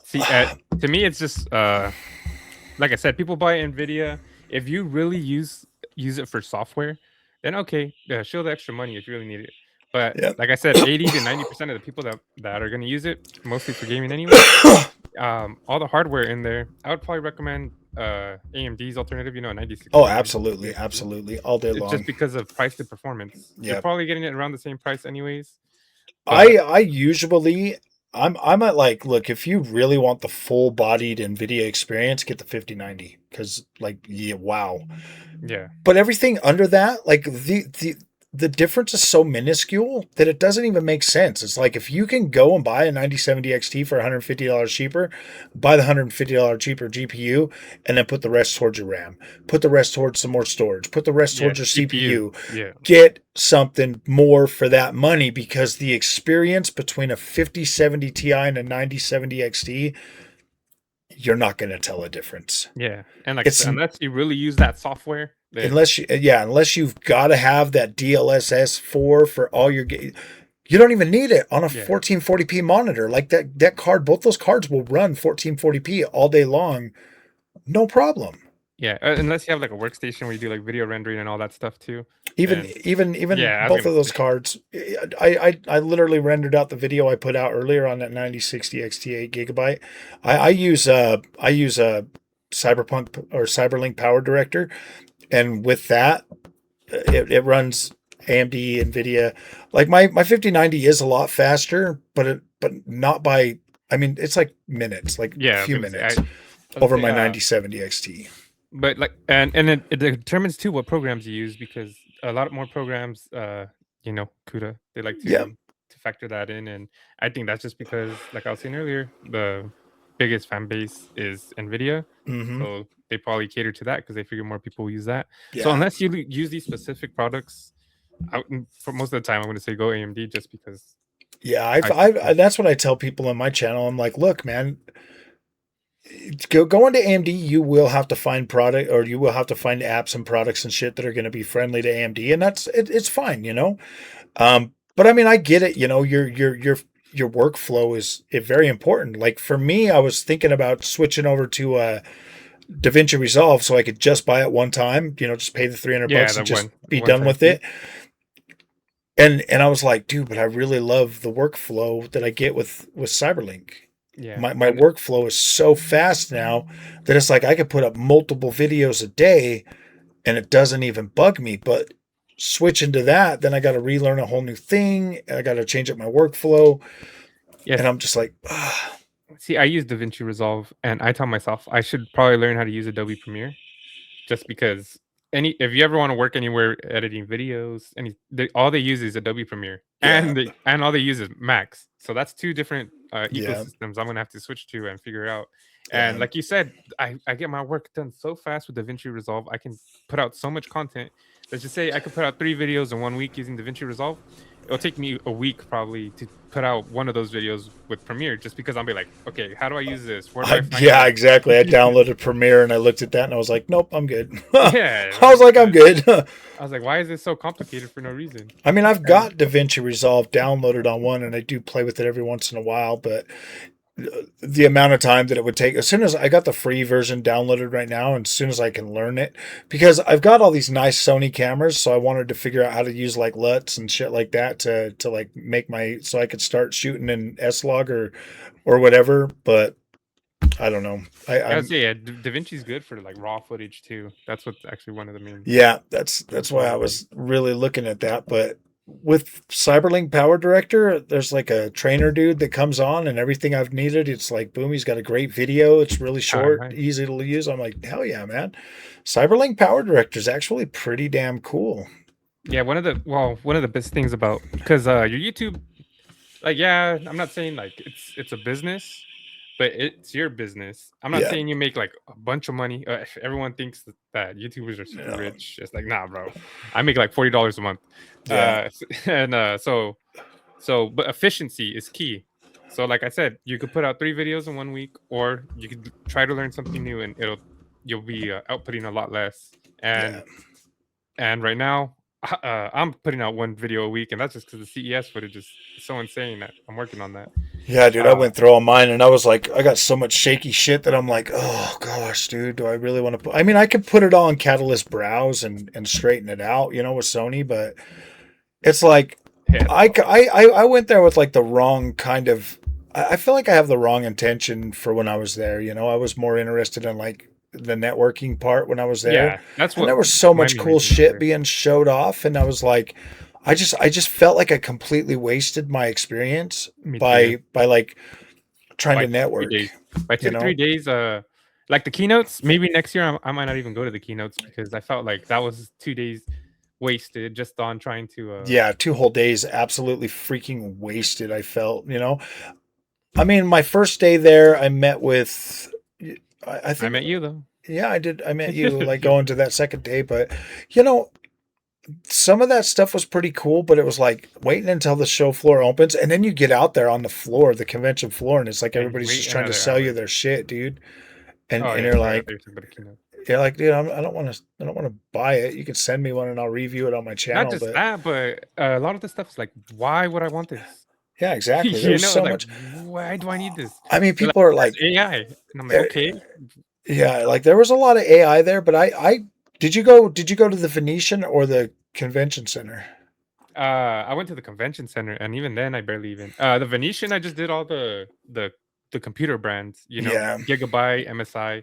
see. To me, it's just like I said, people buy NVIDIA. If you really use it for software, then okay, show the extra money if you really need it. But like I said, 80 to 90% of the people that are going to use it, mostly for gaming anyway, all the hardware in there, I would probably recommend AMD's alternative, 96. Oh, absolutely, all day long. Just because of price to performance. You're probably getting it around the same price anyways. I usually I'm at like, look, if you really want the full-bodied NVIDIA experience, get the 5090 because wow. Yeah. But everything under that, like the difference is so minuscule that it doesn't even make sense. It's like, if you can go and buy a 9070 XT for $150 cheaper, buy the $150 cheaper GPU, and then put the rest towards your RAM, put the rest towards some more storage, put the rest towards your CPU. Yeah. Get something more for that money, because the experience between a 5070 Ti and a 9070 XT, you're not going to tell a difference. Yeah. And unless you really use that software, then unless you've got to have that DLSS 4 for all your you don't even need it on a yeah, 1440p monitor. Like that card, both those cards will run 1440p all day long, no problem. yeah. Unless you have like a workstation where you do like video rendering and all that stuff too. Even Then even yeah, I was both gonna of those say cards, I literally rendered out the video I put out earlier on that 9060 XT 8 GB. I use a Cyberpunk or Cyberlink Power Director, and with that, it runs AMD, NVIDIA. Like my 5090 is a lot faster, but not by. I mean, it's like minutes, like a yeah. I was few gonna say minutes I was over gonna my say 9070 XT. but like and it determines too what programs you use because a lot more programs CUDA they like Yeah. to factor that in, and I think that's just because like I was saying earlier, the biggest fan base is NVIDIA, Mm-hmm. so they probably cater to that because they figure more people will use that. So Yeah. unless you use these specific products, for most of the time I'm going to say go AMD just because Yeah. price is cheap. That's what I tell people on my channel. I'm like, look, man, go into AMD, you will have to find product, or you will have to find apps and products and shit that are going to be friendly to AMD, and it's fine, you know. But I mean, I get it. You know, your workflow is very important. Like for me, I was thinking about switching over to DaVinci Resolve so I could just buy it one time. You know, just pay the 300 Yeah, bucks the and just be one done time with fee. it. And I was like, dude, but I really love the workflow that I get with Cyberlink. Yeah, My workflow is so fast now that it's like I could put up multiple videos a day and it doesn't even bug me. But switching to that, then I got to relearn a whole new thing. I got to change up my workflow. And yes. I'm just like, ah, See, I use DaVinci Resolve, and I tell myself I should probably learn how to use Adobe Premiere, just because if you ever want to work anywhere editing videos, all they use is Adobe Premiere, yeah, and all they use is Macs. So that's two different yeah, ecosystems I'm gonna have to switch to and figure out. And yeah. like you said, I get my work done so fast with DaVinci Resolve. I can put out so much content. Let's just say I could put out 3 videos in 1 week using DaVinci Resolve. It'll take me a week probably to put out one of those videos with Premiere, just because I'll be like, okay, how do I use this? Where do I find Yeah, it? exactly. I downloaded Premiere and I looked at that and I was like, nope, I'm good. Yeah, I was like, I'm good. I was like, why is this so complicated for no reason? I mean, I've And got DaVinci Resolve downloaded on one and I do play with it every once in a while, but the amount of time that it would take, as soon as I got the free version downloaded right now, and as soon as I can learn it, because I've got all these nice Sony cameras, so I wanted to figure out how to use like LUTs and shit like that to like make so I could start shooting in S-Log or whatever. But I don't know. I would I'm say, yeah, DaVinci's good for like raw footage too. That's what's actually one of the main Yeah, that's why I responsibilities. was really looking at that. But with Cyberlink Power Director, there's like a trainer dude that comes on and everything I've needed. It's like, boom, he's got a great video. It's really Ah, short, nice. easy to use. I'm like, hell yeah, man. Cyberlink Power Director is actually pretty damn cool. Yeah, one of the best things about because your YouTube, like, yeah, I'm not saying like it's a business, but it's your business. I'm not Yeah. saying you make like a bunch of money. Everyone thinks that YouTubers are super Yeah. rich. It's like, nah, bro. I make like $40 a month. Yeah. And but efficiency is key. So like I said, you could put out 3 videos in 1 week, or you could try to learn something new, and you'll be outputting a lot less. Yeah. And right now, I'm putting out 1 video a week, and that's just because the CES footage is so insane that I'm working on that. Yeah, dude, I Uh, went through all mine and I was like, I got so much shaky shit that I'm like, oh gosh, dude, do I really want to put, I mean, I could put it all in Catalyst Browse and straighten it out, you know, with Sony, but it's like, yeah, I went there with like the wrong kind of, I feel like I have the wrong intention for when I was there, you know, I was more interested in like the networking part when I was there. yeah, that's And what there was so my much main cool reason was shit there. being showed off. And I was like, I just felt like I completely wasted my experience Me too. by like trying By to 2 3 network, days, by you 2 to 3 know? days, like the keynotes. Maybe next year I might not even go to the keynotes because I felt like that was 2 days wasted just on trying to. Yeah, 2 whole days absolutely freaking wasted, I felt, you know? I mean, my first day there, I met with, I I think, met you though. yeah, I did. I met you like going to that second day, but you know, some of that stuff was pretty cool, but it was like waiting until the show floor opens, and then you get out there on the floor, the convention floor, and it's like And everybody's wait just trying to another sell you hour. their shit, dude. Oh And yeah, you're sorry, I thought like, you were talking about the keynote. Yeah, like, dude, I don't want to buy it. You can send me one and I'll review it on my Not channel. just But that, but a lot of the stuff is like, why would I want this? yeah, exactly. You There's know, so like, much. why do I need this? I mean, They're like, people are that's like, AI, and I'm like, eh, okay. yeah, like there was a lot of AI there. But I did you go to the Venetian or the convention center? I went to the convention center, and even then, I barely even the Venetian. I just did all the computer brands, Yeah, Gigabyte, MSI,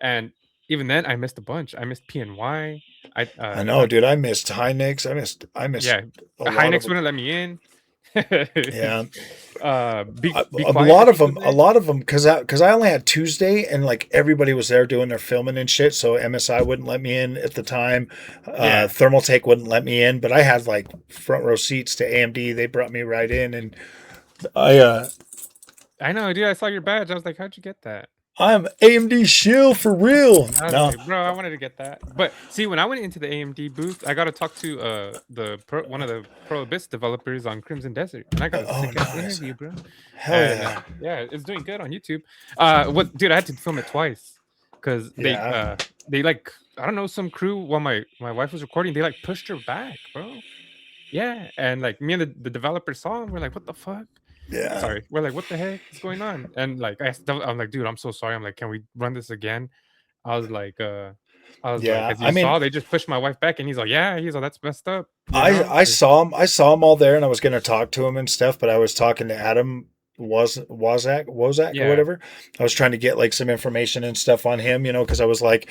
and even then, I missed a bunch. I missed PNY. I know, dude. I missed Hynix. I missed Yeah, a lot of Hynix them. wouldn't let me in. Yeah, Be a quiet. I lot of think them, was a in. lot of them, because I only had Tuesday and like everybody was there doing their filming and shit. So MSI wouldn't let me in at the time. Yeah, Thermaltake wouldn't let me in, but I had like front row seats to AMD. They brought me right in, and I I know, dude. I saw your badge. I was like, how'd you get that? I'm AMD shill for real. I was No, like, bro, I wanted to get that. But see, when I went into the AMD booth, I got to talk to one of the Pro Abyss developers on Crimson Desert, and I got a oh sick ass nice, interview, bro. hell And yeah, yeah, it's doing good on YouTube. What, dude? I had to film it twice because yeah, they like, I don't know, some crew while my wife was recording, they like pushed her back, bro. Yeah, and like me and the developer saw him. We're like, what the fuck? yeah, Sorry, we're like, what the heck is going on? And like, I'm like, dude, I'm so sorry. I'm like, can we run this again? I was like, yeah. as I you mean, saw, they just pushed my wife back, and he's like, yeah, he's like, that's messed up, I saw him all there, and I was going to talk to him and stuff, but I was talking to Adam Wozak or Yeah, whatever. I was trying to get like some information and stuff on him, because I was like,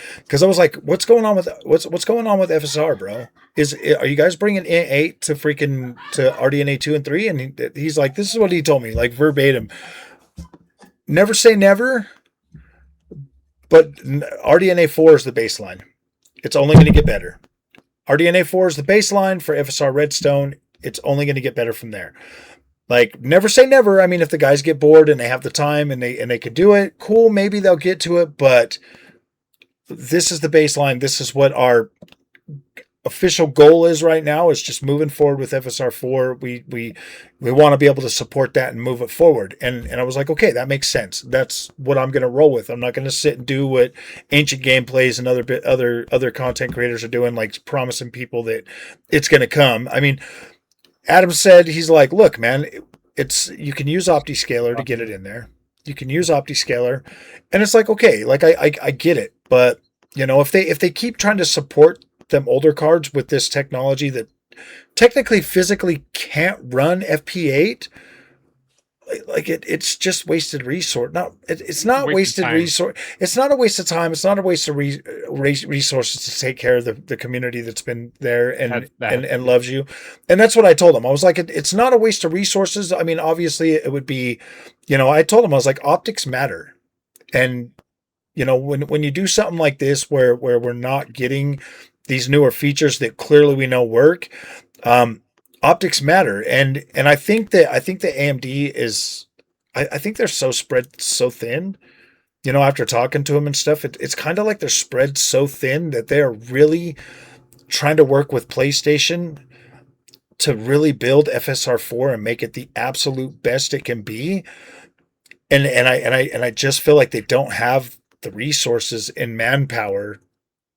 what's going on with FSR, bro? Are you guys bringing in 8 to RDNA 2 and 3? And he's like, this is what he told me, like verbatim. Never say never, but RDNA 4 is the baseline. It's only going to get better. RDNA 4 is the baseline for FSR Redstone. It's only going to get better from there. Like, never say never. I mean, if the guys get bored and they have the time and they could do it, cool, maybe they'll get to it, but this is the baseline. This is what our official goal is right now, is just moving forward with FSR4. We want to be able to support that and move it forward. And I was like, okay, that makes sense. That's what I'm going to roll with. I'm not going to sit and do what Ancient Gameplays and other content creators are doing, like promising people that it's going to come. I mean, Adam said, he's like, look, man, you can use OptiScaler to get it in there. You can use OptiScaler, and it's like, okay, like I get it, but if they keep trying to support them older cards with this technology that technically physically can't run FP8, like it's just wasted resource. It's not wasted resource. It's not a waste of time. It's not a waste of resources to take care of the community that's been there and loves you. And that's what I told him. I was like, it's not a waste of resources. I mean, obviously it would be, I told him, I was like, optics matter. And, when you do something like this, where we're not getting these newer features that clearly we know work, optics matter. And I think that AMD is, I think they're so spread so thin, after talking to them and stuff, it's kind of like they're spread so thin that they're really trying to work with PlayStation to really build FSR4 and make it the absolute best it can be. And I just feel like they don't have the resources and manpower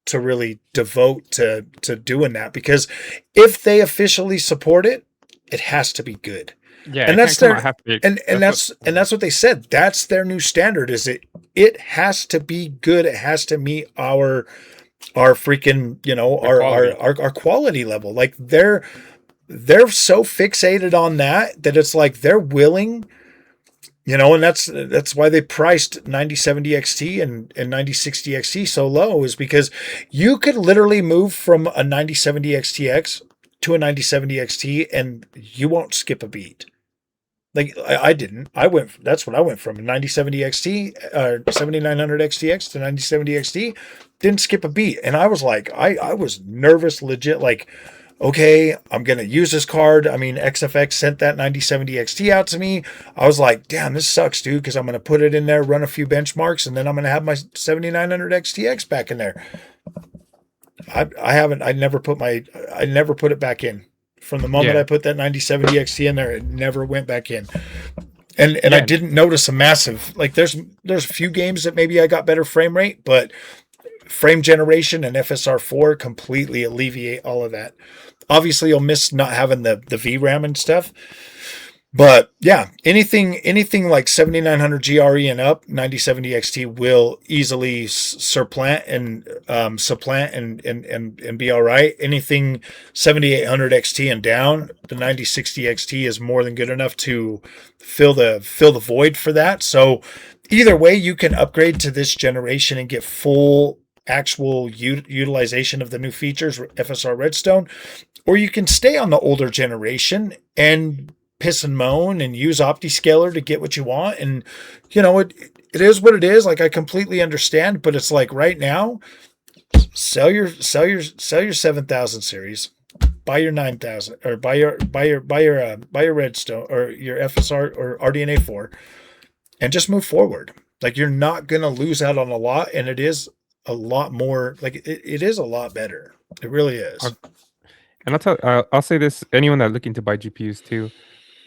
to really devote to doing that, because if they officially support it, it has to be good. yeah, And it that's can't come out their half baked. and that's what they said. That's their new standard, is it has to be good. It has to meet our freaking, our quality level. Like they're so fixated on that it's like they're willing, and that's why they priced 9070 XT and 9060 XT so low, is because you could literally move from a 9070 XTX to a 9070 XT and you won't skip a beat. Like I didn't. That's what I went from, a 9070 XT, 7900 XTX to 9070 XT. Didn't skip a beat, and I was like, I was nervous, legit, like, okay, I'm going to use this card. I mean, XFX sent that 9070 XT out to me. I was like, damn, this sucks, dude, because I'm going to put it in there, run a few benchmarks, and then I'm going to have my 7900 XTX back in there. I never put it back in. From the moment I put that 9070 XT in there, it never went back in. And I didn't notice a massive, like, there's a few games that maybe I got better frame rate, but frame generation and FSR4 completely alleviate all of that. Obviously, you'll miss not having the VRAM and stuff. But yeah, anything like 7900 GRE and up, 9070 XT will easily supplant and be all right. Anything 7800 XT and down, the 9060 XT is more than good enough to fill the void for that. So either way, you can upgrade to this generation and get full actual utilization of the new features, FSR Redstone, or you can stay on the older generation and piss and moan and use OptiScaler to get what you want. And it is what it is. Like, I completely understand, but it's like right now, sell your 7000 series, buy your 9000, or buy your Redstone or your FSR or RDNA 4, and just move forward. Like, you're not gonna lose out on a lot, and it is a lot more. Like, it is a lot better. It really is. And I'll say this: anyone that's looking to buy GPUs too.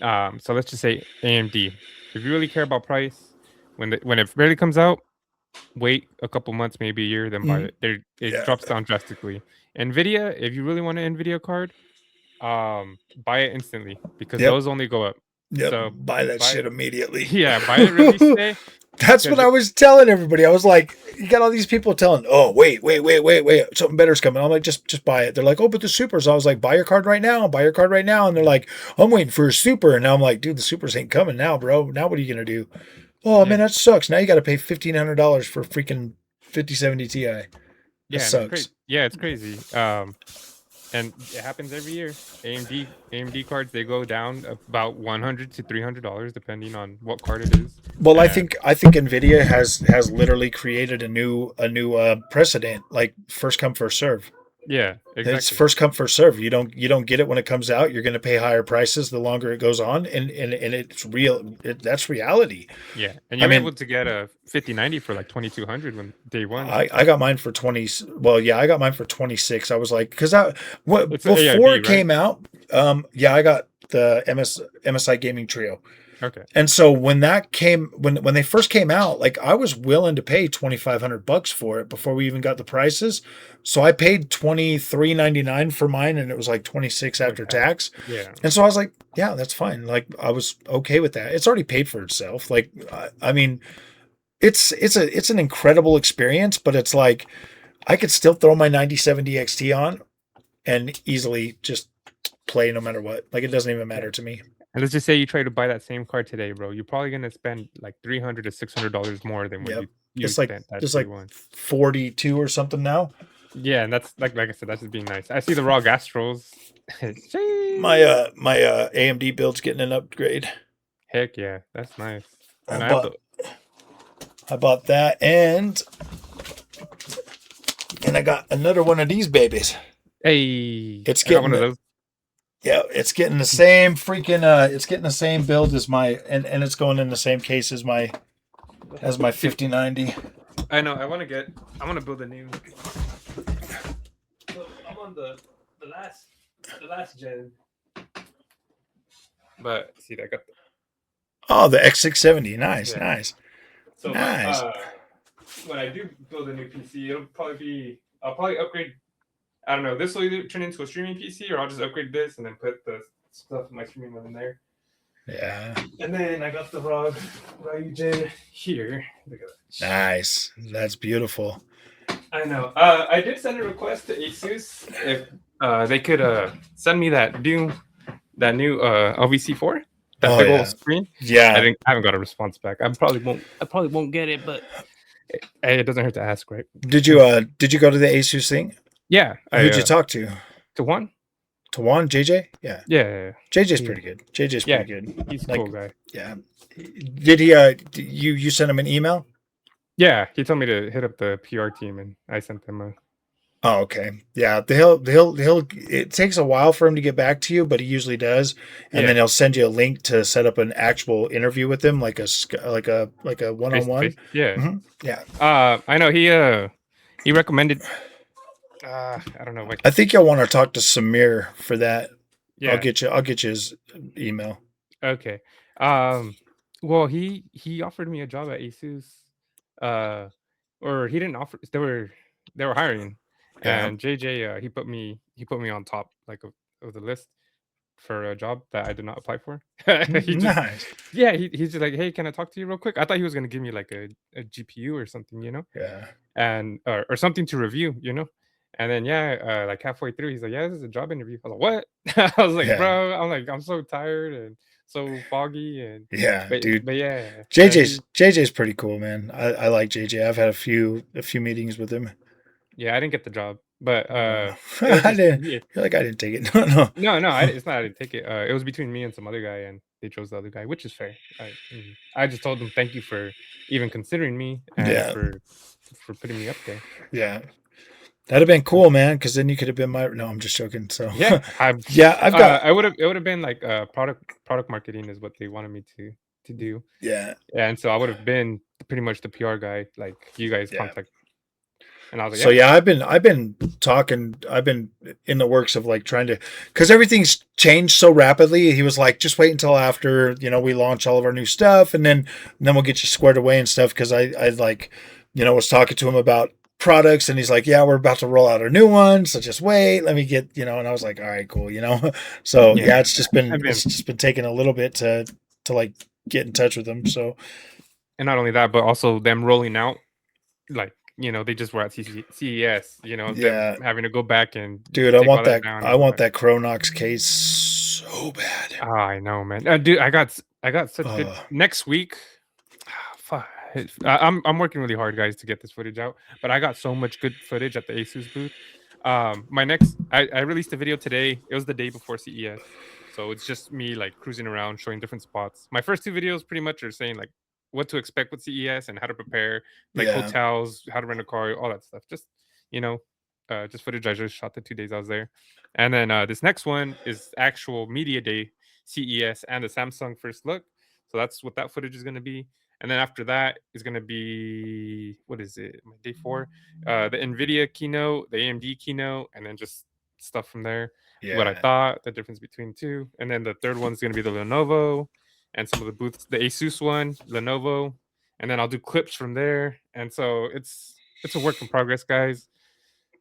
So let's just say AMD. If you really care about price, when it really comes out, wait a couple months, maybe a year, then buy it. It drops down drastically. NVIDIA, if you really want an NVIDIA card, buy it instantly, because those only go up. Yep. So buy that shit immediately. Yeah, buy it release day. That's what I was telling everybody. I was like, you got all these people telling, oh, wait, something better's coming. I'm like, just buy it. They're like, oh, but the supers. I was like, buy your card right now. And they're like, I'm waiting for a super. And now I'm like, dude, the supers ain't coming now, bro. Now what are you going to do? Oh, man, that sucks. Now you got to pay $1,500 for freaking 5070 Ti. That sucks. It's crazy. And it happens every year. AMD cards, they go down about $100 to $300 depending on what card it is. Well, I think NVIDIA has literally created a new precedent, like first come first serve. Yeah, exactly. It's first come first serve. You don't get it when it comes out. You're going to pay higher prices the longer it goes on, and it's real. That's reality. Yeah, and you're able to get a 5090 for like $2,200 when day one. I got mine for 20. Well, yeah, I got mine for 26. I was like, because before AIB, it came out, I got the MSI Gaming Trio. Okay. And so when they first came out, like, I was willing to pay $2,500 for it before we even got the prices. So I paid $23.99 for mine, and it was like $26 after tax. Yeah. And so I was like, yeah, that's fine. Like, I was okay with that. It's already paid for itself. Like, I mean, it's an incredible experience, but it's like I could still throw my 9070 XT on and easily just play no matter what. Like, it doesn't even matter to me. And let's just say you try to buy that same card today, bro. You're probably gonna spend like $300 to $600 more than what you spent. It's like 42 or something now. Yeah, and that's like I said, that's just being nice. I see the raw gas trolls. my AMD build's getting an upgrade. Heck yeah, that's nice. And I bought that, and I got another one of these babies. Hey, it's getting one of those. Yeah, it's getting the same freaking it's getting the same build as my and it's going in the same case as my 5090. I know. I want to build a new. I'm on the last gen. But see, I got the X670. Nice. So nice. When I do build a new PC, I'll probably upgrade. I don't know. This will either turn into a streaming PC, or I'll just upgrade this and then put the stuff in my streaming one in there. Yeah. And then I got the raw UJ here. Look at that. Nice. That's beautiful. I know. I did send a request to Asus if they could send me that new LVC4. That big old screen. Yeah. I haven't got a response back. I probably won't get it, but it doesn't hurt to ask, right? Did you go to the Asus thing? Yeah. Who'd you talk to? To Juan? To Juan? JJ? Yeah. Yeah. JJ's pretty good. JJ's pretty good. He's a cool guy. Yeah. Did he you sent him an email? Yeah, he told me to hit up the PR team, and I sent them a. Oh, okay. Yeah, he'll. It takes a while for him to get back to you, but he usually does, and then he'll send you a link to set up an actual interview with him, like a one-on-one. Yeah. Mm-hmm. Yeah. I know he recommended. I don't know. I think you'll want to talk to Samir for that. Yeah. I'll get you his email. Okay. Well, he offered me a job at Asus. Or he didn't offer. they were hiring, Yeah. and JJ he put me on top like of the list for a job that I did not apply for. He just Nice. he's just like, hey, can I talk to you real quick? I thought he was gonna give me like a GPU or something, Yeah. and or something to review. And then like halfway through, he's like, yeah, this is a job interview. I was like, what? I was like, Yeah. bro, I'm so tired and so foggy and Yeah, dude. but yeah, JJ's pretty cool, man. I like JJ. I've had a few meetings with him. yeah, I didn't get the job, but it was I just didn't. yeah. I feel like I didn't take it. No. No, it's not. I didn't take it. It was between me and some other guy, and they chose the other guy, which is fair. I just told them thank you for even considering me and Yeah. for putting me up there. Yeah. That'd have been cool, man. Because then you could have been my. No, I'm just joking. So Yeah, yeah, I've got. I would have. It would have been like product marketing is what they wanted me to do, Yeah. and so I would have been pretty much the PR guy, like you guys Yeah. contact. And I was like, So yeah, I've been talking. I've been in the works of like trying to, because everything's changed so rapidly. He was like, just wait until after we launch all of our new stuff, and then we'll get you squared away and stuff. Because I like, was talking to him about products, and he's like, yeah, we're about to roll out a new one, so just wait. Let me get and I was like, all right, cool. So yeah, it's just been taking a little bit to like get in touch with him. So, and not only that, but also them rolling out like. They just were at CES. Yeah. Them having to go back and dude, I want that. I want that Chronox case so bad. Oh, I know, man. Dude, I got such good next week. Fuck. I'm working really hard, guys, to get this footage out. But I got so much good footage at the Asus booth. My next, I released a video today. It was the day before CES, so it's just me like cruising around, showing different spots. My first two videos pretty much are saying like what to expect with CES and how to prepare, like hotels, how to rent a car, all that stuff. Just just footage I just shot the 2 days I was there. And then this next one is actual media day, CES, and the Samsung first look. So that's what that footage is going to be. And then after that is going to be, what is it? My day 4, the NVIDIA keynote, the AMD keynote, and then just stuff from there. Yeah. What I thought, the difference between two. And then the third one's going to be the Lenovo and some of the booths, the Asus one, Lenovo. And then I'll do clips from there. And so it's a work in progress, guys.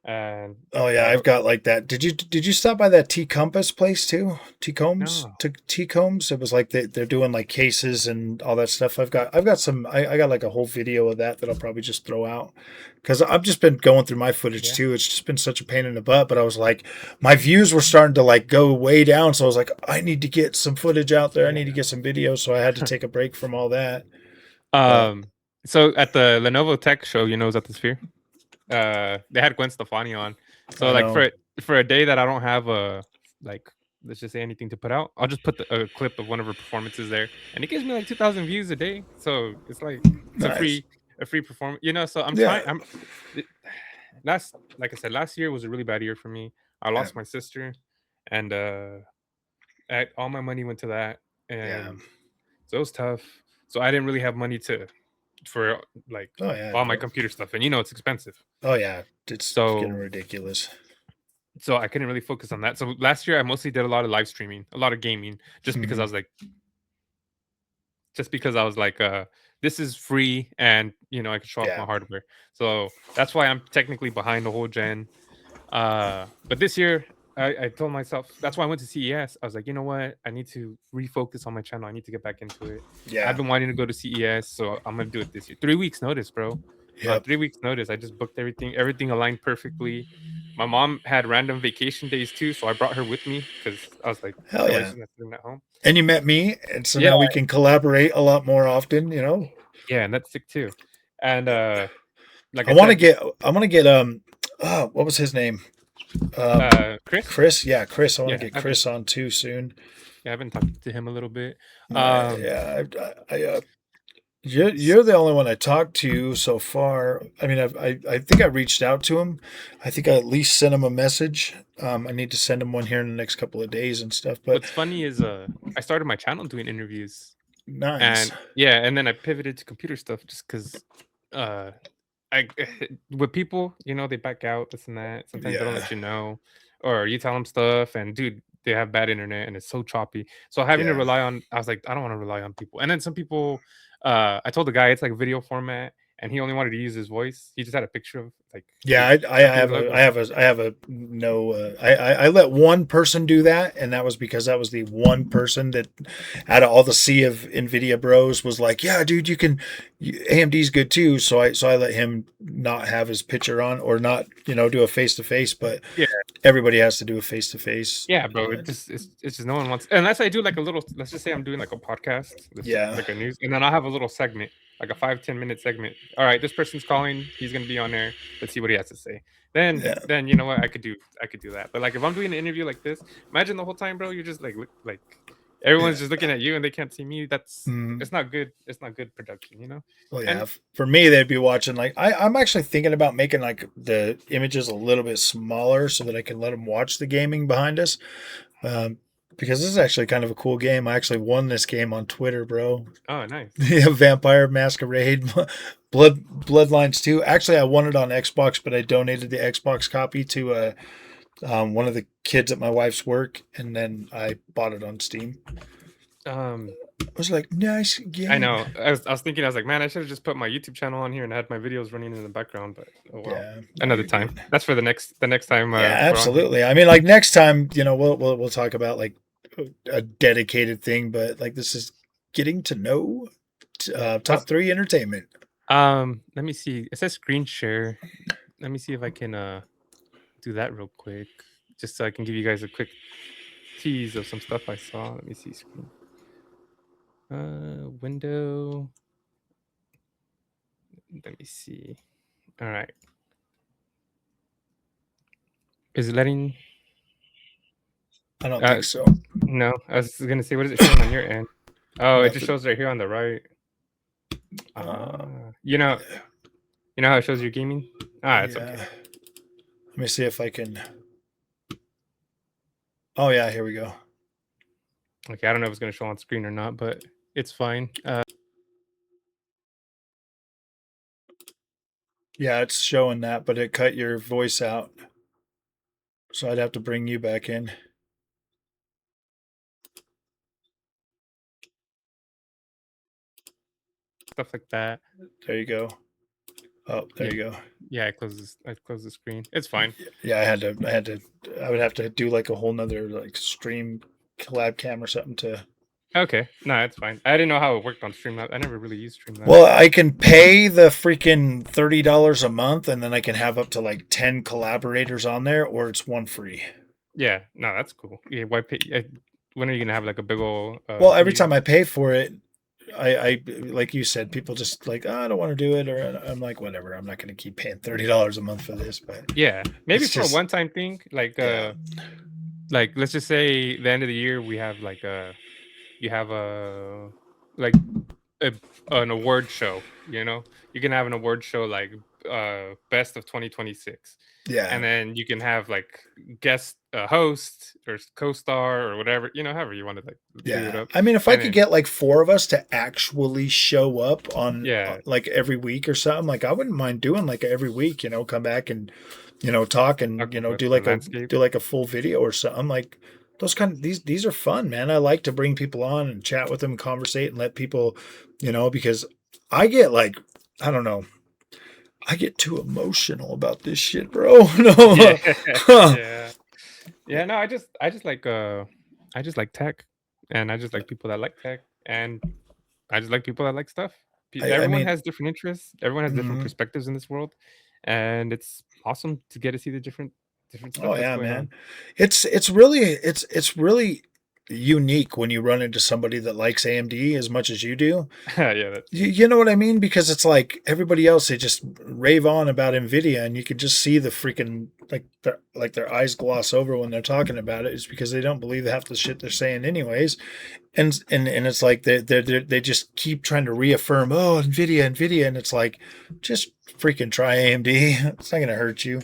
And oh yeah, I've got like that. Did you stop by that T Compass place too? T Combs? No. T Combs? It was like they're doing like cases and all that stuff. I've got some. I got like a whole video of that I'll probably just throw out, because I've just been going through my footage too. It's just been such a pain in the butt. But I was like, my views were starting to like go way down, so I was like, I need to get some footage out there. I need to get some videos, so I had to take a break from all that. So at the Lenovo Tech show, it was at the Sphere. They had Gwen Stefani on, so like for a day that I don't have let's just say anything to put out, I'll just put a clip of one of her performances there, and it gives me like 2,000 views a day. So it's like it's a free performance, So I'm trying. Like I said, last year was a really bad year for me. I lost my sister, and all my money went to that, and so it was tough. So I didn't really have money for like all my computer stuff, and it's expensive. Oh yeah, it's getting ridiculous. So I couldn't really focus on that. So last year I mostly did a lot of live streaming, a lot of gaming, just because I was like, this is free, and I could show off my hardware. So that's why I'm technically behind the whole gen. But this year I told myself, that's why I went to CES. I was like, you know what? I need to refocus on my channel. I need to get back into it. Yeah. I've been wanting to go to CES, so I'm going to do it this year. 3 weeks notice, bro. Yep. 3 weeks notice. I just booked everything. Everything aligned perfectly. My mom had random vacation days too, so I brought her with me because I was like, hell yeah. She's not sitting at home. And you met me, and so now we can collaborate a lot more often, Yeah, and that's sick too. And like I want to get what was his name? Chris. Yeah, Chris. I want to get Chris on too soon. Yeah, I've been talking to him a little bit. You're the only one I talked to so far. I mean, I think I reached out to him. I think I at least sent him a message. I need to send him one here in the next couple of days and stuff. But what's funny is I started my channel doing interviews. Nice. And then I pivoted to computer stuff just because with people, they back out, this and that. Sometimes they don't let you know, or you tell them stuff, and dude, they have bad internet and it's so choppy. So having to rely on, I was like, I don't want to rely on people. And then some people, I told the guy it's like video format, and he only wanted to use his voice. He just had a picture of like Yeah, company logo? I have a no. I let one person do that, and that was because that was the one person that, out of all the sea of NVIDIA bros, was like, "Yeah, dude, you can. AMD's good too." So I let him not have his picture on, or not, do a face to face. But Yeah. everybody has to do a face to face. Yeah, bro. It's just no one wants, unless I do like a little. Let's just say I'm doing like a podcast, Yeah, like a news, and then I'll have a little segment, like a 5-10 minute segment. All right, this person's calling. He's gonna be on there. Let's see what he has to say. yeah, Then you know what, I could do that. But like if I'm doing an interview like this, imagine the whole time, bro. You're just like everyone's yeah. just looking at you and they can't see me. That's Mm. it's not good. It's not good production, you know. Well, yeah. And For me, they'd be watching like I'm actually thinking about making like the images a little bit smaller so that I can let them watch the gaming behind us. Um, because this is actually kind of a cool game. I actually won this game on Twitter, bro. oh, nice. Yeah, Vampire Masquerade, Bloodlines 2. Actually, I won it on Xbox, but I donated the Xbox copy to one of the kids at my wife's work, and then I bought it on Steam. Um, I was like, nice game. I know. I was thinking, I was like, man, I should have just put my YouTube channel on here and had my videos running in the background. But oh well, Yeah, another you're time. good. That's for the next time. Yeah, We're on here. absolutely. I mean, like next time, we'll talk about like a dedicated thing, but like this is getting to know top 3 entertainment. Let me see. It says screen share. Let me see if I can do that real quick, just so I can give you guys a quick tease of some stuff I saw. Let me see screen. Window. Let me see. All right. Is it letting? I don't think so. No, I was gonna say, what is it showing on your end? Oh, it just Nothing. shows right here on the right. Uh, You know how it shows your gaming? It's yeah. okay. Let me see if I can. Oh yeah, here we go. Okay, I don't know if it's gonna show on screen or not, but it's fine. Yeah, it's showing that, but it cut your voice out, so I'd have to bring you back in. Stuff like that. There you go. Oh, there you go. Yeah, I closed the screen. It's fine. Yeah, I would have to do like a whole nother like stream collab cam or something to. Okay, no, it's fine. I didn't know how it worked on Streamlabs. I never really used Streamlabs. Well, I can pay the freaking $30 a month, and then I can have up to like 10 collaborators on there, or it's one free. Yeah, no, that's cool. Yeah, why pay? When are you gonna have like a big old? Well, every video? time I pay for it, I like you said, people just like, oh, I don't want to do it, or I'm like, whatever. I'm not going to keep paying $30 a month for this, but Yeah, maybe it's for just a one-time thing, like yeah, like let's just say the end of the year we have like you have like a, an award show. You can have an award show like best of 2026. yeah. And then you can have like guest host or co-star or whatever, however you want to like do it Yeah. up. I mean, if I And could then get like 4 of us to actually show up on yeah, like every week or something, like I wouldn't mind doing like every week, come back and, talk and, talk about do the like landscape. a full video or something. Like those these are fun, man. I like to bring people on and chat with them, conversate and let people, because I get like, I don't know, I get too emotional about this shit, bro. No. Yeah. Yeah, no, I just like tech, and I just like people that like tech, and I just like people that like stuff. I Everyone mean, has different interests. Everyone has different mhm. perspectives in this world, and it's awesome to get to see the different stuff Oh that's yeah, going man. on. It's really unique when you run into somebody that likes AMD as much as you do. Yeah, that's true. You know what I mean? Because it's like everybody else, they just rave on about NVIDIA, and you could just see the freaking their eyes gloss over when they're talking about it. It's because they don't believe half the shit they're saying, anyways. And it's like they just keep trying to reaffirm, oh, NVIDIA, and it's like, just freaking try AMD. It's not gonna hurt you.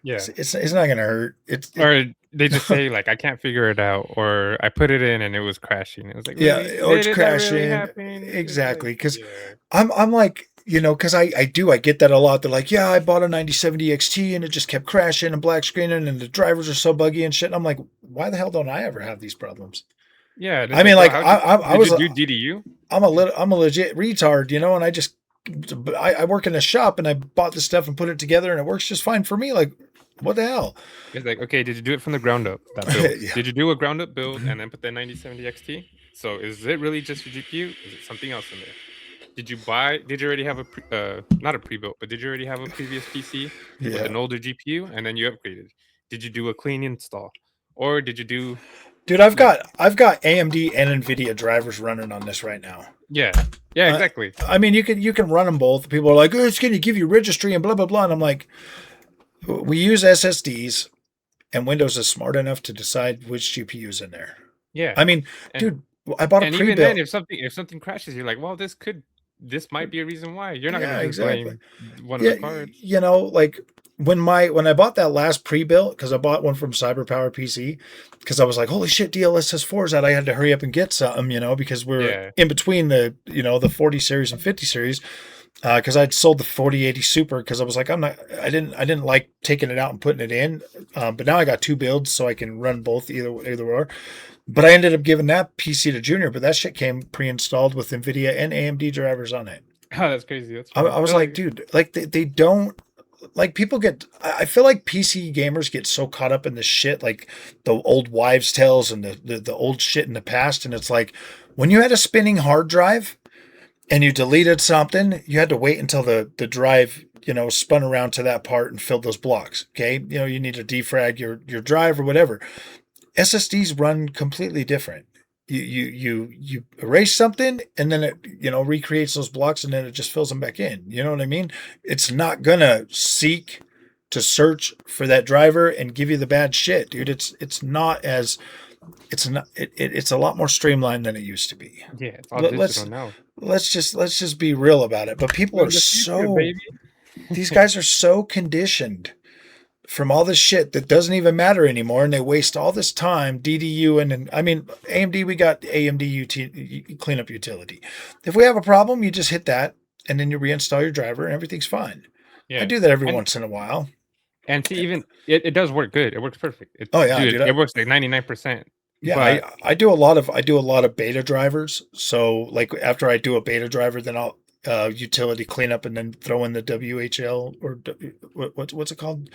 Yeah. It's not gonna hurt. Or they just say like, I can't figure it out, or I put it in and it was crashing. It was like, Yeah, really? or it's Did that really crashing. happen? It's like, Exactly. Because yeah. I'm like, because I get that a lot. They're like, yeah, I bought a 9070 XT and it just kept crashing and black screening and the drivers are so buggy and shit. And I'm like, why the hell don't I ever have these problems? Yeah, and it's I mean, bro, like I did was you do DDU? I'm a legit retard, and I just I work in a shop and I bought this stuff and put it together and it works just fine for me. Like, what the hell? It's like, okay, did you do it from the ground up? That build. Yeah. Did you do a ground up build and then put the 9070 XT? So is it really just your GPU? Is it something else in there? Did you already have not a pre-built, but did you already have a previous PC with an older GPU and then you upgraded? Did you do a clean install? Or did you do Dude, I've got AMD and NVIDIA drivers running on this right now. Yeah, exactly. I mean, you can run them both. People are like, "Oh, it's going to give you registry and blah blah blah," and I'm like, we use SSDs, and Windows is smart enough to decide which GPU is in there. Yeah, I mean, dude, I bought a pre-built. And even then, if something crashes, you're like, well, this might be a reason why. You're not going to just blame one of the cards. You know, like when I bought that last pre-built, because I bought one from CyberPower PC, because I was like, holy shit, DLSS 4 is out. I had to hurry up and get some, because we're in between the the 40 series and 50 series. Because I'd sold the 4080 Super because I was like, I didn't like taking it out and putting it in. But now I got two builds so I can run both either or. But I ended up giving that PC to Junior, but that shit came pre-installed with NVIDIA and AMD drivers on it. Oh, that's crazy. I was like, dude, like they don't, like people get, I feel like PC gamers get so caught up in the shit, like the old wives' tales and the old shit in the past. And it's like, when you had a spinning hard drive and you deleted something, you had to wait until the drive, spun around to that part and filled those blocks. Okay. You need to defrag your drive or whatever. SSDs run completely different. You erase something and then it recreates those blocks and then it just fills them back in. You know what I mean? It's not gonna seek to search for that driver and give you the bad shit, dude. It's a lot more streamlined than it used to be. Yeah, it's all digital now. Let's just be real about it. But people are these guys are so conditioned from all this shit that doesn't even matter anymore, and they waste all this time DDU and I mean AMD. We got AMD cleanup utility. If we have a problem, you just hit that, and then you reinstall your driver, and everything's fine. Yeah, I do that every once in a while. And see, even it does work good. It works perfect. It works like 99%. Yeah, I do a lot of beta drivers. So like after I do a beta driver, then I'll utility cleanup and then throw in the WHL or what's it called?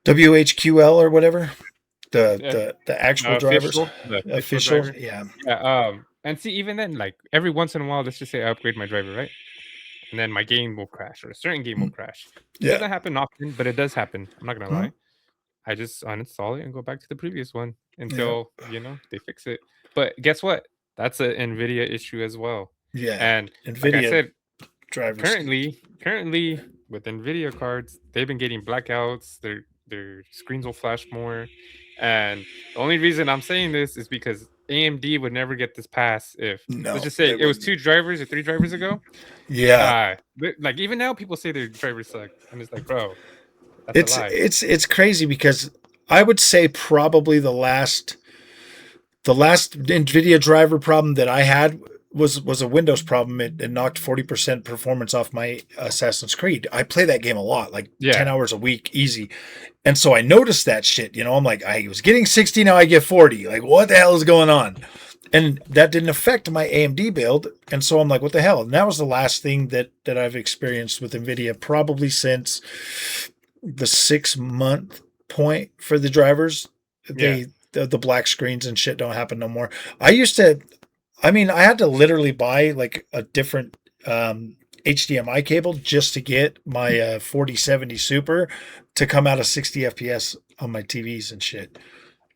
WHQL or whatever. The actual drivers. The official driver. Yeah. And see, even then, like every once in a while, let's just say I upgrade my driver, right? And then my game will crash or a certain game will crash. It doesn't happen often, but it does happen. I'm not gonna lie. I just uninstall it and go back to the previous one until they fix it. But guess what? That's an NVIDIA issue as well. Yeah. And NVIDIA, like I said, drivers currently with NVIDIA cards, they've been getting blackouts. Their screens will flash more. And the only reason I'm saying this is because AMD would never get this pass if let's just say it was 2 drivers or 3 drivers ago. Yeah. Like even now people say their drivers suck. And it's like, bro, it's crazy because I would say probably the last NVIDIA driver problem that I had was a Windows problem. It knocked 40% performance off my Assassin's Creed. I play that game a lot, like 10 hours a week, easy. And so I noticed that shit. I'm like, I was getting 60, now I get 40. Like, what the hell is going on? And that didn't affect my AMD build. And so I'm like, what the hell? And that was the last thing that I've experienced with NVIDIA probably since the 6-month point for the drivers. The black screens and shit don't happen no more. I had to literally buy like a different HDMI cable just to get my 4070 Super to come out of 60 FPS on my TVs and shit.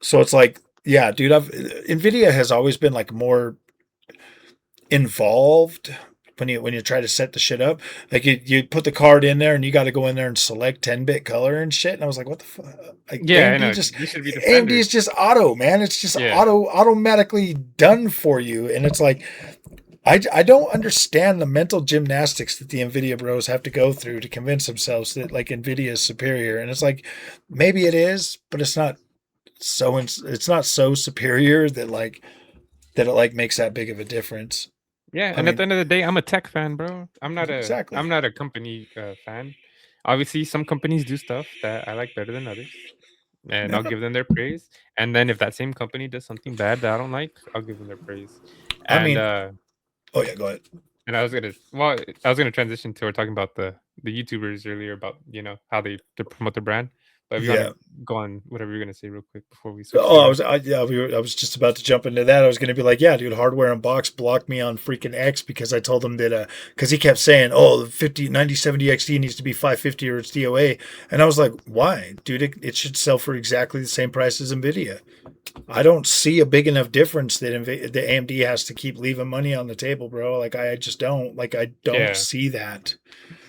So it's like, yeah, dude, NVIDIA has always been like more involved when you try to set the shit up. Like you put the card in there and you got to go in there and select 10-bit color and shit. And I was like, what the fuck? Like, yeah, AMD is just auto, man. It's just automatically done for you. And it's like, I don't understand the mental gymnastics that the NVIDIA bros have to go through to convince themselves that like NVIDIA is superior. And it's like, maybe it is, but it's not so superior that it makes that big of a difference. Yeah, at the end of the day, I'm a tech fan, bro. I'm not a company fan. Obviously, some companies do stuff that I like better than others, and I'll give them their praise. And then if that same company does something bad that I don't like, I'll give them their praise. And oh yeah, go ahead. And I was gonna transition to we're talking about the YouTubers earlier about how they promote their brand. But if you want Yeah. to go on whatever you're gonna say real quick before we switch Oh, to I was just about to jump into that. I was going to be like, yeah, dude, Hardware Unbox blocked me on freaking X because I told him that, because he kept saying, oh, the 9070 XD needs to be 550 or it's DOA. And I was like, why? Dude, it should sell for exactly the same price as NVIDIA. I don't see a big enough difference that the AMD has to keep leaving money on the table, bro. Like, I just don't. Like, I don't yeah. see that.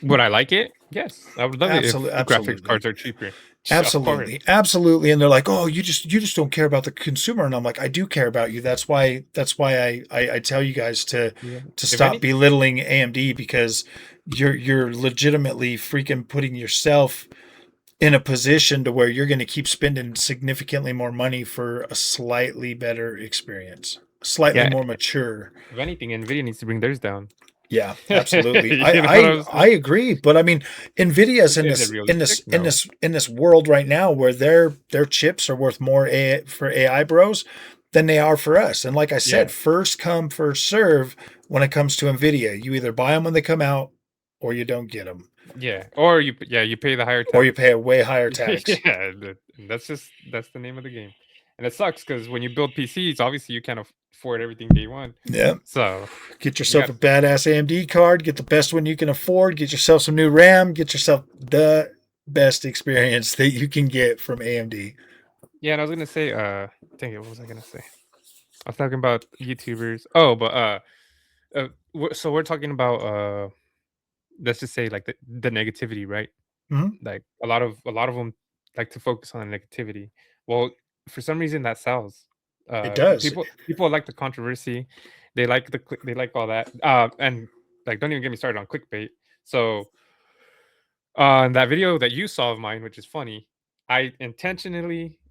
Would I like it? Yes, I would love it if Absolutely, the graphics absolutely. cards are cheaper. Of course. Absolutely. And they're like, oh, you just don't care about the consumer. And I'm like, I do care about you. That's why I tell you guys to Yeah. If stop any, belittling AMD, because you're legitimately freaking putting yourself in a position to where you're going to keep spending significantly more money for a slightly better experience, slightly yeah, more mature. if anything, NVIDIA needs to bring theirs down. Yeah, absolutely. You know what I'm I saying? agree, but I mean, Nvidia's Is it realistic? in No. this world right now where their chips are worth more for AI bros than they are for us. And like I said, Yeah. first come, first serve when it comes to Nvidia. You either buy them when they come out, or you don't get them, Yeah. Or you pay the higher tax. or you pay a way higher tax. Yeah, that's the name of the game. And it sucks because when you build PCs, obviously you can't afford everything day one. Yeah. So Get yourself a badass AMD card. Get the best one you can afford. Get yourself some new RAM. Get yourself the best experience that you can get from AMD. yeah, and I was gonna say, dang it, what was I gonna say? I was talking about YouTubers. Oh, but so we're talking about let's just say like the negativity, right? Mhm. Like a lot of them like to focus on the negativity. Well, for some reason that sells. It does. People like the controversy. They like they like all that. And like don't even get me started on clickbait. So that video that you saw of mine, which is funny, I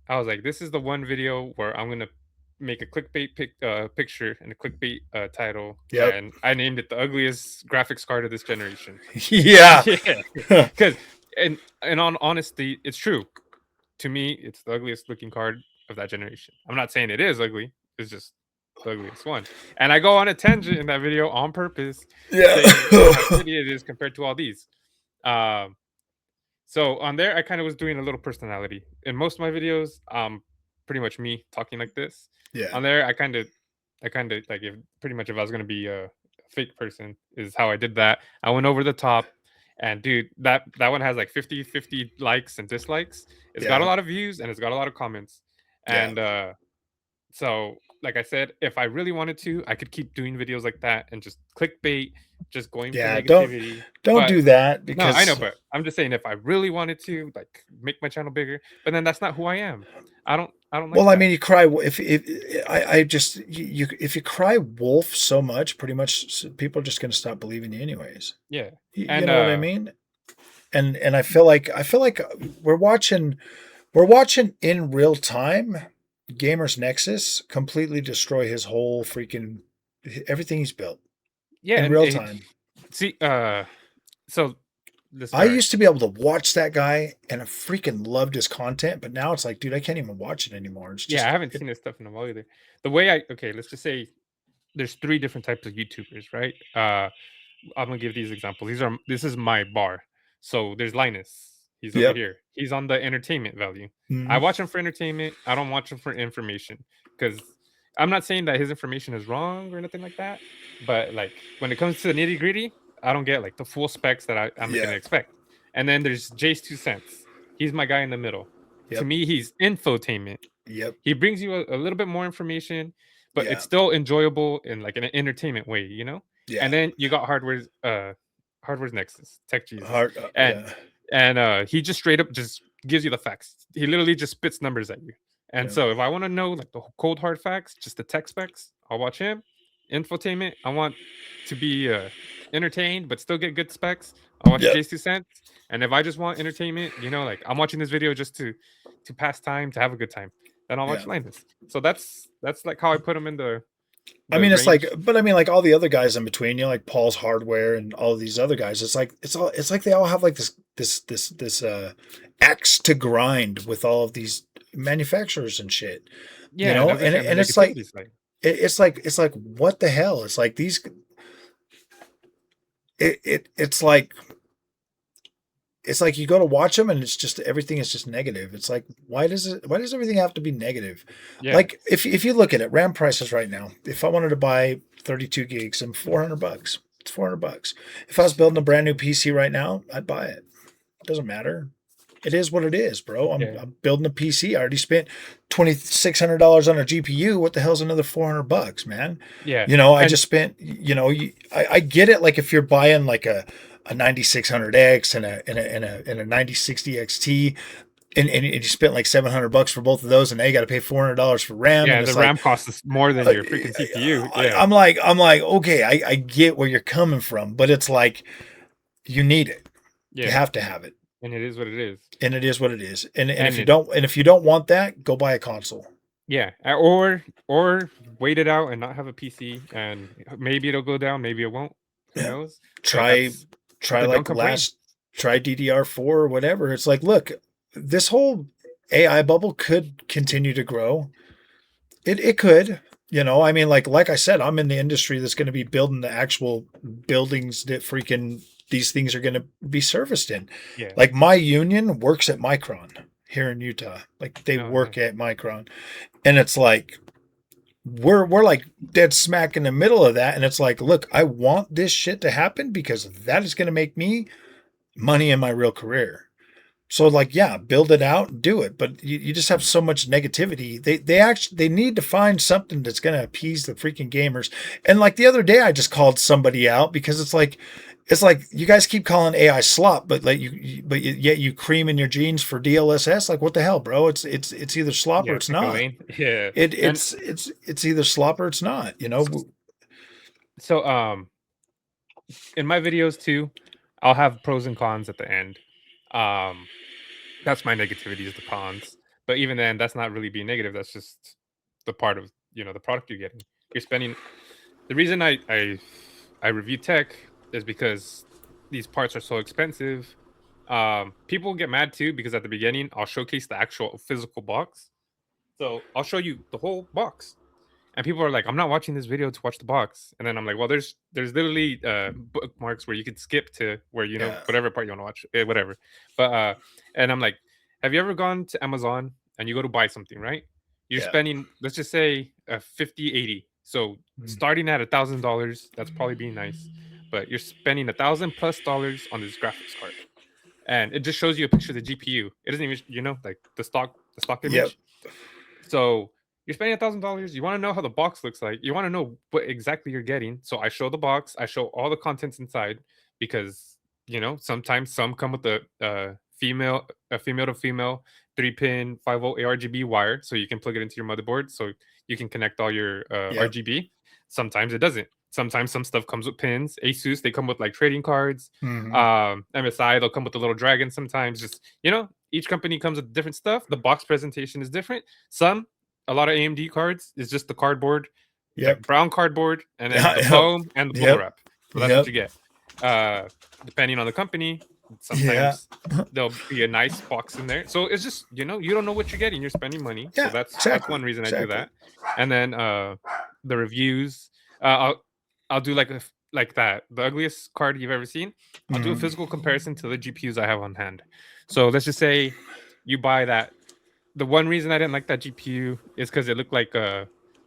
was like, this is the one video where I'm gonna make a clickbait picture and a clickbait title, Yep. and I named it the ugliest graphics card of this generation. Yeah. Yeah, because and on honesty, it's true. To me, it's the ugliest looking card of that generation. I'm not saying it is ugly. It's just the ugliest one. And I go on a tangent in that video on purpose, Yeah. saying how shitty it is compared to all these. Um, so on there, I kind of was doing a little personality. In most of my videos, pretty much me talking like this. Yeah. On there, I kind of like if pretty much if I was gonna be a fake person is how I did that. I went over the top, and dude, that one has like 50 likes and dislikes. It's got a Yeah. lot of views and it's got a lot of comments. And so like I said, if I really wanted to, I could keep doing videos like that and just clickbait, just going for Yeah. negativity. Don't But do that, no, I know, because but I'm just saying if I really wanted to, like, make my channel bigger, but then that's not who I am. I don't like well, I that. mean, you cry if I just you if you cry wolf so much, pretty much people are just going to stop believing you anyways. Yeah. You And know what I mean? And I feel like we're watching in real time Gamers Nexus completely destroy his whole freaking everything he's built yeah, in and real time. see, so this I all right. used to be able to watch that guy and I freaking loved his content, but now it's like, dude, I can't even watch it anymore. It's Yeah, I just haven't seen this stuff in a while either. The way okay, let's just say there's three different types of YouTubers, right? I'm gonna give these examples. This is my bar. So there's Linus. He's over yep. here. He's on the entertainment value. I Mhm. watch him for entertainment. I don't watch him for information because I'm not saying that his information is wrong or anything like that. But like when it comes to the nitty gritty, I don't get like the full specs that I'm Yeah. gonna expect. And then there's Jay's 2 cents. He's my guy in the middle. To Yep. me, he's infotainment. Yep. He brings you a little bit more information, but Yeah. it's still enjoyable in like an entertainment way, you know? Yeah. And then you got hardware's Nexus, Tech Jesus. Hard. And Yeah. he just straight up just gives you the facts. He literally just spits numbers at you. And Yeah. so if I want to know like the cold hard facts, just the tech specs, I'll watch him. Infotainment, I want to be entertained but still get good specs. I'll watch Yep. Jay's 2 cents. And if I just want entertainment, like I'm watching this video just to pass time, to have a good time, then I'll watch Yeah. Linus. So that's like how I put him in the I mean, it's like, range. but I mean, like all the other guys in between, like Paul's Hardware and all of these other guys. It's like they all have like this axe to grind with all of these manufacturers and shit. Yeah, and that's And like on the it's like negativity side. it's like what the hell? It's like these. it's like you go to watch them and it's just everything is just negative. It's like why does everything have to be negative? Yeah. Like if you look at it, RAM prices right now, if I wanted to buy 32 gigs and $400, it's $400. If I was building a brand new PC right now, I'd buy it. It doesn't matter. It is what it is, bro. I'm building a PC. I already spent $2,600 on a GPU. What the hell's another $400, man? Yeah. I just spent. I get it. Like if you're buying like a 9600X and a 9060 XT, and you spent like $700 for both of those, and now you got to pay $400 for RAM. Yeah, and the RAM cost is more than your freaking CPU. Yeah. I'm like, okay, I get where you're coming from, but it's like you need it. Yeah. You have to have it. And it is what it is. And it is what it is. And if you don't want that, go buy a console. Yeah, or wait it out and not have a PC, and maybe it'll go down, maybe it won't. Who knows? Try like try DDR4 or whatever. It's like, look, this whole AI bubble could continue to grow. It could. I mean, like I said, I'm in the industry that's going to be building the actual buildings that freaking these things are going to be serviced in. Yeah. Like my union works at Micron here in Utah. Like they work at Micron, and it's like we're like dead smack in the middle of that. And it's like, look, I want this shit to happen because that is going to make me money in my real career. So like, yeah, build it out and do it. But you just have so much negativity. They need to find something that's going to appease the freaking gamers. And like the other day, I just called somebody out because it's like you guys keep calling AI slop, but like yet you cream in your jeans for DLSS. Like what the hell, bro? It's either slop or it's not. Yeah, it's either slop or it's not. So in my videos too, I'll have pros and cons at the end. That's my negativity is the cons. But even then, that's not really being negative. That's just the part of the product you're getting. You're spending. The reason I review tech is because these parts are so expensive. People get mad too because at the beginning I'll showcase the actual physical box. So I'll show you the whole box, and people are like, "I'm not watching this video to watch the box." And then I'm like, "Well, there's literally bookmarks where you could skip to where whatever part you want to watch, whatever." But and I'm like, "Have you ever gone to Amazon and you go to buy something, right? You're spending, let's just say, 50, 80. So starting at $1,000, that's probably being nice." But you're spending $1,000+ on this graphics card, and it just shows you a picture of the GPU. It doesn't even, like the stock image. Yep. So you're spending $1,000. You want to know how the box looks like. You want to know what exactly you're getting. So I show the box. I show all the contents inside because sometimes some come with a female to female 3-pin 5-volt ARGB wire, so you can plug it into your motherboard, so you can connect all your RGB. Sometimes it doesn't. Sometimes some stuff comes with pins. Asus, they come with like trading cards. MSI, they'll come with a little dragon sometimes. Just, each company comes with different stuff. The box presentation is different. A lot of AMD cards is just the cardboard, brown cardboard, and then the foam and the bubble wrap. So that's what you get. Depending on the company, sometimes there'll be a nice box in there. So it's just, you don't know what you're getting. You're spending money. So that's one reason I do that. And then the reviews, I'll do like that. The ugliest card you've ever seen. I'll do a physical comparison to the GPUs I have on hand. So let's just say you buy that. The one reason I didn't like that GPU is because it looked like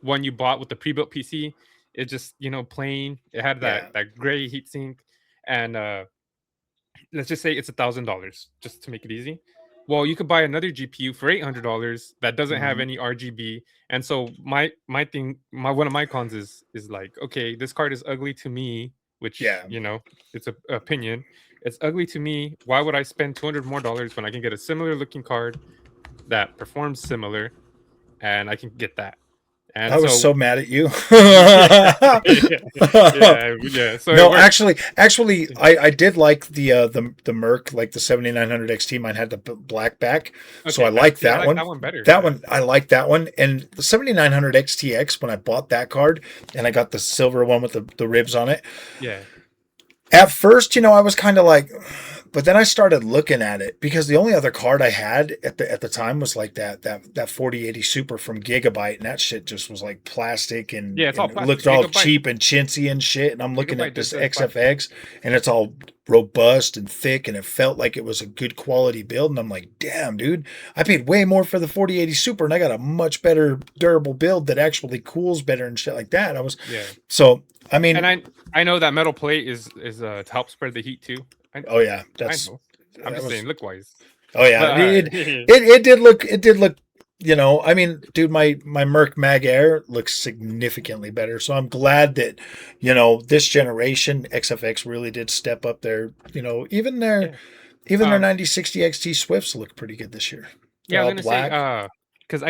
one you bought with the pre-built PC. It just, plain. It had that gray heatsink, and let's just say it's $1,000 just to make it easy. Well, you could buy another GPU for $800 that doesn't have any RGB. And so my one of my cons is like, okay, this card is ugly to me, which it's an opinion. It's ugly to me. Why would I spend $200 more when I can get a similar looking card that performs similar, and I can get that? And I was so mad at you. So no, actually, I did like the Merc, like the 7900 XT. Mine had the black back, so I like that one. That one better. One, I like that one. And the 7900 XTX, when I bought that card, and I got the silver one with the ribs on it. Yeah. At first, I was kind of like, But then I started looking at it because the only other card I had at the time was like that 4080 Super from Gigabyte, and that shit just was like plastic Yeah, it's all and it plastic. looked all Gigabyte, cheap and chintzy and shit. And I'm looking at Gigabyte just this does plastic. XFX, and it's all robust and thick, and it felt like it was a good quality build. And I'm like, damn, dude, I paid way more for the 4080 Super, and I got a much better durable build that actually cools better and shit like that. Yeah. So I mean, And I know that metal plate is to help spread the heat too. oh yeah, I know. I'm just saying, look wise. Oh yeah, But, it did look. It did look. You know, I mean, dude, my Merc Mag Air looks significantly better. So I'm glad that, you know, this generation XFX really did step up their. You know, even their 9060 XT Swifts look pretty good this year. They're I was all gonna black. say because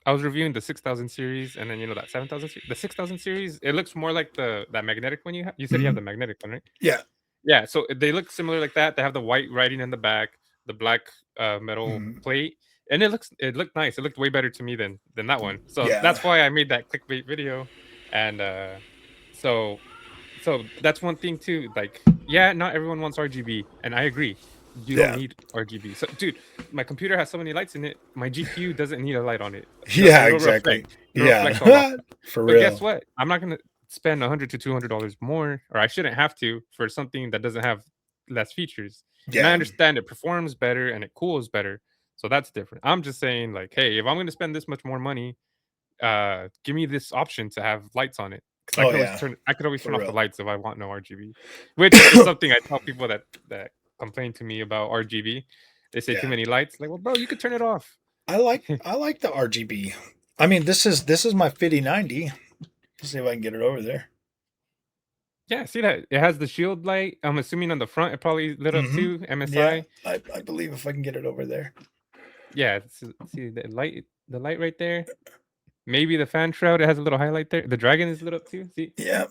I was reviewing the 6000 series, and then that 7000 the 6000 series. It looks more like that magnetic one you have. You said you have the magnetic one, right? Yeah. Yeah, so they look similar like that. They have the white writing in the back, the black metal Mhm. plate, and it looked nice. It looked way better to me than that one. So Yeah. that's why I made that clickbait video, and so that's one thing too. Like, yeah, not everyone wants RGB, and I agree. You don't Yeah. need RGB. So, dude, my computer has so many lights in it. My GPU doesn't need a light on it. Yeah. It'll Exactly. reflect. It'll reflect all off. Yeah. For But real. guess what? I'm not gonna spend $100 to $200 more, or I shouldn't have to, for something that doesn't have less features. And I Yeah. understand it performs better and it cools better, so that's different. I'm just saying, like, hey, if I'm gonna spend this much more money, give me this option to have lights on it, because Oh yeah. I could always For turn off the real. lights if I want no RGB, which is something I tell people that complain to me about RGB. They say too Yeah. many lights. Like, well, bro, you could turn it off. I like the RGB. I mean, this is my 5090. Let's see if I can get it over there. Yeah, see that it has the shield light. I'm assuming on the front it probably lit up too. MSI. Yeah, I believe if I can get it over there. Yeah, see the light right there. Maybe the fan shroud. It has a little highlight there. The dragon is lit up too. See, Yeah.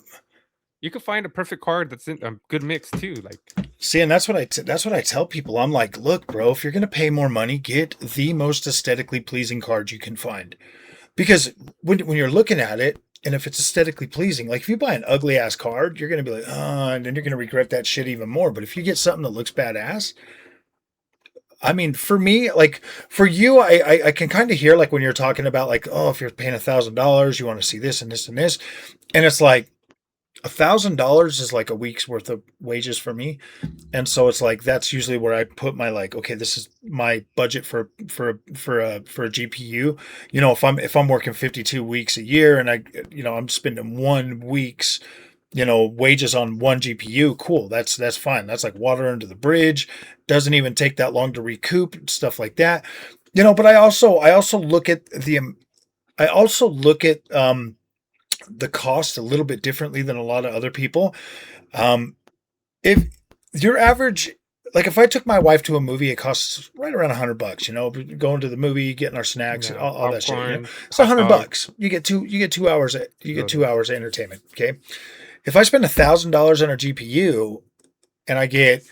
you could find a perfect card that's in a good mix too. Like, See, and that's what I tell people. I'm like, look, bro, if you're gonna pay more money, get the most aesthetically pleasing card you can find, because when you're looking at it, and if it's aesthetically pleasing, like if you buy an ugly ass card, you're gonna be like, oh, and then you're gonna regret that shit even more. But if you get something that looks badass, I mean, for me, like for you, I can kind of hear like when you're talking about like, oh, if you're paying $1,000, you want to see this and this and this, and it's like $1,000 is like a week's worth of wages for me, and so it's like that's usually where I put my like, okay, this is my budget for a GPU. You know, if I'm working 52 weeks a year and I'm spending 1 week's wages on one GPU, cool. That's fine. That's like water under the bridge. Doesn't even take that long to recoup, stuff like that. But I also look at the cost a little bit differently than a lot of other people. If your average, like if I took my wife to a movie, it costs right around $100. Going to the movie, getting our snacks, all that shit. It's $100. You get 2 hours. You get 2 hours of entertainment. Okay. If I spend $1,000 on a GPU and I get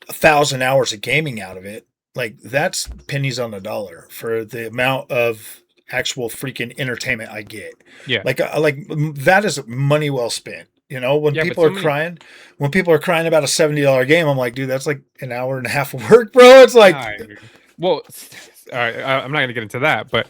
1,000 hours of gaming out of it, like that's pennies on the dollar for the amount of actual freaking entertainment I get. yeah, Like that is money well spent. When people are crying about a $70 game, I'm like, dude, that's like an hour and a half of work, bro. It's like, well, all right, I'm not gonna get into that, but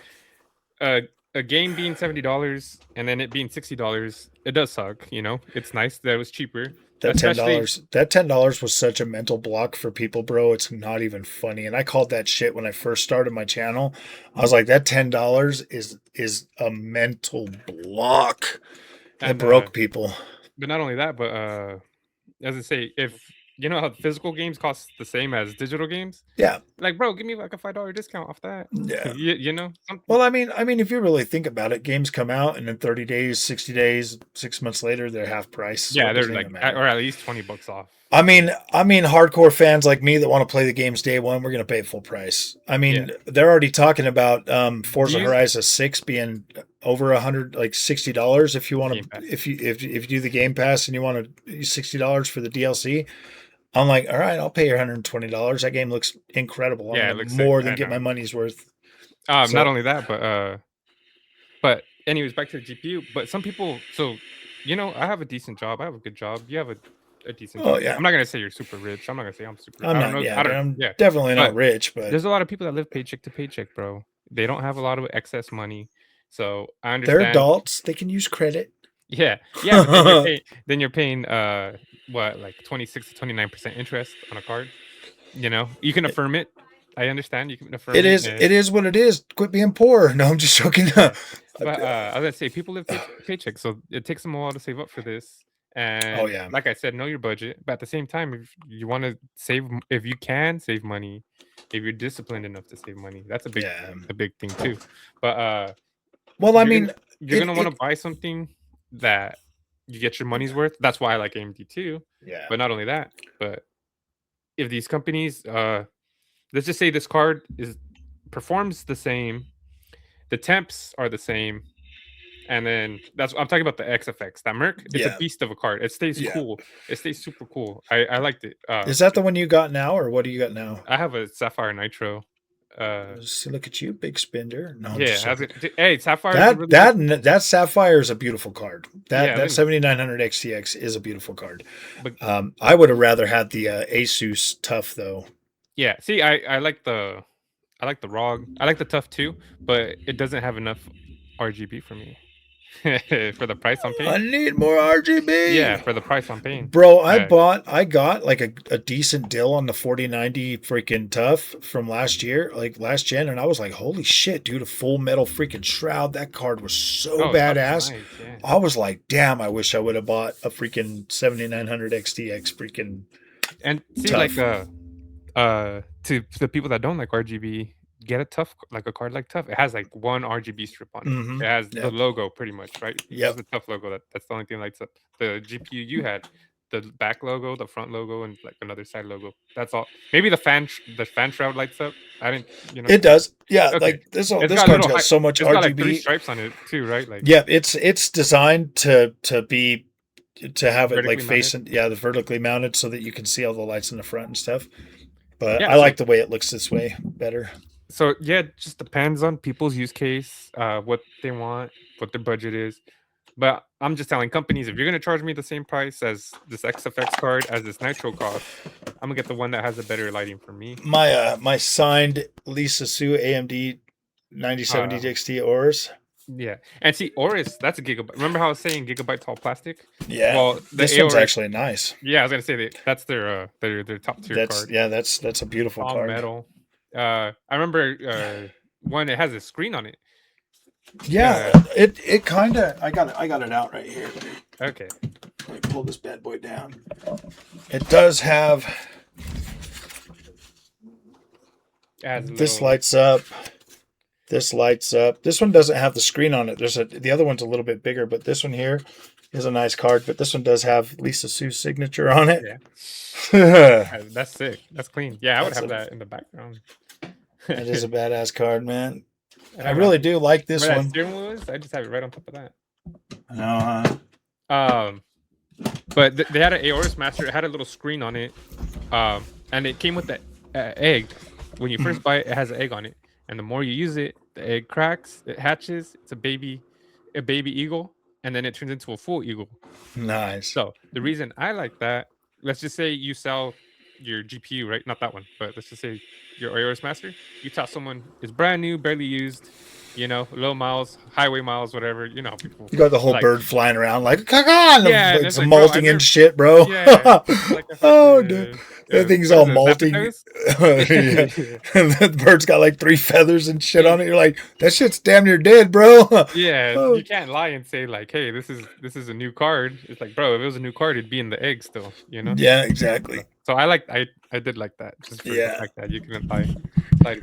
a game being $70 and then it being $60, it does suck. It's nice that it was cheaper. That $10 was such a mental block for people, bro. It's not even funny. And I called that shit when I first started my channel. I was like, that $10 is a mental block. It broke people. But not only that, but as I say, if you know how physical games cost the same as digital games, yeah, like, bro, give me like a $5 discount off that. Yeah, something. Well, I mean, if you really think about it, games come out and in 30 days, 60 days, 6 months later, they're half price. So yeah, they're like, or at least $20 off. I mean, hardcore fans like me that want to play the games day one, we're gonna pay full price. I mean, they're already talking about Forza Horizon 6 being over $100, like $60 if you want to, if you do the Game Pass and you want to $60 for the DLC. I'm like, all right, I'll pay your $120. That game looks incredible. I'm it looks more than get my money's worth. Not only that, but anyways, back to the GPU. But some people, I have a decent job. I have a good job. You have a decent. Oh, job. yeah. I'm not gonna say you're super rich. I'm not gonna say I'm super. I'm I don't not. know. Yeah, I don't. I'm Yeah, definitely not but rich, but there's a lot of people that live paycheck to paycheck, bro. They don't have a lot of excess money, so I they're understand. adults. They can use credit. Yeah, yeah, but then you're paying what, like 26 to 29% interest on a card. You know, you can affirm it. I understand you can affirm It it. is. It is what it is. Quit being poor. No, I'm just joking. Yeah, but I was gonna say people live paycheck to paycheck, so it takes them a while to save up for this. Oh And yeah. like I said, know your budget. But at the same time, if you want to save, if you can save money, if you're disciplined enough to save money, that's Yeah. a big thing too. But Well, I you're gonna mean, you're gonna want to buy something that you get your money's worth. That's why I like AMD too. yeah. But not only that, but if these companies, let's just say this card is performs the same, the temps are the same, and then that's I'm talking about the XFX. That Merc, it's a Yeah. beast of a card. It stays Yeah. cool. It stays super cool. I liked it. Is that the one you got now, or what do you got now? I have a Sapphire Nitro. See, look at you, big spender. No, I'm Yeah, just joking. hey, Sapphire. That Sapphire is a beautiful card. Yeah, That 7900 XTX is a beautiful card. But I would have rather had the Asus Tough though. yeah, see, I like the ROG. I like the Tough too, but it doesn't have enough RGB for me. For the price I'm I paying. need more RGB. Yeah, for the price I'm paying. Bro, I got like a decent deal on the 4090 freaking Tough from last year, like last gen, and I was like, holy shit, dude, a full metal freaking shroud. That card was so badass. Nice, yeah. I was like, damn, I wish I would have bought a freaking 7900 XTX freaking. And see, Tough. like to the people that don't like RGB, get a Tough, like a card like Tough. It has like one RGB strip on it. Mhm. It has Yep. the logo pretty much, right? Yep. It's the Tough logo. That's the only thing that lights up. The GPU you had, the back logo, the front logo, and like another side logo. That's all. Maybe the fan shroud lights up. I didn't, It does. Yeah, Okay. like this It's card's little got so much It's got like RGB. 3 stripes on it too, right? Like Yeah, it's designed to have it like Vertically facing the vertically mounted so that you can see all the lights in the front and stuff. But Yeah, I like the way it looks this way better. so yeah, it just depends on people's use case, what they want, what their budget is. But I'm just telling companies, if you're gonna charge me the same price as this XFX card as this Nitro costs, I'm gonna get the one that has a better lighting for me. My signed Lisa Sue AMD 9070 XT Oris. Yeah, and see, Oris, that's a gigabyte. Remember how I was saying gigabyte tall plastic? Yeah. Well, this one's actually nice. Yeah, I was gonna say that's their top tier card. Yeah, that's a beautiful All card. metal. I remember one. It has a screen on it. Yeah, it kind of. I got it out right here. Okay. Let me pull this bad boy down. It does have. This lights up. This lights up. This one doesn't have the screen on it. The other one's a little bit bigger, but this one here is a nice card. But this one does have Lisa Sue's signature on it. Yeah. That's sick. That's clean. Yeah, I would have that in the background. That is a badass card, man. I really do like this one. Steering wheel is? I just have it right on top of that. No, but they had an Aorus Master. It had a little screen on it, and it came with the egg. When you first buy it, it has an egg on it, and the more you use it, the egg cracks, it hatches. It's a baby eagle, and then it turns into a full eagle. Nice. So the reason I like that, let's just say you sell your GPU, right? Not that one, but let's just say your Aorus Master. You tell someone it's brand new, barely used, low miles, highway miles, whatever. You know how people. You got the whole bird flying around like, come on! Yeah, it's like, molting and shit, bro. Yeah. Oh, dude. That thing's all molting. Yeah. And the bird's got like 3 feathers and shit on it. You're like, that shit's damn near dead, bro. Yeah, you can't lie and say like, hey, this is a new card. It's like, bro, if it was a new card, it'd be in the egg still, Yeah, exactly. So I did like that. Just for the fact that you couldn't lie.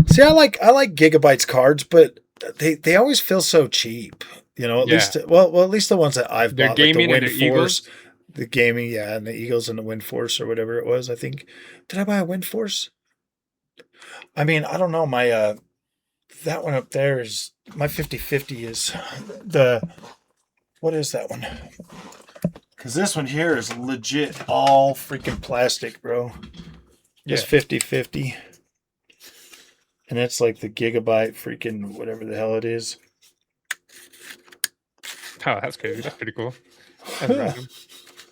See, I like Gigabyte's cards, but they always feel so cheap. At least at least the ones that I've bought, like the Wind Force. The gaming, and the Eagles and the Wind Force or whatever it was. I think, did I buy a Wind Force? I mean, I don't know. My that one up there is my 5050 is what is that one? Because this one here is legit all freaking plastic, bro. It's 5050, and it's like the Gigabyte freaking whatever the hell it is. Oh, that's crazy. That's pretty cool. That's random.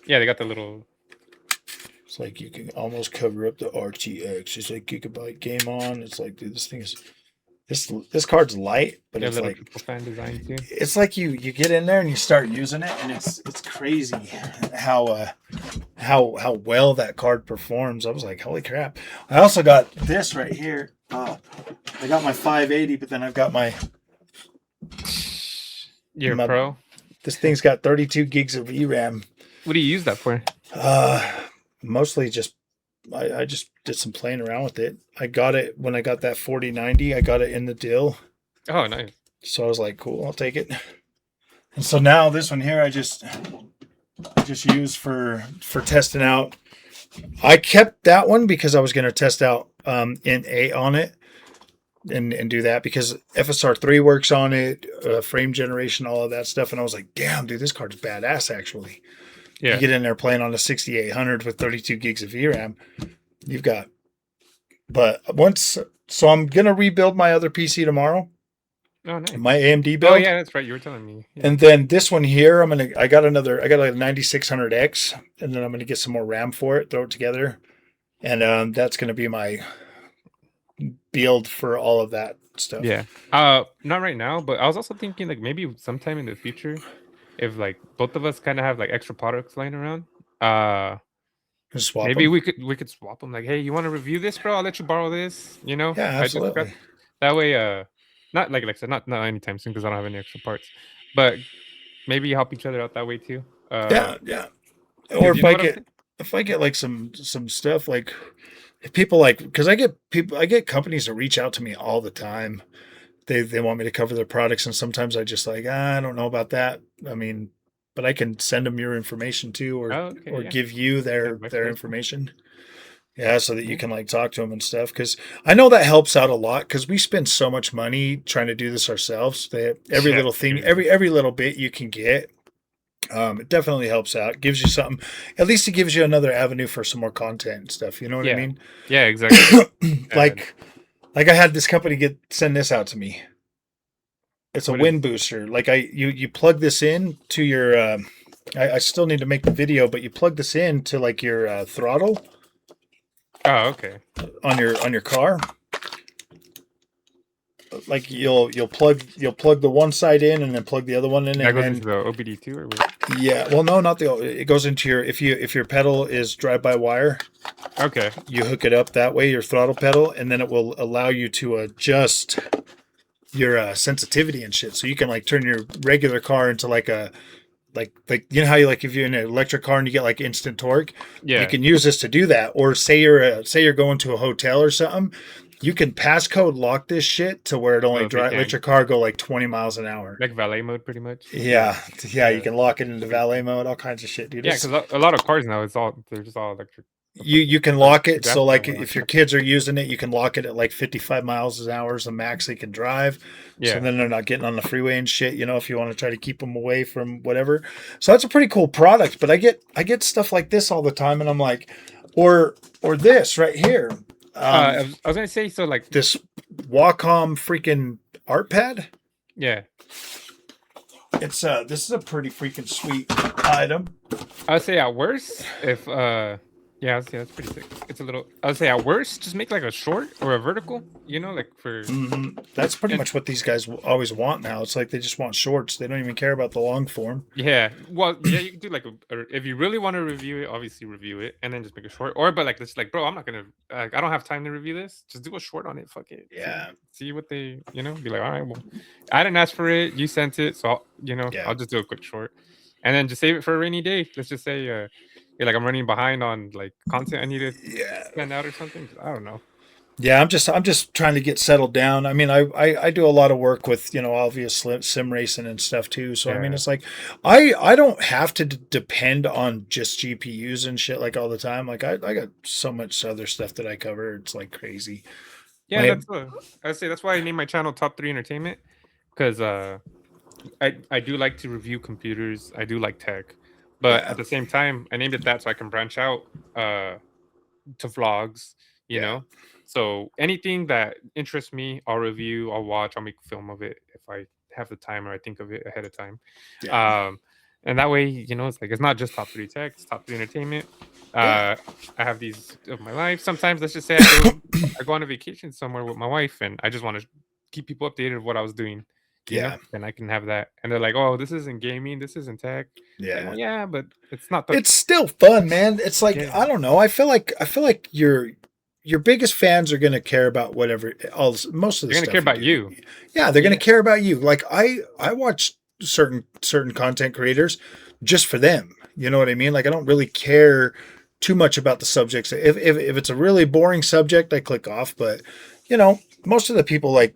Yeah, they got the little It's like you can almost cover up the RTX. It's like gigabyte game on. It's like, dude, this card's light, but Yeah, a it's little like triple fan design too. it's like you get in there and you start using it, and it's crazy how well that card performs. I was like, holy crap! I also got this right here. I got my 580, but then I've got my You're a pro. This thing's got 32 gigs of VRAM. What do you use that for? Mostly just I just did some playing around with it. I got it when I got that 4090. I got it in the deal. Oh, nice. So I was like, cool, I'll take it. And so now this one here, I just use for testing out. I kept that one because I was going to test out NA on it and do that because FSR3 works on it, frame generation, all of that stuff. And I was like, damn, dude, this card's badass actually. Yeah. You get in there playing on a 6800 with 32 gigs of VRAM. You've got, so I'm going to rebuild my other PC tomorrow. Oh, nice. My AMD build. Oh, yeah, that's right. You were telling me. Yeah. And then this one here, I got a 9600X, and then I'm going to get some more RAM for it, throw it together. And that's going to be my build for all of that stuff. Yeah. Not right now, but I was also thinking like maybe sometime in the future, if like both of us kind of have like extra products lying around, maybe we could swap them. Like, hey, you want to review this, bro? I'll let you borrow this. You know? Yeah, absolutely. That way, not like I said, not anytime soon because I don't have any extra parts, but maybe help each other out that way too. Yeah. Or if I get like some stuff like if people like, because I get companies that reach out to me all the time. They want me to cover their products, and sometimes I just like, I don't know about that. I mean, but I can send them your information too, or give you their information. Yeah, so that you can like talk to them and stuff. Because I know that helps out a lot. Because we spend so much money trying to do this ourselves. That every little thing, every little bit you can get, it definitely helps out. Gives you something. At least it gives you another avenue for some more content and stuff. You know what I mean? Yeah, exactly. like I had this company send this out to me. It's a wind booster. Like you plug this in to your. I still need to make the video, but you plug this in to like your throttle. Oh, okay. On your car, like you'll plug the one side in and then plug the other one in. That goes into the OBD2 or what? Yeah, well, no, not it goes into your if your pedal is drive-by-wire. Okay. You hook it up that way, your throttle pedal, and then it will allow you to adjust your sensitivity and shit. So you can like turn your regular car into like a. Like you know how you like if you're in an electric car and you get like instant torque, you can use this to do that. Or say you're going to a hotel or something, you can passcode lock this shit to where it only let your car go like 20 miles an hour, like valet mode, pretty much. Yeah. You can lock it into valet mode, all kinds of shit, dude. Yeah, because a lot of cars now they're just all electric. You can lock it so like if your kids are using it, you can lock it at like 55 miles an hour is the max they can drive. Yeah. So then they're not getting on the freeway and shit, you know, if you want to try to keep them away from whatever. So that's a pretty cool product, but I get stuff like this all the time and I'm like, or this right here. I was gonna say, so like this Wacom freaking art pad. Yeah. It's this is a pretty freaking sweet item. I would say at worst, if yeah, that's pretty sick. It's a little. I would say at worst, just make like a short or a vertical. You know, like for. That's pretty much what these guys always want now. It's like they just want shorts. They don't even care about the long form. Yeah, well, yeah, you can do like if you really want to review it, obviously review it, and then just make a short. Or but like this, like bro, I'm not gonna. I don't have time to review this. Just do a short on it. Fuck it. Yeah. See what they, be like. All right, well, I didn't ask for it. You sent it, so I'll just do a quick short, and then just save it for a rainy day. Let's just say. Like I'm running behind on like content I need to spend out or something. I don't know. Yeah, I'm just trying to get settled down. I mean, I do a lot of work with obvious sim racing and stuff too. So I mean, it's like I don't have to depend on just GPUs and shit like all the time. Like I got so much other stuff that I cover. It's like crazy. Yeah, I'd say that's why I named my channel Top 3 Entertainment, because I do like to review computers. I do like tech. But at the same time, I named it that so I can branch out to vlogs, you know? So anything that interests me, I'll review, I'll watch, I'll make a film of it if I have the time or I think of it ahead of time. And that way, it's like it's not just Top 3 Tech, it's Top 3 Entertainment. I have these of my life. Sometimes, let's just say I go on a vacation somewhere with my wife, and I just want to keep people updated of what I was doing. Yeah. And I can have that. And they're like, "Oh, this isn't gaming. This isn't tech." Like, Yeah. well, yeah, but it's not the. It's still fun, man. It's like, Yeah. I don't know. I feel like your biggest fans are going to care about whatever most of the They're gonna stuff care you about do. you. Yeah, they're going to care about you. Like I watch certain content creators just for them. You know what I mean? Like I don't really care too much about the subjects. If it's a really boring subject, I click off, but most of the people like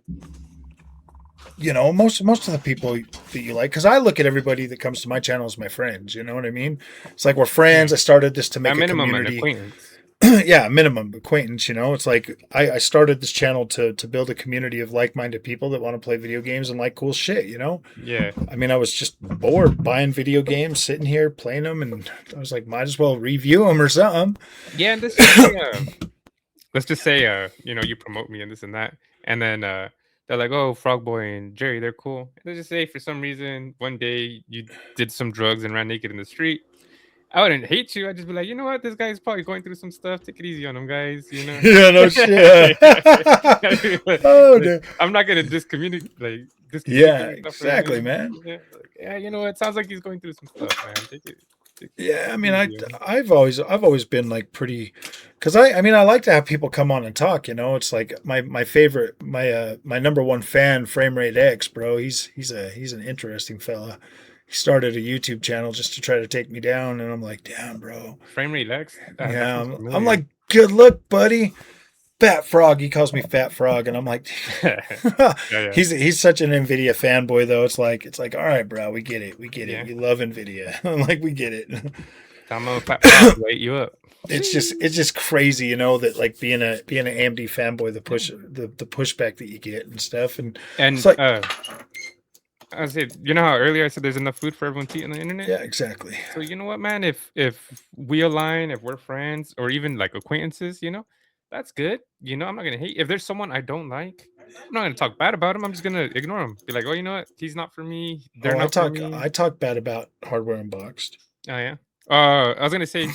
most of the people that you like, because I look at everybody that comes to my channel as my friends. You know what I mean? It's like we're friends. I started this to make At a minimum, an community. acquaintance. Yeah, minimum acquaintance. It's like I started this channel to build a community of like-minded people that want to play video games and like cool shit. Yeah. I mean, I was just bored buying video games, sitting here playing them, and I was like, might as well review them or something. Yeah, and let's just say, you promote me and this and that, and then they're like, "Oh, Frog Boy and Jerry, they're cool." And let's just say for some reason one day you did some drugs and ran naked in the street. I wouldn't hate you. I'd just be like, you know what, this guy's probably going through some stuff. Take it easy on him, guys. Yeah, no shit. Oh, dude. I'm not gonna discommunicate. Yeah, exactly, man. Yeah, it sounds like he's going through some stuff, man. Take it. Yeah, I mean, I've always been like pretty, because I mean I like to have people come on and talk. It's like my favorite, my number one fan, Frame Rate X, bro. He's an interesting fella. He started a YouTube channel just to try to take me down, and I'm like, damn, bro. Frame Rate X. Yeah, I'm like, good luck, buddy. Fat Frog. He calls me Fat Frog, and I'm like, yeah. He's such an NVIDIA fanboy, though. It's like, all right, bro, we get it. Yeah. You love NVIDIA. I'm like, we get it. I'm a Fat Frog. Wait you up. It's just crazy, that like being an AMD fanboy, the pushback that you get and stuff, and it's like, I said, how earlier I said there's enough food for everyone to eat on the internet? Yeah, exactly. So you know what, man? If we align, if we're friends, or even like acquaintances, that's good. I'm not gonna hate. If there's someone I don't like, I'm not gonna talk bad about him. I'm just gonna ignore him. Be like, oh, you know what? He's not for me. They're not for me. I talk bad about Hardware Unboxed. Oh yeah. I was gonna say,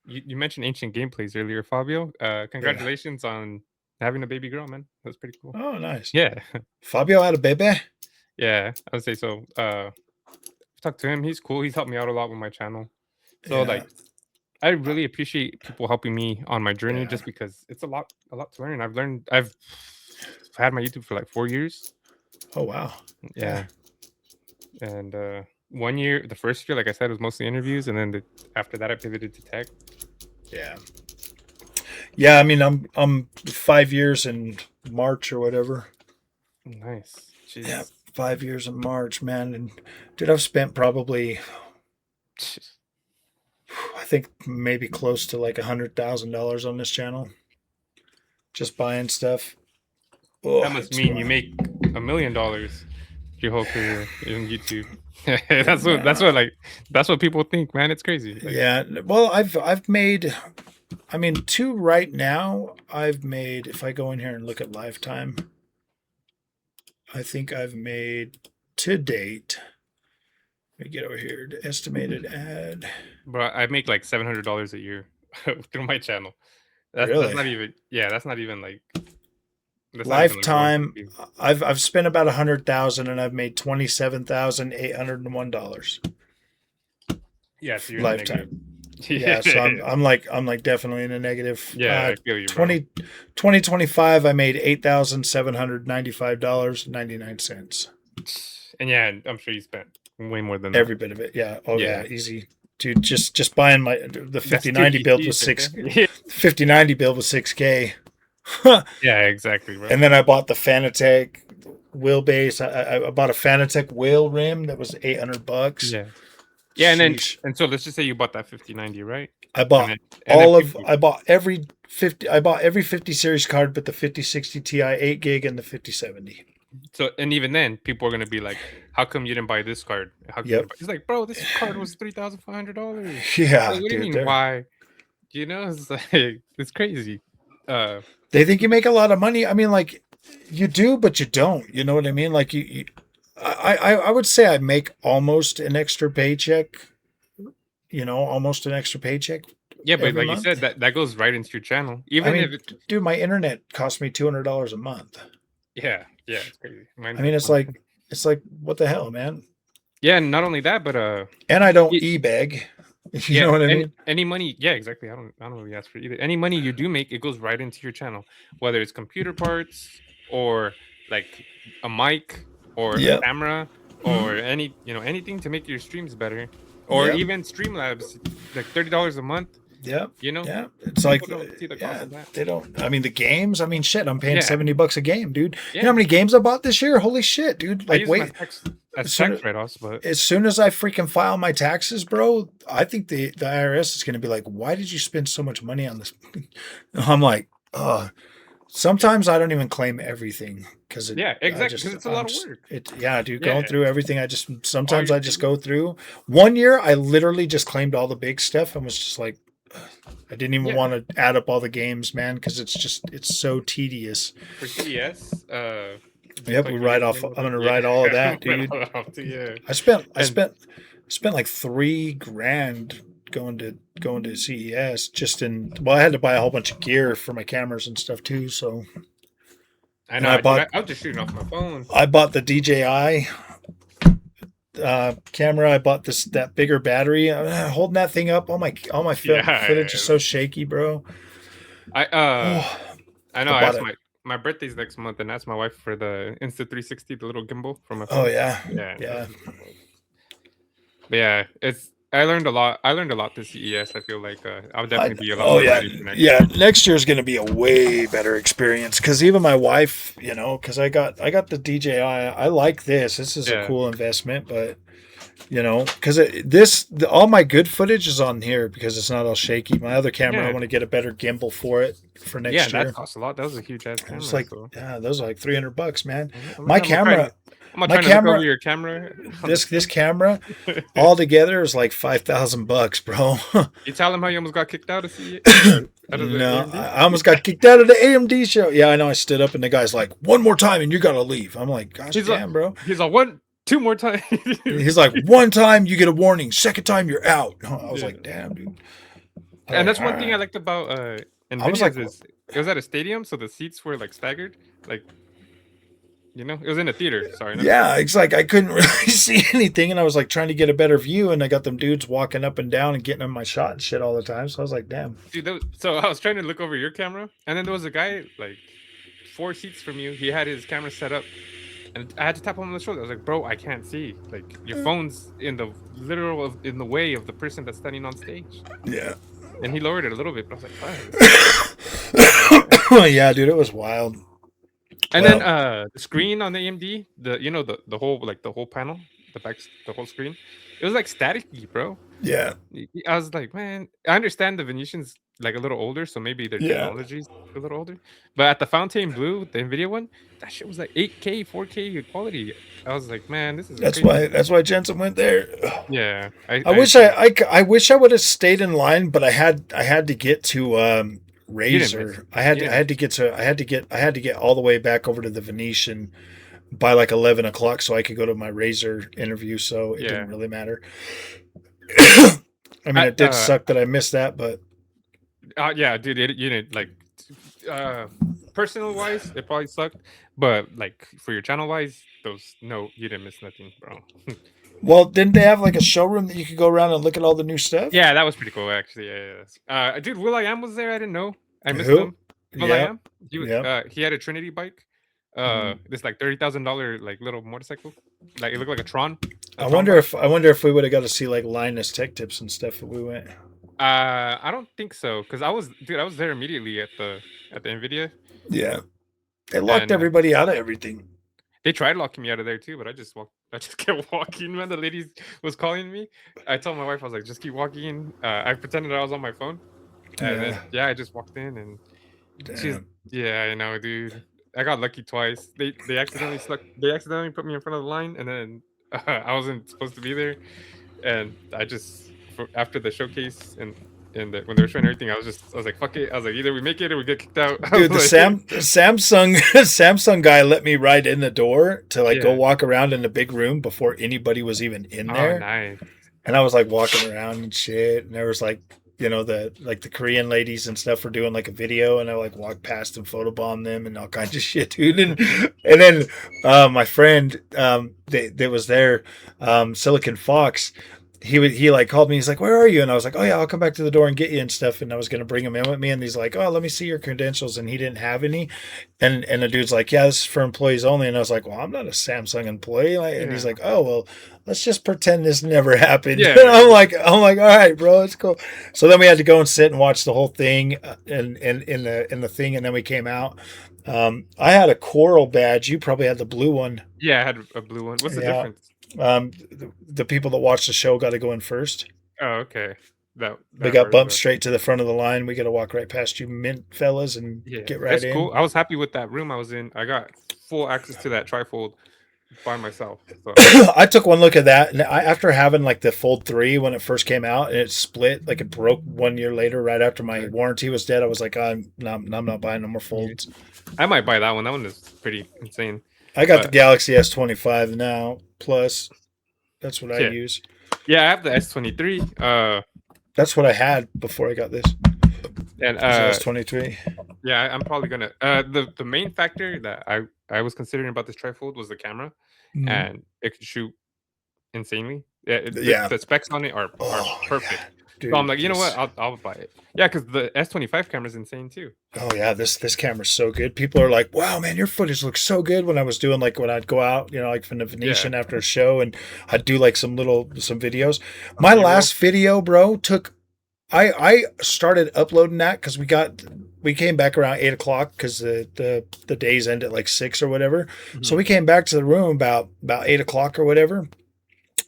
you mentioned ancient gameplays earlier, Fabio. Congratulations on having a baby girl, man. That's pretty cool. Oh, nice. Yeah. Fabio had a baby? Yeah, I would say so. Talk to him. He's cool. He's helped me out a lot with my channel. So like, I really appreciate people helping me on my journey, just because it's a lot to learn. I've had my YouTube for like 4 years. Oh wow. Yeah. And 1 year, the first year, like I said, was mostly interviews, and then after that, I pivoted to tech. Yeah. Yeah, I mean, I'm 5 years in March or whatever. Nice. Jeez. Yeah, 5 years in March, man. And dude, I've spent probably, I think maybe close to like $100,000 on this channel, just buying stuff. Oh, that must mean you make $1 million your whole career in YouTube. that's what people think, man. It's crazy. Like, yeah. Well, I've made, I mean, two right now. I've made, if I go in here and look at lifetime, I think I've made to date. Let me get over here to estimated ad. Bro, I make like $700 a year through my channel. Really? That's not even. Yeah, that's not even like. Lifetime. I've spent about $100,000 and I've made $27,801. Yeah, so you're lifetime. Yeah, so I'm like definitely in a negative. Yeah, I feel you, 2025, I made $8,795.99. And yeah, I'm sure you spent way more than that. Every bit of it. Yeah. Oh yeah, easy. Dude, just buying the 5090 build was 5090 build was $6K. Yeah, exactly. Bro. And then I bought the Fanatec wheelbase. I bought a Fanatec wheel rim that was $800. Yeah. Yeah, and so let's just say you bought that 5090, right? I bought I bought every 50 series card, but the 5060 Ti 8 gig and the 5070. So, and even then, people are gonna be like, "How come you didn't buy this card?" He's like, "Bro, this card was $3,500." Yeah. Like, what do you mean? Why? It's like it's crazy. They think you make a lot of money. I mean, like you do, but you don't. You know what I mean? Like I would say I make almost an extra paycheck. Almost an extra paycheck Yeah, but every like you month. said, that goes right into your channel. I Even mean, if it, dude, my internet costs me $200 a month. yeah, it's crazy. I Mine's mean, like it's 20. like what the hell, man? Yeah, and not only that, but And I don't it, e-beg. You yeah, know what I and mean? any money, yeah, exactly. I don't really ask for either. Any money you do make, it goes right into your channel, whether it's computer parts or like a mic or a Yep. camera or Mhm. anything to make your streams better, or Yep. even Streamlabs, like $30 a month. Yep. You know, Yeah. It's like, people don't see the cost yeah, of that. they don't. I mean, the games. I mean, shit. I'm paying Yeah, $70 a game, dude. You know yeah. how many games I bought this year? Holy shit, dude! I Like, use them wait. as As soon tax as, write-offs, but as soon as I freaking file my taxes, bro, I think the IRS is going to be like, "Why did you spend so much money on this?" I'm like, sometimes I don't even claim everything because yeah, exactly, because it's a lot of work. yeah, dude, going Yeah, through everything. all Sometimes your I just streams. go through. One year, I literally just claimed all the big stuff and was just like, I didn't even Yeah, want to add up all the games, man, because it's so tedious. for CES, did you Yep, play we video write off. game? I'm gonna Yeah, write all of yeah, that, dude. yeah. I spent I And spent spent like $3,000 going to CES just in. Well, I had to buy a whole bunch of gear for my cameras and stuff too. So, I and know, dude, I was just shooting off my phone. I bought the DJI camera. I bought that bigger battery. Holding that thing up, all my footage is Yeah, so shaky, bro. I Oh, I know. I I bought asked it. my birthday's next month, and asked my wife for the Insta 360, the little gimbal for my Oh phone. yeah, Yeah, no, yeah. but yeah, it's. I learned a lot. I learned a lot this CES. I feel like I'll I definitely be a lot oh more yeah, ready for next yeah. year. Next year is going to be a way better experience because even my wife, because I got the DJI. I like this. This is a Yeah, cool investment, but because all my good footage is on here because it's not all shaky. My other camera, I yeah, want to get a better gimbal for it for yeah. next That year. costs a lot. That was a huge ass And it's camera. like, So yeah, those are like $300, man. I'm My not trying. camera, I'm not my trying to look over camera, your camera on the this camera all together is like $5,000, bro. You tell him how you almost got kicked out of CES, out of the No, AMD. I almost got kicked out of the AMD show. Yeah, I know. I stood up and the guy's like, "One more time and you gotta leave." I'm like, "Gosh He's like, damn, bro." he's like, one, two more times. He's like, "One time you get a warning. Second time you're out." I was Yeah. like, "Damn, dude." I'm And like, that's "All one thing I right." liked about I was NVIDIA's like, is it was at a stadium, so the seats were like staggered. Like, it was in a theater. Sorry, not a "Yeah." stadium. It's like I couldn't really see anything, and I was like trying to get a better view, and I got them dudes walking up and down and getting in my shot and shit all the time. So I was like, "Damn." Dude, so I was trying to look over your camera, and then there was a guy like 4 seats from you. He had his camera set up, and I had to tap him on the shoulder. I was like, "Bro, I can't see. Like, your phone's in the in the way of the person that's standing on stage." Yeah. And he lowered it a little bit, but I was like, "Fuck, this is." Yeah, dude, it was wild. And then Well, the screen on the AMD, the whole the whole panel, the whole screen, it was like staticky, bro. yeah, I was like, man, I understand the Venetian's like a little older, so maybe their yeah. technology's a little older. But at the Fountain Blue, the Nvidia one, that shit was like 8K, 4K quality. I was like, man, this is That's crazy. why Jensen went there. Yeah, I wish I wish I would have stayed in line, but I had to get to you didn't miss. Razor. I had to get all the way back over to the Venetian by like 11 o'clock so I could go to my Razor interview. So it Yeah, didn't really matter. I mean, I, it did suck that I missed that, but yeah, dude, you didn't like. Personal wise, it probably sucked, but like for your channel wise, you didn't miss nothing, bro. well, didn't they have like a showroom that you could go around and look at all the new stuff? Yeah, that was pretty cool, actually. Yeah. Dude, Will I Am was there. I didn't know. I missed Who? him. Will I Yep, Am. yep. He had a Trinity bike. Mhm. This like $30,000 like little motorcycle. Like it looked like a Tron. I A Tron wonder bike. if we would have got to see like Linus Tech Tips and stuff if we went. I don't think so, because I was there immediately at the Nvidia, Yeah, they locked and everybody out of everything. they tried locking me out of there too, but I just kept walking. Man, the lady was calling me. I told my wife, I was like, just keep walking. I pretended I was on my phone, and then Yeah, I just walked in, and she's damn. yeah, I know, dude. I got lucky twice. They accidentally put me in front of the line, and then I wasn't supposed to be there, and after the showcase and when they were showing everything, I was like, fuck it. I was like, either we make it or we get kicked out. I Dude, the was like, Samsung Samsung guy let me right in the door to like go yeah. walk around in the big room before anybody was even in Oh, there. nice. And I was like walking around and shit. And there was like you know, the Korean ladies and stuff were doing like a video, and I like walked past and photobomb them and all kinds of shit, dude. And then my friend that was there, Silicon Fox, he like called me. He's like, "Where are you?" And I was like, "Oh yeah, I'll come back to the door and get you and stuff." And I was gonna bring him in with me, and he's like, "Oh, let me see your credentials." And he didn't have any. And the dude's like, "Yeah, this is for employees only." And I was like, "Well, I'm not a Samsung employee." Like, and he's Yeah. like, "Oh well, let's just pretend this never happened." Yeah. And I'm like, "All right, bro, it's cool." So then we had to go and sit and watch the whole thing, and in the thing, and then we came out. I had a coral badge. You probably had the blue one. Yeah, I had a blue one. What's the Yeah. difference? The people that watch the show got to go in first. Oh, okay. We That got part of bumped the straight to the front of the line. We got to walk right past you, mint fellas, and yeah, get right that's in. cool. I was happy with that room I was in. I got full access to that trifold by myself. So I took one look at that, and after having like the Fold 3 when it first came out, and it split, like it broke 1 year later, right after my warranty was dead, I was like, I'm not buying no more Folds. I might buy that one. That one is pretty insane. I got the But Galaxy S25 now, plus that's what I yeah, use. yeah, I have the S23. That's what I had before I got this. And S23. yeah, I'm probably gonna. The main factor that I was considering about this trifold was the camera, and it could shoot insanely. Yeah, the specs on it are perfect. Yeah. Dude, So I'm like, you know what? I'll buy it. Yeah, because the S25 camera is insane too. Oh yeah, this camera's so good. People are like, "Wow, man, your footage looks so good." When I was doing like when I'd go out, you know, like from the Venetian after a show, and I'd do like some videos. My last video, bro, took. I started uploading that because we came back around 8 o'clock because the days end at like 6 or whatever. So we came back to the room about 8 o'clock or whatever,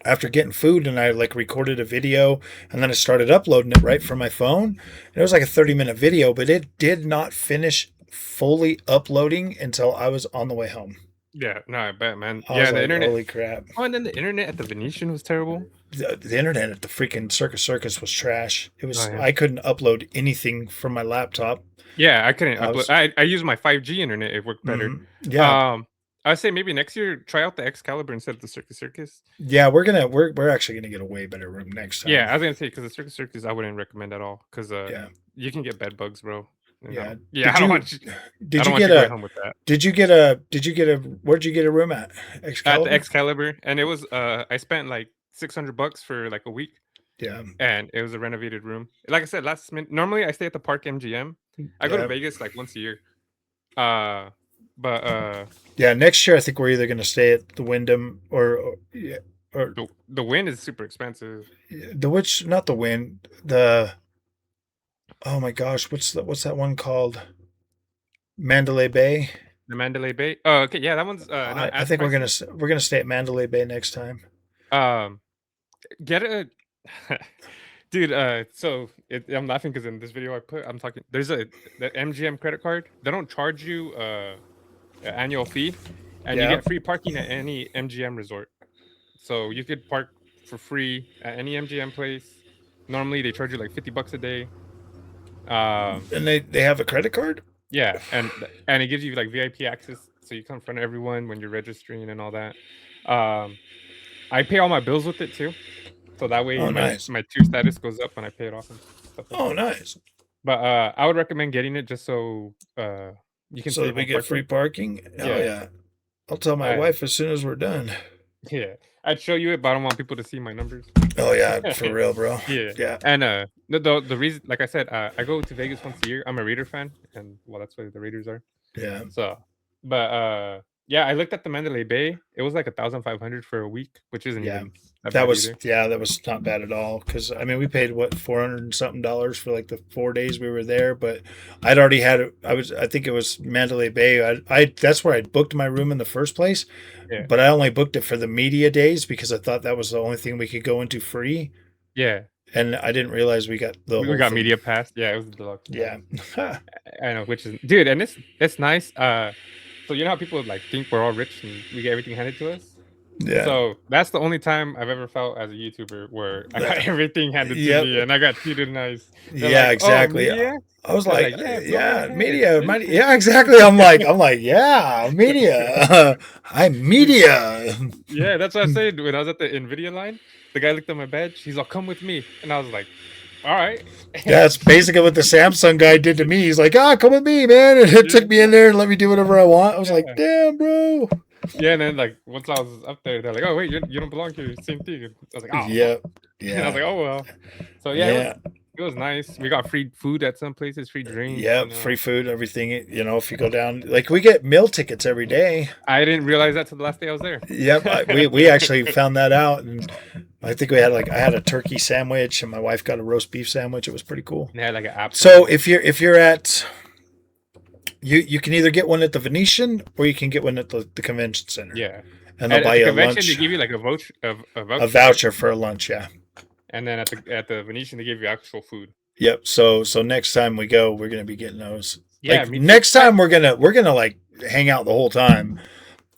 after getting food, and I like recorded a video, and then I started uploading it right from my phone. And it was like a 30-minute video, but it did not finish fully uploading until I was on the way home. Yeah, no, I bet, man. I Yeah, was the like, internet. holy crap. Oh, and then the internet at the Venetian was terrible. The internet at the freaking Circus was trash. It was Oh, yeah. I couldn't upload anything from my laptop. Yeah, I couldn't upload. I used my 5G internet. It worked better. Yeah. I'd say maybe next year try out the Excalibur instead of the Circus. Yeah, we're actually gonna get a way better room next time. Yeah, I was gonna say because the Circus I wouldn't recommend at all because you can get bed bugs, bro. Yeah. I don't want you. Did you get a where'd you get a room at? Excalibur? At the Excalibur, and it was I spent like $600 for like a week. Yeah. And it was a renovated room. Like I said, last minute. Normally I stay at the Park MGM. I go to Vegas like once a year. But yeah, next year I think we're either gonna stay at the Wyndham or the Wynn is super expensive. Not the Wynn, the oh my gosh, what's that one called? Mandalay Bay. The Mandalay Bay. Oh, okay, yeah, that one's. I think we're gonna stay at Mandalay Bay next time. Get a dude. So I'm laughing because in this video I'm talking. There's the MGM credit card. They don't charge you an annual fee, and you get free parking at any MGM resort. So you could park for free at any MGM place. Normally they charge you like $50 a day. And they have a credit card? Yeah, and it gives you like VIP access, so you come in front of everyone when you're registering and all that. I pay all my bills with it too, so that way my tier status goes up when I pay it off and stuff like that. Nice. But I would recommend getting it just so you can. So that we get free parking. Yeah. I'll tell my wife as soon as we're done. Yeah, I'd show you it, but I don't want people to see my numbers. Oh yeah, for real, bro. Yeah. And the reason, like I said, I go to Vegas once a year. I'm a Raider fan, and well, that's what the Raiders are. Yeah. So, but yeah, I looked at the Mandalay Bay. It was like 1,500 for a week, which isn't even that was not bad at all. Because I mean, we paid what $400 and something for like the 4 days we were there. But I'd already had I think it was Mandalay Bay. That's where I booked my room in the first place. Yeah. But I only booked it for the media days because I thought that was the only thing we could go into free. Yeah. And I didn't realize we got media pass. Yeah, it was the deluxe. Yeah. I know, which is dude, and it's nice. So you know how people like think we're all rich and we get everything handed to us? Yeah. So that's the only time I've ever felt as a YouTuber where I got everything handed to me and I got treated nice. They're exactly. Oh, I was like, media. Yeah, exactly. I'm like, yeah, media. I'm media. Yeah, that's what I said when I was at the NVIDIA line. The guy looked at my badge. He's like, come with me. And I was like, All right. That's basically what the Samsung guy did to me. He's like, come with me, man. And it took me in there and let me do whatever I want. I was like, damn, bro. Yeah, and then like once I was up there, they're like, "Oh wait, you don't belong here." Same thing. I was like, "Oh fuck," Yep. and I was Yeah. like, "Oh well." So yeah, it was nice. We got free food at some places, free drinks. Yep. Free food, everything. If you go down, like we get meal tickets every day. I didn't realize that till the last day I was there. Yep. We actually found that out, and I think I had a turkey sandwich, and my wife got a roast beef sandwich. It was pretty cool. And they had like an app. So if you're at you can either get one at the Venetian or you can get one at the convention center. Yeah. And they'll buy you a lunch. They give you like a voucher for a lunch, yeah. And then at the Venetian, they give you actual food. Yep. So next time we go, we're gonna be getting those. Yeah. Like, next time we're gonna like hang out the whole time,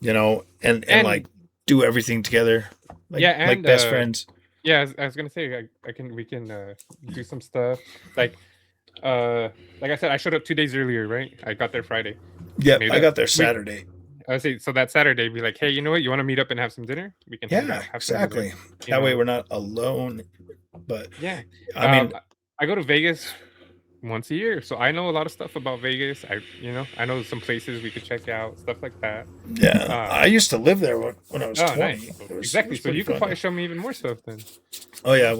and like do everything together. Like, yeah, and like best friends. Yeah, I was gonna say we can do some stuff like I said, I showed up 2 days earlier, right? I got there Friday. Yep, I got there Saturday. I would say so that Saturday, be like, hey, you know what? You want to meet up and have some dinner? We can. Yeah, exactly. That way we're not alone. But yeah, I mean, I go to Vegas once a year, so I know a lot of stuff about Vegas. I know some places we could check out, stuff like that. Yeah, I used to live there when I was 20. Nice. Exactly. So you could probably show me even more stuff then. Oh yeah,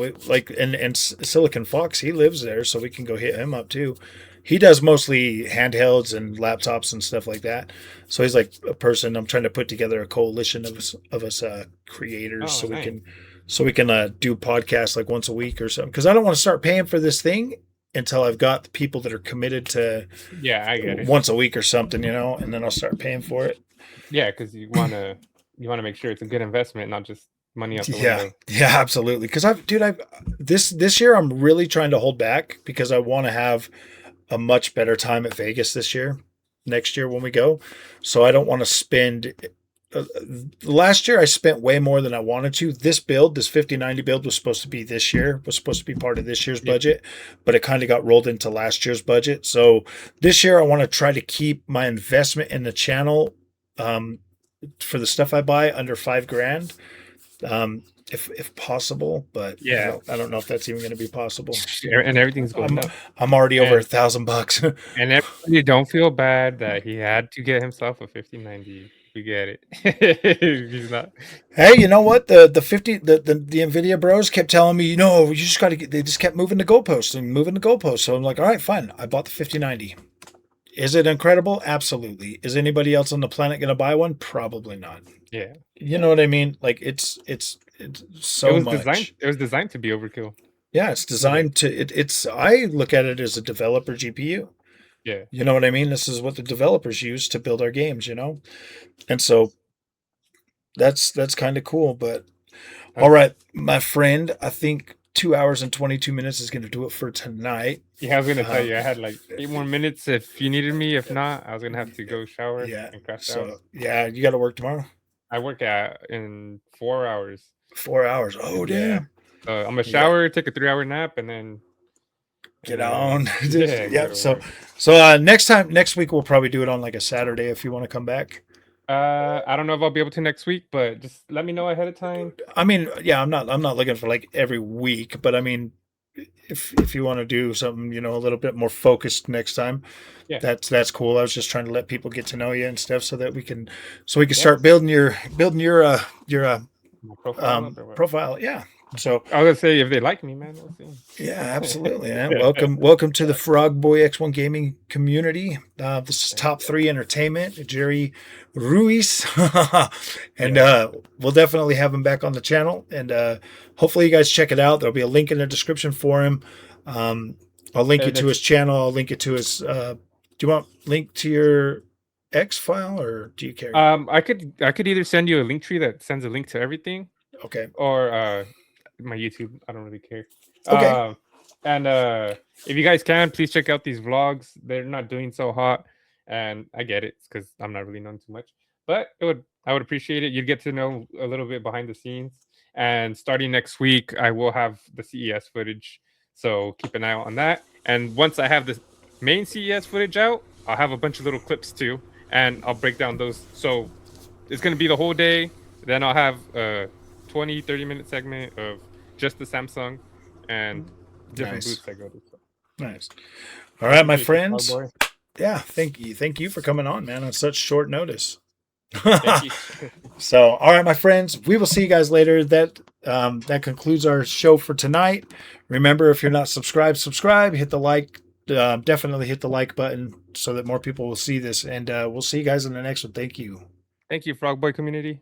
and Silicon Fox, he lives there, so we can go hit him up too. He does mostly handhelds and laptops and stuff like that. So he's like a person. I'm trying to put together a coalition of us creators, so we can do podcasts like once a week or something. Because I don't want to start paying for this thing until I've got the people that are committed to I get it. Once a week or something, and then I'll start paying for it. Yeah, because you want to make sure it's a good investment, not just money out the window. Yeah, absolutely. Because this year I'm really trying to hold back because I want to have a much better time at Vegas next year when we go. So I don't want to spend. Last year I spent way more than I wanted to. This 5090 build was supposed to be part of this year's budget, but it kind of got rolled into last year's budget. So this year I want to try to keep my investment in the channel for the stuff I buy under $5,000, if possible. But yeah, I don't know if that's even going to be possible. And everything's going up. I'm already over $1,000. And everybody don't feel bad that he had to get himself a 5090. We get it. He's not. Hey, you know what? The NVIDIA bros kept telling me, you just got to get. They just kept moving the goalposts and moving the goalposts. So I'm like, all right, fine. I bought the 5090. Is it incredible? Absolutely. Is anybody else on the planet going to buy one? Probably not. Yeah. You know what I mean? Like it's so much. It was designed to be overkill. Yeah, it's designed to. It's. I look at it as a developer GPU. Yeah. You know what I mean? This is what the developers use to build our games, And so that's kind of cool. But all right, my friend, I think 2 hours and 22 minutes is going to do it for tonight. Yeah, I was going to tell you, I had like 8 more minutes if you needed me. If not, I was going to have to go shower and crash out. Yeah, you got to work tomorrow? I work in 4 hours. 4 hours. Oh, damn. I'm going to shower, take a 3-hour nap, and then get on. Yeah. So next week we'll probably do it on like a Saturday if you want to come back. I don't know if I'll be able to next week, but just let me know ahead of time. I mean, yeah, I'm not looking for like every week, but I mean, if you want to do something, a little bit more focused next time, that's cool. I was just trying to let people get to know you and stuff so that we can start building your profile. Yeah. So I was gonna say if they like me, man. We'll see. Yeah, absolutely, man. Welcome to the Frog Boy X1 gaming community. This is Top 3 Entertainment, Jerry Ruiz, and we'll definitely have him back on the channel. And hopefully, you guys check it out. There'll be a link in the description for him. I'll link you to his channel. I'll link it to his. Do you want link to your X file, or do you care? I could either send you a link tree that sends a link to everything. Okay. Or my YouTube. I don't really care. Okay. And if you guys can, please check out these vlogs. They're not doing so hot, and I get it because I'm not really known too much. But I would appreciate it. You'd get to know a little bit behind the scenes. And starting next week, I will have the CES footage. So keep an eye out on that. And once I have the main CES footage out, I'll have a bunch of little clips too, and I'll break down those. So it's gonna be the whole day. Then I'll have a 20-30 minute segment of just the Samsung, and different Nice. booths I go to. So. Nice. All right, my Appreciate you, friends. Frog Yeah, thank you for coming on, man, on such short notice. Boy. Thank you. So, all right, my friends, we will see you guys later. That concludes our show for tonight. Remember, if you're not subscribed, subscribe. Hit the like. Definitely hit the like button so that more people will see this. And we'll see you guys in the next one. Thank you. Thank you, Frog Boy community.